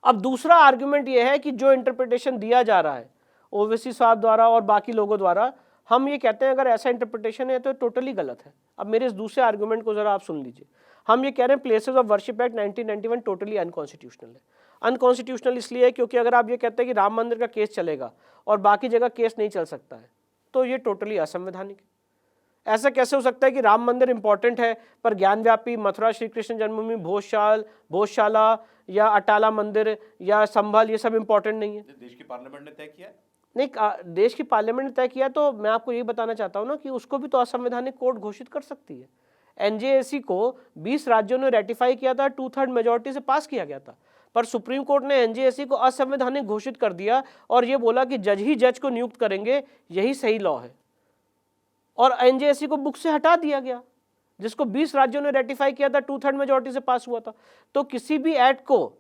अब दूसरा आर्ग्यूमेंट ये है कि जो इंटरप्रिटेशन दिया जा रहा है ओवैसी साहब द्वारा और बाकी लोगों द्वारा, हम ये कहते हैं अगर ऐसा इंटरप्रिटेशन है तो टोटली गलत है। अब मेरे इस दूसरे आर्ग्यूमेंट को जरा आप सुन लीजिए। हम ये कह रहे हैं places of worship act 1991 totally unconstitutional है। अनकॉन्स्टिट्यूशनल इसलिए है क्योंकि अगर आप ये कहते हैं कि राम मंदिर का केस चलेगा और बाकी जगह केस नहीं चल सकता है, तो ये टोटली असंवैधानिक है। ऐसा कैसे हो सकता है कि राम मंदिर इंपॉर्टेंट है पर ज्ञानव्यापी, मथुरा श्री कृष्ण जन्मभूमि, भोजशाला या अटाला मंदिर या संभल, ये सब इंपॉर्टेंट नहीं है? देश की पार्लियामेंट ने तय किया है। नहीं, देश की पार्लियामेंट ने तय किया, तो मैं आपको यही बताना चाहता हूं ना कि उसको भी तो असंवैधानिक कोर्ट घोषित कर सकती है। एनजेएसी को 20 राज्यों ने रेटिफाई किया था, 2/3 मेजोरिटी से पास किया गया था, पर सुप्रीम कोर्ट ने एनजेएसी को असंवैधानिक घोषित कर दिया और यह बोला कि जज ही जज को नियुक्त करेंगे, यही सही लॉ है। और एनजेएसी को बुक से हटा दिया गया, जिसको 20 राज्यों ने रेटिफाई किया था, 2/3 मेजोरिटी से पास हुआ था। तो किसी भी एक्ट को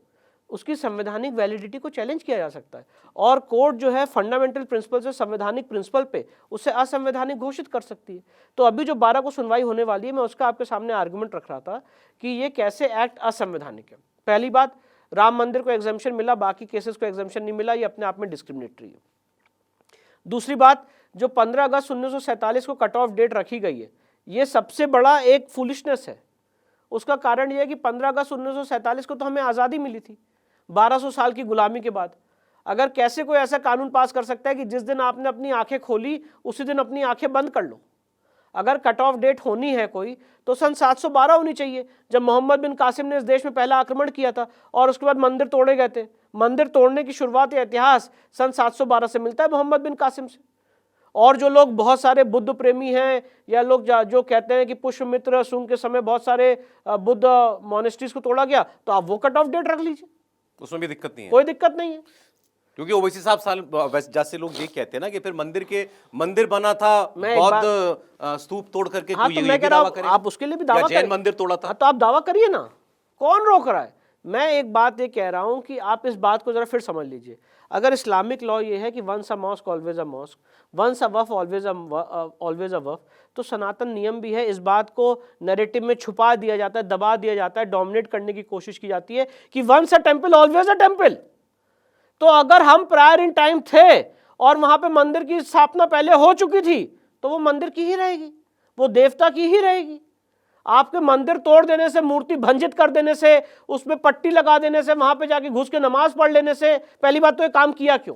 उसकी संवैधानिक वैलिडिटी को चैलेंज किया जा सकता है और कोर्ट जो है फंडामेंटल प्रिंसिपल से संवैधानिक प्रिंसिपल पे उसे असंवैधानिक घोषित कर सकती है। तो अभी जो 12 को सुनवाई होने वाली है, मैं उसका आपके सामने आर्गुमेंट रख रहा था कि ये कैसे एक्ट असंवैधानिक है। पहली बात, राम मंदिर को एग्जम्पशन मिला, बाकी केसेस को एग्जम्पशन नहीं मिला, ये अपने आप में डिस्क्रिमिनेटरी है। दूसरी बात, जो 15 अगस्त 1947 को कट ऑफ डेट रखी गई है, ये सबसे बड़ा एक फुलिशनेस है। उसका कारण यह है कि 15 अगस्त 1947 को तो हमें आज़ादी मिली थी 1200 साल की गुलामी के बाद। अगर कैसे कोई ऐसा कानून पास कर सकता है कि जिस दिन आपने अपनी आंखें खोली उसी दिन अपनी आंखें बंद कर लो? अगर कट ऑफ डेट होनी है कोई तो सन 712 होनी चाहिए, जब मोहम्मद बिन कासिम ने इस देश में पहला आक्रमण किया था और उसके बाद मंदिर तोड़े गए थे। मंदिर तोड़ने की शुरुआत या इतिहास सन 712 से मिलता है मोहम्मद बिन कासिम से। और जो लोग बहुत सारे बुद्ध प्रेमी हैं या लोग जो कहते हैं कि पुष्यमित्र सुंग के समय बहुत सारे बुद्ध मॉनेस्ट्रीज को तोड़ा गया, तो आप वो कट ऑफ डेट रख लीजिए, उसमें भी दिक्कत नहीं है, कोई दिक्कत नहीं है। क्योंकि ओवैसी साहब जैसे लोग ये कहते हैं ना कि फिर मंदिर बना था बौद्ध स्तूप तोड़ करके, हाँ, तो मैं कह रहा हूं आप उसके लिए भी दावा जैन मंदिर तोड़ा था, तो आप दावा करिए ना, कौन रोक रहा है? मैं एक बात ये कह रहा हूं कि आप इस बात को जरा फिर समझ लीजिए। अगर इस्लामिक लॉ ये है कि once a mosque always a mosque, once a waqf always a waqf, तो सनातन नियम भी है। इस बात को नैरेटिव में छुपा दिया जाता है, दबा दिया जाता है, डोमिनेट करने की कोशिश की जाती है कि once a temple always a temple. तो अगर हम प्रायर इन टाइम थे और वहां पे मंदिर की स्थापना पहले हो चुकी थी, तो वो मंदिर की ही रहेगी, वो देवता की ही रहेगी। आपके मंदिर तोड़ देने से, मूर्ति भंजित कर देने से, उसमें पट्टी लगा देने से, वहां पे जाके घुस के नमाज पढ़ लेने से, पहली बात तो ये काम किया क्यों?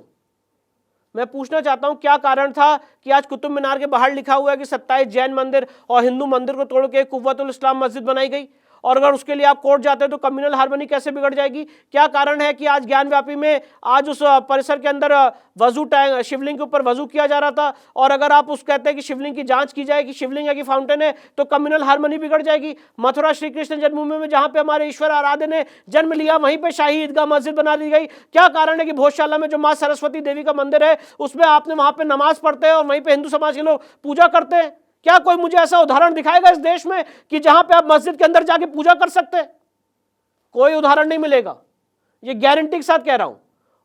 मैं पूछना चाहता हूं क्या कारण था कि आज कुतुब मीनार के बाहर लिखा हुआ है कि 27 जैन मंदिर और हिंदू मंदिर को तोड़ के कुव्वतुल इस्लाम मस्जिद बनाई गई, और अगर उसके लिए आप कोर्ट जाते हैं तो कम्युनल हार्मनी कैसे बिगड़ जाएगी? क्या कारण है कि आज ज्ञानव्यापी में आज उस परिसर के अंदर वजू टैंक, शिवलिंग के ऊपर वजू किया जा रहा था, और अगर आप उस कहते हैं कि शिवलिंग की जांच की जाए कि शिवलिंग है कि फाउंटेन है, तो कम्युनल हार्मनी बिगड़ जाएगी। मथुरा श्री कृष्ण जन्मभूमि में जहां पे हमारे ईश्वर आराध्य ने जन्म लिया, वहीं पे शाही ईदगाह मस्जिद बना दी गई। क्या कारण है कि भोजशाला में जो मां सरस्वती देवी का मंदिर है उसमें आपने वहां पे नमाज पढ़ते हैं और वहीं पे हिंदू समाज के लोग पूजा करते हैं? क्या कोई मुझे ऐसा उदाहरण दिखाएगा इस देश में कि जहां पे आप मस्जिद के अंदर जाके पूजा कर सकते हैं? कोई उदाहरण नहीं मिलेगा, ये गारंटी के साथ कह रहा हूं।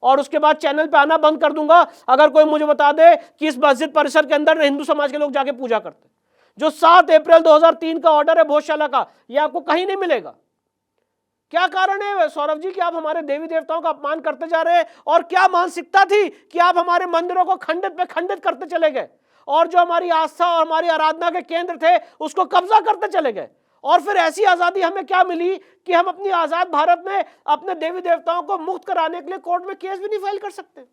और उसके बाद चैनल पे आना बंद कर दूंगा अगर कोई मुझे बता दे कि इस मस्जिद परिसर के अंदर हिंदू समाज के लोग जाके पूजा करते हैं। जो 7 अप्रैल 2003 का ऑर्डर है भोजशाला का, यह आपको कहीं नहीं मिलेगा। क्या कारण है सौरभ जी कि आप हमारे देवी देवताओं का अपमान करते जा रहे हैं? और क्या मानसिकता थी कि आप हमारे मंदिरों को खंडित पे खंडित करते चले गए, और जो हमारी आस्था और हमारी आराधना के केंद्र थे उसको कब्जा करते चले गए? और फिर ऐसी आजादी हमें क्या मिली कि हम अपनी आजाद भारत में अपने देवी देवताओं को मुक्त कराने के लिए कोर्ट में केस भी नहीं फाइल कर सकते?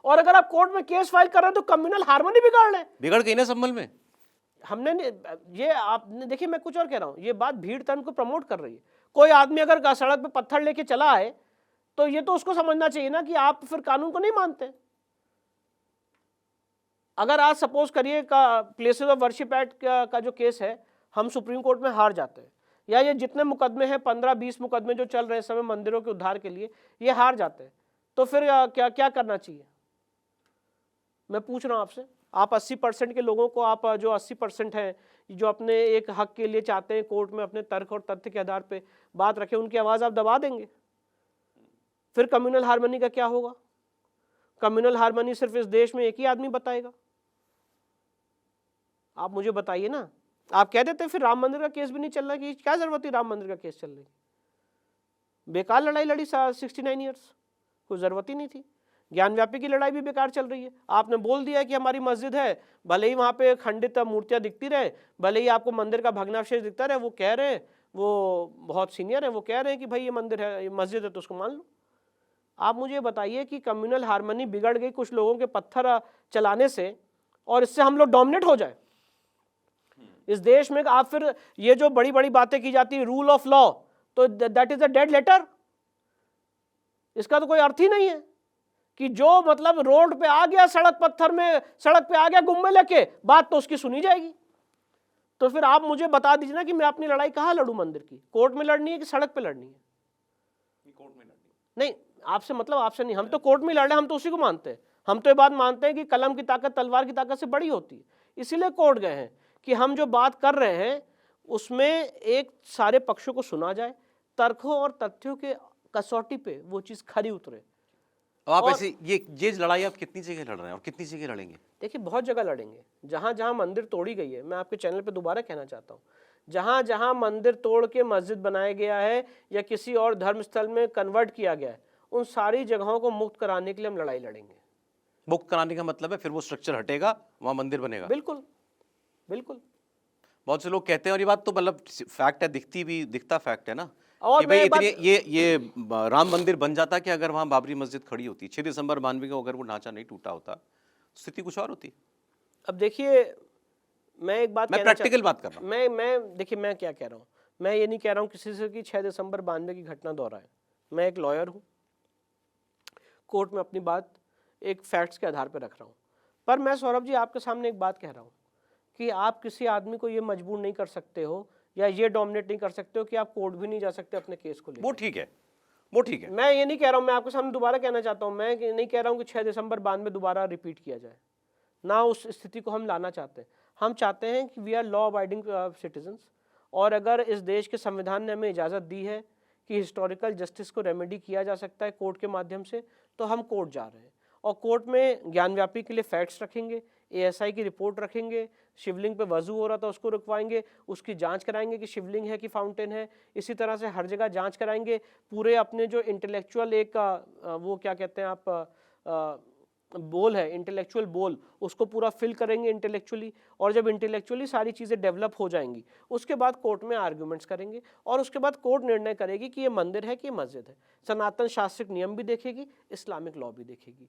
और अगर आप कोर्ट में केस फाइल कर रहे हैं तो कम्युनल हार्मनी बिगड़ गई ना संभल में। हमने ये आपने देखिए, मैं कुछ और कह रहा हूं, ये बात भीड़ तंत्र को प्रमोट कर रही है। कोई आदमी अगर सड़क पे पत्थर लेके चला है तो ये तो उसको समझना चाहिए ना कि आप फिर कानून को नहीं मानते। अगर आज सपोज करिए का प्लेसेस ऑफ वर्शिप एक्ट का जो केस है, हम सुप्रीम कोर्ट में हार जाते हैं, या ये जितने मुकदमे हैं 15-20 मुकदमे जो चल रहे हैं समय मंदिरों के उद्धार के लिए, ये हार जाते हैं, तो फिर क्या क्या करना चाहिए? मैं पूछ रहा हूं आपसे। आप 80% के लोगों को, आप जो 80% हैं जो अपने एक हक के लिए चाहते हैं कोर्ट में अपने तर्क और तथ्य के आधार पे बात रखें, उनकी आवाज आप दबा देंगे? फिर कम्युनल हार्मनी का क्या होगा? कम्युनल हार्मनी सिर्फ इस देश में एक ही आदमी बताएगा? आप मुझे बताइए ना। आप कह देते फिर राम मंदिर का केस भी नहीं चल रहा, कि क्या जरूरत थी राम मंदिर का केस चल रही? बेकार लड़ाई लड़ी 69 ईयर्स, कोई जरूरत ही नहीं थी। ज्ञानव्यापी की लड़ाई भी बेकार चल रही है। आपने बोल दिया कि हमारी मस्जिद है, भले ही वहां पे खंडित मूर्तियां दिखती रहे, भले ही आपको मंदिर का भग्नावशेष दिखता रहे, वो कह रहे हैं, वो बहुत सीनियर है, वो कह रहे हैं कि भाई ये मंदिर है, ये मस्जिद है, तो उसको मान लो। आप मुझे बताइए कि कम्युनल हार्मनी बिगड़ गई कुछ लोगों के पत्थर चलाने से, और इससे हम लोग डोमिनेट हो जाए इस देश में? आप फिर ये जो बड़ी बड़ी बातें की जाती है रूल ऑफ लॉ, तो that is a dead letter. इसका तो कोई अर्थ ही नहीं है कि जो मतलब रोड पे आ गया, सड़क पत्थर में सड़क पे आ गया गुम्मे लेके, बात तो उसकी सुनी जाएगी। तो फिर आप मुझे बता दीजिए ना कि मैं अपनी लड़ाई कहां लड़ूं? मंदिर की कोर्ट में लड़नी है कि सड़क पे लड़नी है? कोर्ट में लड़नी नहीं, आपसे मतलब आपसे नहीं, हम तो कोर्ट में लड़ रहे हैं, हम तो उसी को मानते हैं। हम तो ये बात मानते हैं कि कलम की ताकत तलवार की ताकत से बड़ी होती है, इसीलिए कोर्ट गए हैं कि हम जो बात कर रहे हैं उसमें एक सारे पक्षों को सुना जाए, तर्कों और तथ्यों के कसौटी पे वो चीज खरी उतरे। आप ऐसे ये लड़ाई आप कितनी जगह लड़ रहे हैं और कितनी जगह लड़ेंगे? देखिए, बहुत जगह लड़ेंगे। जहां जहां मंदिर तोड़ी गई है, मैं आपके चैनल पे दोबारा कहना चाहता हूं, जहां जहां मंदिर तोड़ के मस्जिद बनाया गया है या किसी और धर्म स्थल में कन्वर्ट किया गया है, उन सारी जगहों को मुक्त कराने के लिए हम लड़ाई लड़ेंगे। मुक्त कराने का मतलब है फिर वो स्ट्रक्चर हटेगा, वहां मंदिर बनेगा? बिल्कुल बिल्कुल। बहुत से लोग कहते हैं, और ये बात तो मतलब फैक्ट है, दिखता फैक्ट है ना, और कि भाई इतनी ये राम मंदिर बन जाता कि अगर वहां बाबरी मस्जिद खड़ी होती 6 दिसंबर 92 को, अगर वो ढांचा नहीं टूटा होता, स्थिति कुछ और होती। अब देखिए, मैं एक बात मैं प्रैक्टिकल बात कर रहा हूं। मैं देखिए, मैं क्या कह रहा हूं, मैं ये नहीं कह रहा हूं किसी से कि 6 दिसंबर 92 की घटना दोहराए। मैं एक लॉयर हूं, कोर्ट में अपनी बात एक फैक्ट्स के आधार पर रख रहा हूं। पर मैं सौरभ जी आपके सामने एक बात कह रहा हूं कि आप किसी आदमी को ये मजबूर नहीं कर सकते हो या ये डोमिनेट नहीं कर सकते हो कि आप कोर्ट भी नहीं जा सकते अपने केस को लेकर। वो ठीक है, वो ठीक है। मैं ये नहीं कह रहा हूं, मैं आपके सामने दोबारा कहना चाहता हूं, मैं नहीं कह रहा हूं कि 6 दिसंबर 92 दोबारा रिपीट किया जाए, ना उस स्थिति को हम लाना चाहते हैं। हम चाहते हैं कि we are law abiding citizens, और अगर इस देश के संविधान ने हमें इजाज़त दी है कि हिस्टोरिकल जस्टिस को रेमेडी किया जा सकता है कोर्ट के माध्यम से, तो हम कोर्ट जा रहे हैं। और कोर्ट में ज्ञानव्यापी के लिए फैक्ट्स रखेंगे, ASI की रिपोर्ट रखेंगे, शिवलिंग पे वजू हो रहा था उसको रुकवाएंगे, उसकी जांच कराएंगे कि शिवलिंग है कि फाउंटेन है। इसी तरह से हर जगह जांच कराएंगे। पूरे अपने जो इंटेलेक्चुअल एक वो क्या कहते हैं आप बोल है, इंटेलेक्चुअल बोल, उसको पूरा फिल करेंगे इंटेलेक्चुअली। और जब इंटेलेक्चुअली सारी चीज़ें डेवलप हो जाएंगी, उसके बाद कोर्ट में आर्ग्यूमेंट्स करेंगे, और उसके बाद कोर्ट निर्णय करेगी कि ये मंदिर है कि ये मस्जिद है। सनातन शास्त्रिक नियम भी देखेगी, इस्लामिक लॉ भी देखेगी,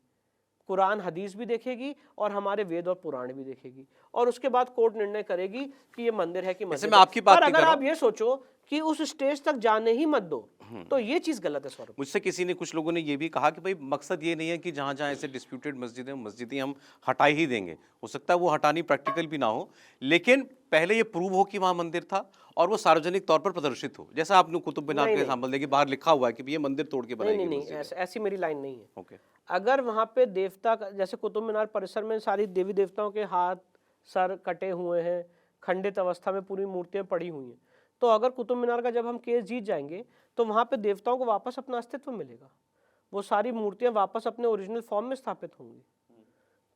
कुरान हदीस भी देखेगी, और हमारे वेद और पुराण भी देखेगी, और उसके बाद कोर्ट निर्णय करेगी कि ये मंदिर है कि मस्जिद है। आपकी बात पर अगर आप ये सोचो कि उस स्टेज तक जाने ही मत दो, तो ये चीज गलत है सौरभ। मुझसे किसी ने, कुछ लोगों ने ये भी कहा कि भाई मकसद ये नहीं है कि जहाँ जहाँ ऐसे डिस्प्यूटेड मस्जिदें हम हटा ही देंगे। हो सकता है वो हटानी प्रैक्टिकल भी ना हो, लेकिन पहले ये प्रूव हो कि वहाँ मंदिर था और वो सार्वजनिक तौर पर प्रदर्शित हो। जैसा आपने कुतुब मीनार नहीं, का नहीं। एग्जाम्पल दिया कि बाहर लिखा हुआ है कि ये मंदिर तोड़ के बनाई नहीं गई नहीं मस्जिद है। ऐसी मेरी लाइन नहीं है। ओके। अगर वहां पे देवता जैसे कुतुब मीनार परिसर में सारी देवी देवताओं के हाथ सर कटे हुए हैं, खंडित अवस्था में पूरी मूर्तियां पड़ी हुई हैं, तो अगर कुतुब मीनार का जब हम केस जीत जाएंगे तो वहां पे देवताओं को वापस अपना अस्तित्व मिलेगा, वो सारी मूर्तियां वापस अपने ओरिजिनल फॉर्म में स्थापित होंगी।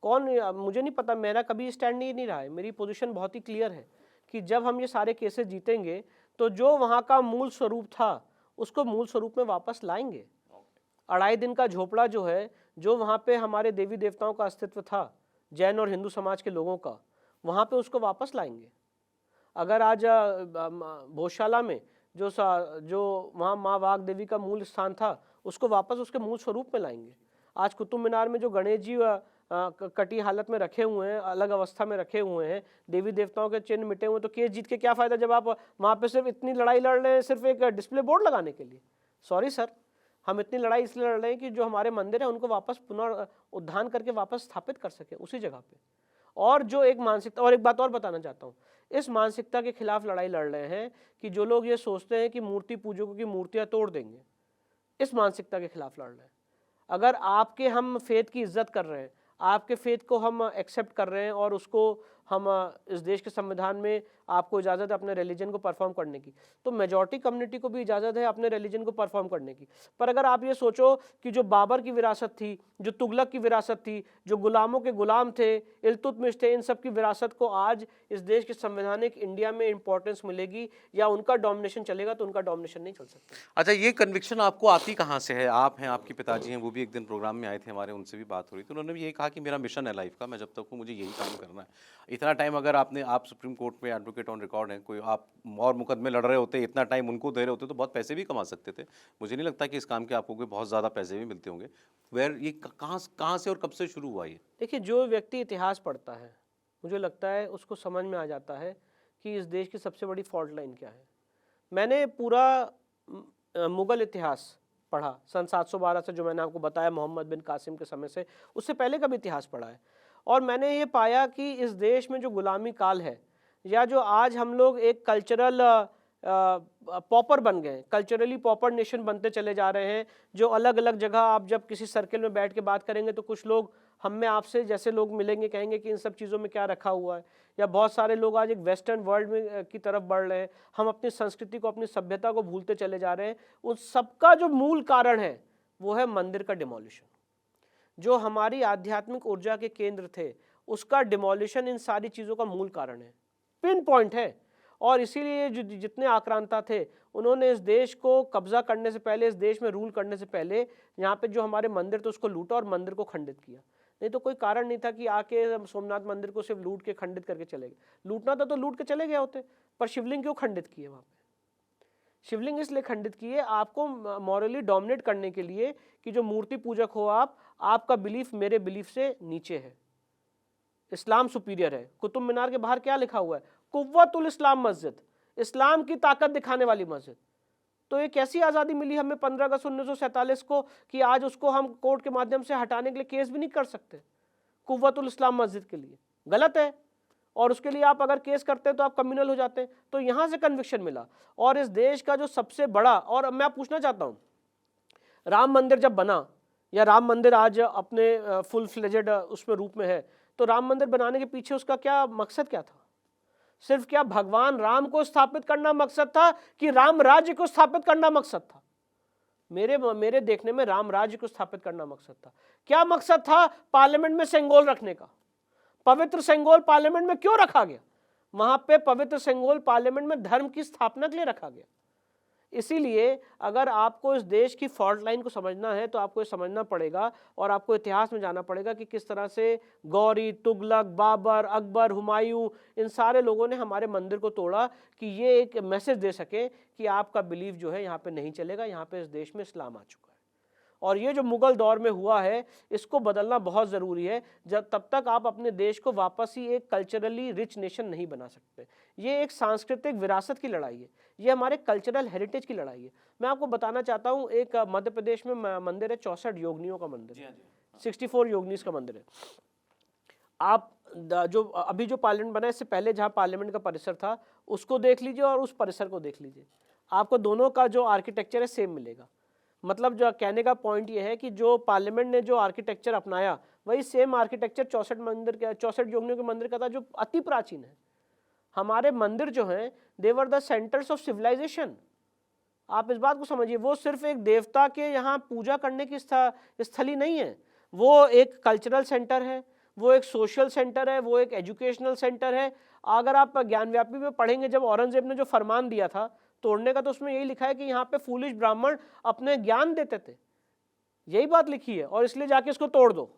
कौन, मुझे नहीं पता, मेरा कभी स्टैंड नहीं रहा है। मेरी पोजीशन बहुत ही क्लियर है कि जब हम ये सारे केसेस जीतेंगे तो जो वहाँ का मूल स्वरूप था उसको मूल स्वरूप में वापस लाएंगे। 2.5 दिन का झोपड़ा जो है, जो वहाँ पे हमारे देवी देवताओं का अस्तित्व था, जैन और हिंदू समाज के लोगों का, वहाँ पे उसको वापस लाएंगे। अगर आज भोजशाला में जो वहाँ माँ वाग देवी का मूल स्थान था उसको वापस उसके मूल स्वरूप में लाएंगे। आज कुतुब मीनार में जो गणेश जी कटी हालत में रखे हुए हैं, अलग अवस्था में रखे हुए हैं, देवी देवताओं के चिन्ह मिटे हुए, तो केस जीत के क्या फायदा जब आप वहाँ पे सिर्फ इतनी लड़ाई लड़ रहे हैं सिर्फ एक डिस्प्ले बोर्ड लगाने के लिए। सॉरी सर, हम इतनी लड़ाई इसलिए लड़ रहे हैं कि जो हमारे मंदिर है उनको वापस पुनरुद्धार करके वापस स्थापित कर सके उसी जगह पे। और जो एक मानसिकता, और एक बात और बताना चाहता हूँ, इस मानसिकता के खिलाफ लड़ाई लड़ रहे हैं कि जो लोग ये सोचते हैं कि मूर्ति पूजकों की मूर्तियां तोड़ देंगे, इस मानसिकता के खिलाफ लड़ रहे हैं। अगर आपके हम फेथ की इज्जत कर रहे हैं, आपके फेथ को हम एक्सेप्ट कर रहे हैं और उसको हम इस देश के संविधान में आपको इजाज़त है अपने रिलीजन को परफॉर्म करने की, तो मेजॉरिटी कम्युनिटी को भी इजाज़त है अपने रिलीजन को परफॉर्म करने की। पर अगर आप ये सोचो कि जो बाबर की विरासत थी, जो तुगलक की विरासत थी, जो गुलामों के गुलाम थे, इल्तुतमिश थे, इन सब की विरासत को आज इस देश के संवैधानिक इंडिया में इंपॉर्टेंस मिलेगी या उनका डोमिनेशन चलेगा, तो उनका डोमिनेशन नहीं चल सकता। अच्छा, ये कन्विक्शन आपको आती कहाँ से है? आप हैं, आपके पिताजी हैं, वो भी एक दिन प्रोग्राम में आए थे हमारे, उनसे भी बात हो रही थी, उन्होंने भी यही कहा कि मेरा मिशन है लाइफ का, मैं जब तक हूँ मुझे यही काम करना है। इतना टाइम अगर आप सुप्रीम कोर्ट में एडवोकेट ऑन रिकॉर्ड हैं, कोई आप और मुकदमे लड़ रहे होते, इतना टाइम उनको दे रहे होते तो बहुत पैसे भी कमा सकते थे। मुझे नहीं लगता कि इस काम के आपको कोई बहुत ज़्यादा पैसे भी मिलते होंगे। ये कहाँ से और कब से शुरू हुआ ये? देखिए, जो व्यक्ति इतिहास पढ़ता है मुझे लगता है उसको समझ में आ जाता है कि इस देश की सबसे बड़ी फॉल्ट लाइन क्या है। मैंने पूरा मुगल इतिहास पढ़ा सन 712 से, जो मैंने आपको बताया मोहम्मद बिन कासिम के समय से, उससे पहले का भी इतिहास पढ़ा है। और मैंने ये पाया कि इस देश में जो गुलामी काल है, या जो आज हम लोग एक कल्चरल पॉपर बन गए, कल्चरली पॉपर नेशन बनते चले जा रहे हैं, जो अलग अलग जगह आप जब किसी सर्कल में बैठ के बात करेंगे तो कुछ लोग हम में आपसे जैसे लोग मिलेंगे कहेंगे कि इन सब चीज़ों में क्या रखा हुआ है, या बहुत सारे लोग आज एक वेस्टर्न वर्ल्ड में की तरफ बढ़ रहे हैं, हम अपनी संस्कृति को, अपनी सभ्यता को भूलते चले जा रहे हैं। उन सबका जो मूल कारण है वो है मंदिर का डिमोलिशन। जो हमारी आध्यात्मिक ऊर्जा के केंद्र थे उसका डिमोलिशन इन सारी चीज़ों का मूल कारण है, पिन पॉइंट है। और इसीलिए जितने आक्रांता थे उन्होंने इस देश को कब्जा करने से पहले, इस देश में रूल करने से पहले, यहाँ पे जो हमारे मंदिर थे उसको लूटा और मंदिर को खंडित किया। नहीं तो कोई कारण नहीं था कि आके सोमनाथ मंदिर को सिर्फ लूट के खंडित करके चले गए। लूटना था तो लूट के चले गए होते, पर शिवलिंग क्यों खंडित किए वहाँ पे? शिवलिंग इसलिए खंडित किए आपको मॉरली डोमिनेट करने के लिए कि जो मूर्ति पूजक हो आप, आपका बिलीफ मेरे बिलीफ से नीचे है, इस्लाम सुपीरियर है। कुतुब मीनार के बाहर क्या लिखा हुआ है? कुव्वतुल इस्लाम मस्जिद, इस्लाम की ताकत दिखाने वाली मस्जिद। तो ये कैसी आज़ादी मिली हमें 15 अगस्त 1947 को कि आज उसको हम कोर्ट के माध्यम से हटाने के लिए केस भी नहीं कर सकते कुव्वतुल इस्लाम मस्जिद के लिए? गलत है। और उसके लिए आप अगर केस करते हैं तो आप कम्युनल हो जाते हैं। तो यहाँ से कन्विक्शन मिला। और इस देश का जो सबसे बड़ा, और मैं पूछना चाहता हूँ, राम मंदिर जब बना, या राम मंदिर आज अपने फुल फ्लेजेड उसमें रूप में है, तो राम मंदिर बनाने के पीछे उसका क्या मकसद क्या था? सिर्फ क्या भगवान राम को स्थापित करना मकसद था कि राम राज्य को स्थापित करना मकसद था? मेरे देखने में राम राज्य को स्थापित करना मकसद था। क्या मकसद था पार्लियामेंट में सेंगोल रखने का? पवित्र सेंगोल पार्लियामेंट में क्यों रखा गया? वहां पे पवित्र सेंगोल पार्लियामेंट में धर्म की स्थापना के लिए रखा गया। इसीलिए अगर आपको इस देश की फॉल्ट लाइन को समझना है तो आपको ये समझना पड़ेगा और आपको इतिहास में जाना पड़ेगा कि किस तरह से गौरी, तुगलक, बाबर, अकबर, हुमायूं, इन सारे लोगों ने हमारे मंदिर को तोड़ा कि ये एक मैसेज दे सके कि आपका बिलीफ जो है यहाँ पे नहीं चलेगा, यहाँ पे इस देश में इस्लाम आ चुका है। और ये जो मुगल दौर में हुआ है इसको बदलना बहुत ज़रूरी है। जब तब तक आप अपने देश को वापस ही एक कल्चरली रिच नेशन नहीं बना सकते। ये एक सांस्कृतिक विरासत की लड़ाई है, ये हमारे कल्चरल हेरिटेज की लड़ाई है। मैं आपको बताना चाहता हूँ, एक मध्य प्रदेश में मंदिर है 64 योगिनियों का मंदिर है, 64 योगिनीज का मंदिर है। आप जो अभी जो पार्लियामेंट बना है, इससे पहले जहाँ पार्लियामेंट का परिसर था उसको देख लीजिए और उस परिसर को देख लीजिए, आपको दोनों का जो आर्किटेक्चर है सेम मिलेगा। मतलब जो कहने का पॉइंट ये है कि जो पार्लियामेंट ने जो आर्किटेक्चर अपनाया वही सेम आर्किटेक्चर 64 योगिनियों के मंदिर का था, जो अति प्राचीन है। हमारे मंदिर जो हैं they were the centres of civilisation. आप इस बात को समझिए, वो सिर्फ एक देवता के यहाँ पूजा करने की स्थली नहीं है, वो एक कल्चरल सेंटर है, वो एक सोशल सेंटर है, वो एक एजुकेशनल सेंटर है। अगर आप ज्ञानव्यापी में पढ़ेंगे, जब औरंगजेब ने जो फरमान दिया था तोड़ने का, तो उसमें यही लिखा है कि यहाँ पे फूलिश ब्राह्मण अपने ज्ञान देते थे, यही बात लिखी है, और इसलिए जाके इसको तोड़ दो।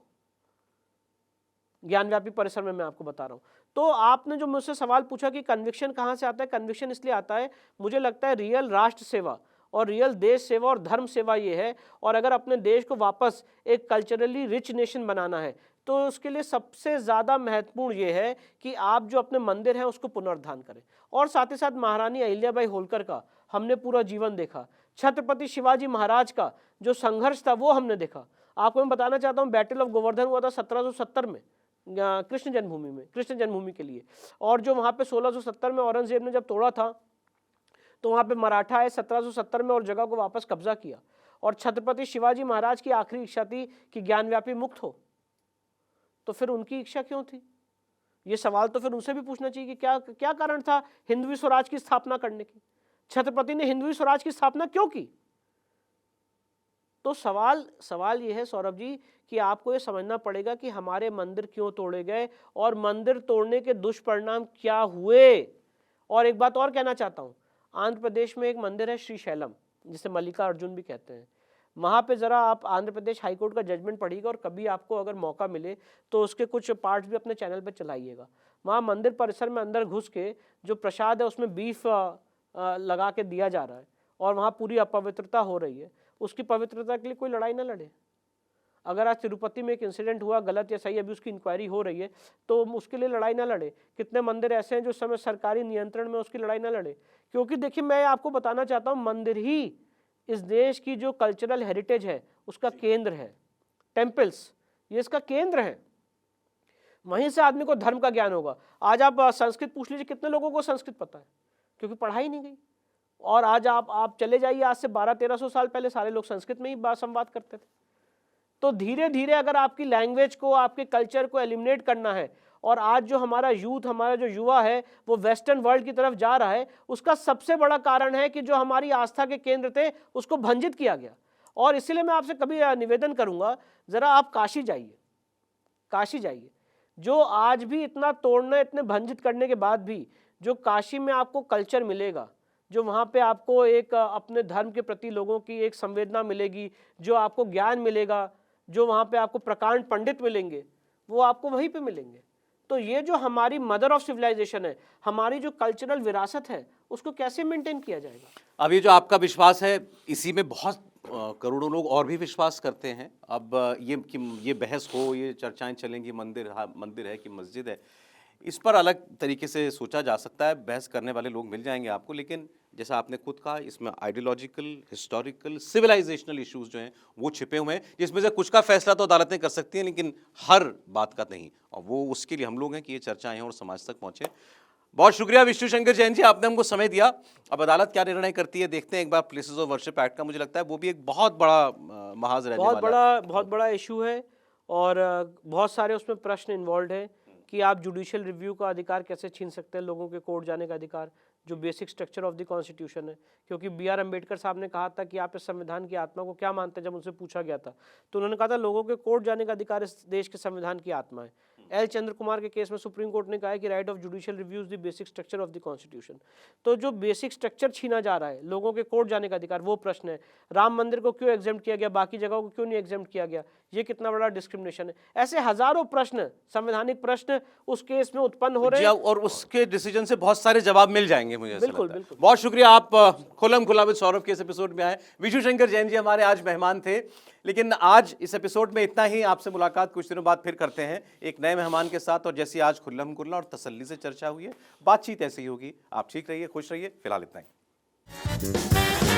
ज्ञानव्यापी परिसर में मैं आपको बता रहा हूँ। तो आपने जो मुझसे सवाल पूछा कि कन्विक्शन कहाँ से आता है, कन्विक्शन इसलिए आता है, मुझे लगता है रियल राष्ट्र सेवा और रियल देश सेवा और धर्म सेवा ये है। और अगर अपने देश को वापस एक कल्चरली रिच नेशन बनाना है तो उसके लिए सबसे ज़्यादा महत्वपूर्ण ये है कि आप जो अपने मंदिर हैं उसको पुनरुद्धार करें। और साथ ही साथ महारानी अहिल्याबाई होलकर का हमने पूरा जीवन देखा, छत्रपति शिवाजी महाराज का जो संघर्ष था वो हमने देखा। आपको मैं बताना चाहता हूँ, बैटल ऑफ गोवर्धन हुआ था 1770 में कृष्ण जन्मभूमि में, कृष्ण जन्मभूमि के लिए। और जो वहाँ पे 1670 में औरंगजेब ने जब तोड़ा था तो वहाँ पे मराठा आए 1770 में और जगह को वापस कब्जा किया। और छत्रपति शिवाजी महाराज की आखिरी इच्छा थी कि ज्ञानव्यापी मुक्त हो, तो फिर उनकी इच्छा क्यों थी? ये सवाल तो फिर उनसे भी पूछना चाहिए कि क्या क्या कारण था हिंदवी स्वराज की स्थापना करने की। छत्रपति ने हिंदवी स्वराज की स्थापना क्यों की? तो सवाल ये है सौरभ जी कि आपको ये समझना पड़ेगा कि हमारे मंदिर क्यों तोड़े गए और मंदिर तोड़ने के दुष्परिणाम क्या हुए। और एक बात और कहना चाहता हूँ, आंध्र प्रदेश में एक मंदिर है श्रीशैलम, जिसे मल्लिकार्जुन भी कहते हैं। वहाँ पे ज़रा आप आंध्र प्रदेश हाई कोर्ट का जजमेंट पढ़िएगा और कभी आपको अगर मौका मिले तो उसके कुछ पार्ट्स भी अपने चैनल पे चलाइएगा। वहाँ मंदिर परिसर में अंदर घुस के जो प्रसाद है उसमें बीफ लगा के दिया जा रहा है और वहाँ पूरी अपवित्रता हो रही है। उसकी पवित्रता के लिए कोई लड़ाई ना लड़े। अगर आज तिरुपति में एक इंसिडेंट हुआ, गलत या सही, अभी उसकी इंक्वायरी हो रही है, तो उसके लिए लड़ाई ना लड़े। कितने मंदिर ऐसे हैं जो समय सरकारी नियंत्रण में, उसकी लड़ाई ना लड़े। क्योंकि देखिए, मैं आपको बताना चाहता हूँ, मंदिर ही इस देश की जो कल्चरल हेरिटेज है उसका केंद्र है। टेम्पल्स ये इसका केंद्र है, वहीं से आदमी को धर्म का ज्ञान होगा। आज आप संस्कृत पूछ लीजिए, कितने लोगों को संस्कृत पता है? क्योंकि पढ़ाई नहीं गई। और आज आप चले जाइए, आज से 1200-1300 साल पहले सारे लोग संस्कृत में ही संवाद करते थे। तो धीरे धीरे अगर आपकी लैंग्वेज को, आपके कल्चर को एलिमिनेट करना है, और आज जो हमारा यूथ, हमारा जो युवा है वो वेस्टर्न वर्ल्ड की तरफ जा रहा है, उसका सबसे बड़ा कारण है कि जो हमारी आस्था के केंद्र थे उसको भंजित किया गया। और इसीलिए मैं आपसे कभी निवेदन करूंगा, जरा आप काशी जाइए, काशी जाइए। जो आज भी इतना तोड़ने, इतने भंजित करने के बाद भी जो काशी में आपको कल्चर मिलेगा, जो वहाँ पे आपको एक अपने धर्म के प्रति लोगों की एक संवेदना मिलेगी, जो आपको ज्ञान मिलेगा, जो वहाँ पे आपको प्रकांड पंडित मिलेंगे, वो आपको वहीं पे मिलेंगे। तो ये जो हमारी मदर ऑफ सिविलाइजेशन है, हमारी जो कल्चरल विरासत है, उसको कैसे मेंटेन किया जाएगा? अब ये जो आपका विश्वास है, इसी में बहुत करोड़ों लोग और भी विश्वास करते हैं। अब ये बहस हो, ये चर्चाएं चलेंगी, मंदिर है कि मस्जिद है, इस पर अलग तरीके से सोचा जा सकता है। बहस करने वाले लोग मिल जाएंगे आपको, लेकिन जैसा आपने खुद कहा, इसमें आइडियोलॉजिकल, हिस्टोरिकल, सिविलाइजेशनल इश्यूज जो हैं वो छिपे हुए हैं, जिसमें से कुछ का फैसला तो अदालतें कर सकती हैं, लेकिन हर बात का नहीं। और वो उसके लिए हम लोग हैं कि ये चर्चाएं हैं और समाज तक पहुँचे। बहुत शुक्रिया विष्णु शंकर जैन जी, आपने हमको समय दिया। अब अदालत क्या निर्णय करती है देखते हैं एक बार। प्लेसेस ऑफ वर्शिप एक्ट का मुझे लगता है वो भी एक बहुत बड़ा महाज रहने वाला है, बहुत बड़ा इशू है। और बहुत सारे उसमें प्रश्न इन्वॉल्व है कि आप जुडिशियल रिव्यू का अधिकार कैसे छीन सकते हैं, लोगों के कोर्ट जाने का अधिकार, जो basic structure of the constitution है। क्योंकि B.R. अम्बेडकर साहब ने कहा था कि आप इस संविधान की आत्मा को क्या मानते हैं, जब उनसे पूछा गया था तो उन्होंने कहा था लोगों के कोर्ट जाने का अधिकार इस देश के संविधान की आत्मा है। L. चंद्र कुमार के केस में सुप्रीम कोर्ट ने कहा है कि right of judicial review is the basic structure of the constitution. तो जो बेसिक स्ट्रक्चर छीना जा रहा है, लोगों के कोर्ट जाने का अधिकार, वो प्रश्न है। राम मंदिर को क्यों एग्जेम्प्ट किया गया, बाकी जगहों को क्यों नहीं एग्जेम्प्ट किया गया? ये कितना बड़ा डिस्क्रिमिनेशन है। ऐसे हजारों प्रश्न, संवैधानिक प्रश्न उस केस में उत्पन्न हो रहे जी हैं। और उसके डिसीजन से बहुत सारे जवाब मिल जाएंगे मुझे ऐसा बिल्कुल, लगता है। बिल्कुल। बहुत शुक्रिया, आप खुल्लम खुल्ला विद सौरभ के इस एपिसोड में आए। विशु शंकर जैन जी हमारे आज मेहमान थे, लेकिन आज इस एपिसोड में इतना ही। आपसे मुलाकात कुछ दिनों बाद फिर करते हैं एक नए मेहमान के साथ, और जैसी आज खुल्लम खुल्ला और तसल्ली से चर्चा हुई है, बातचीत ऐसी ही होगी। आप ठीक रहिए, खुश रहिए, फिलहाल इतना ही।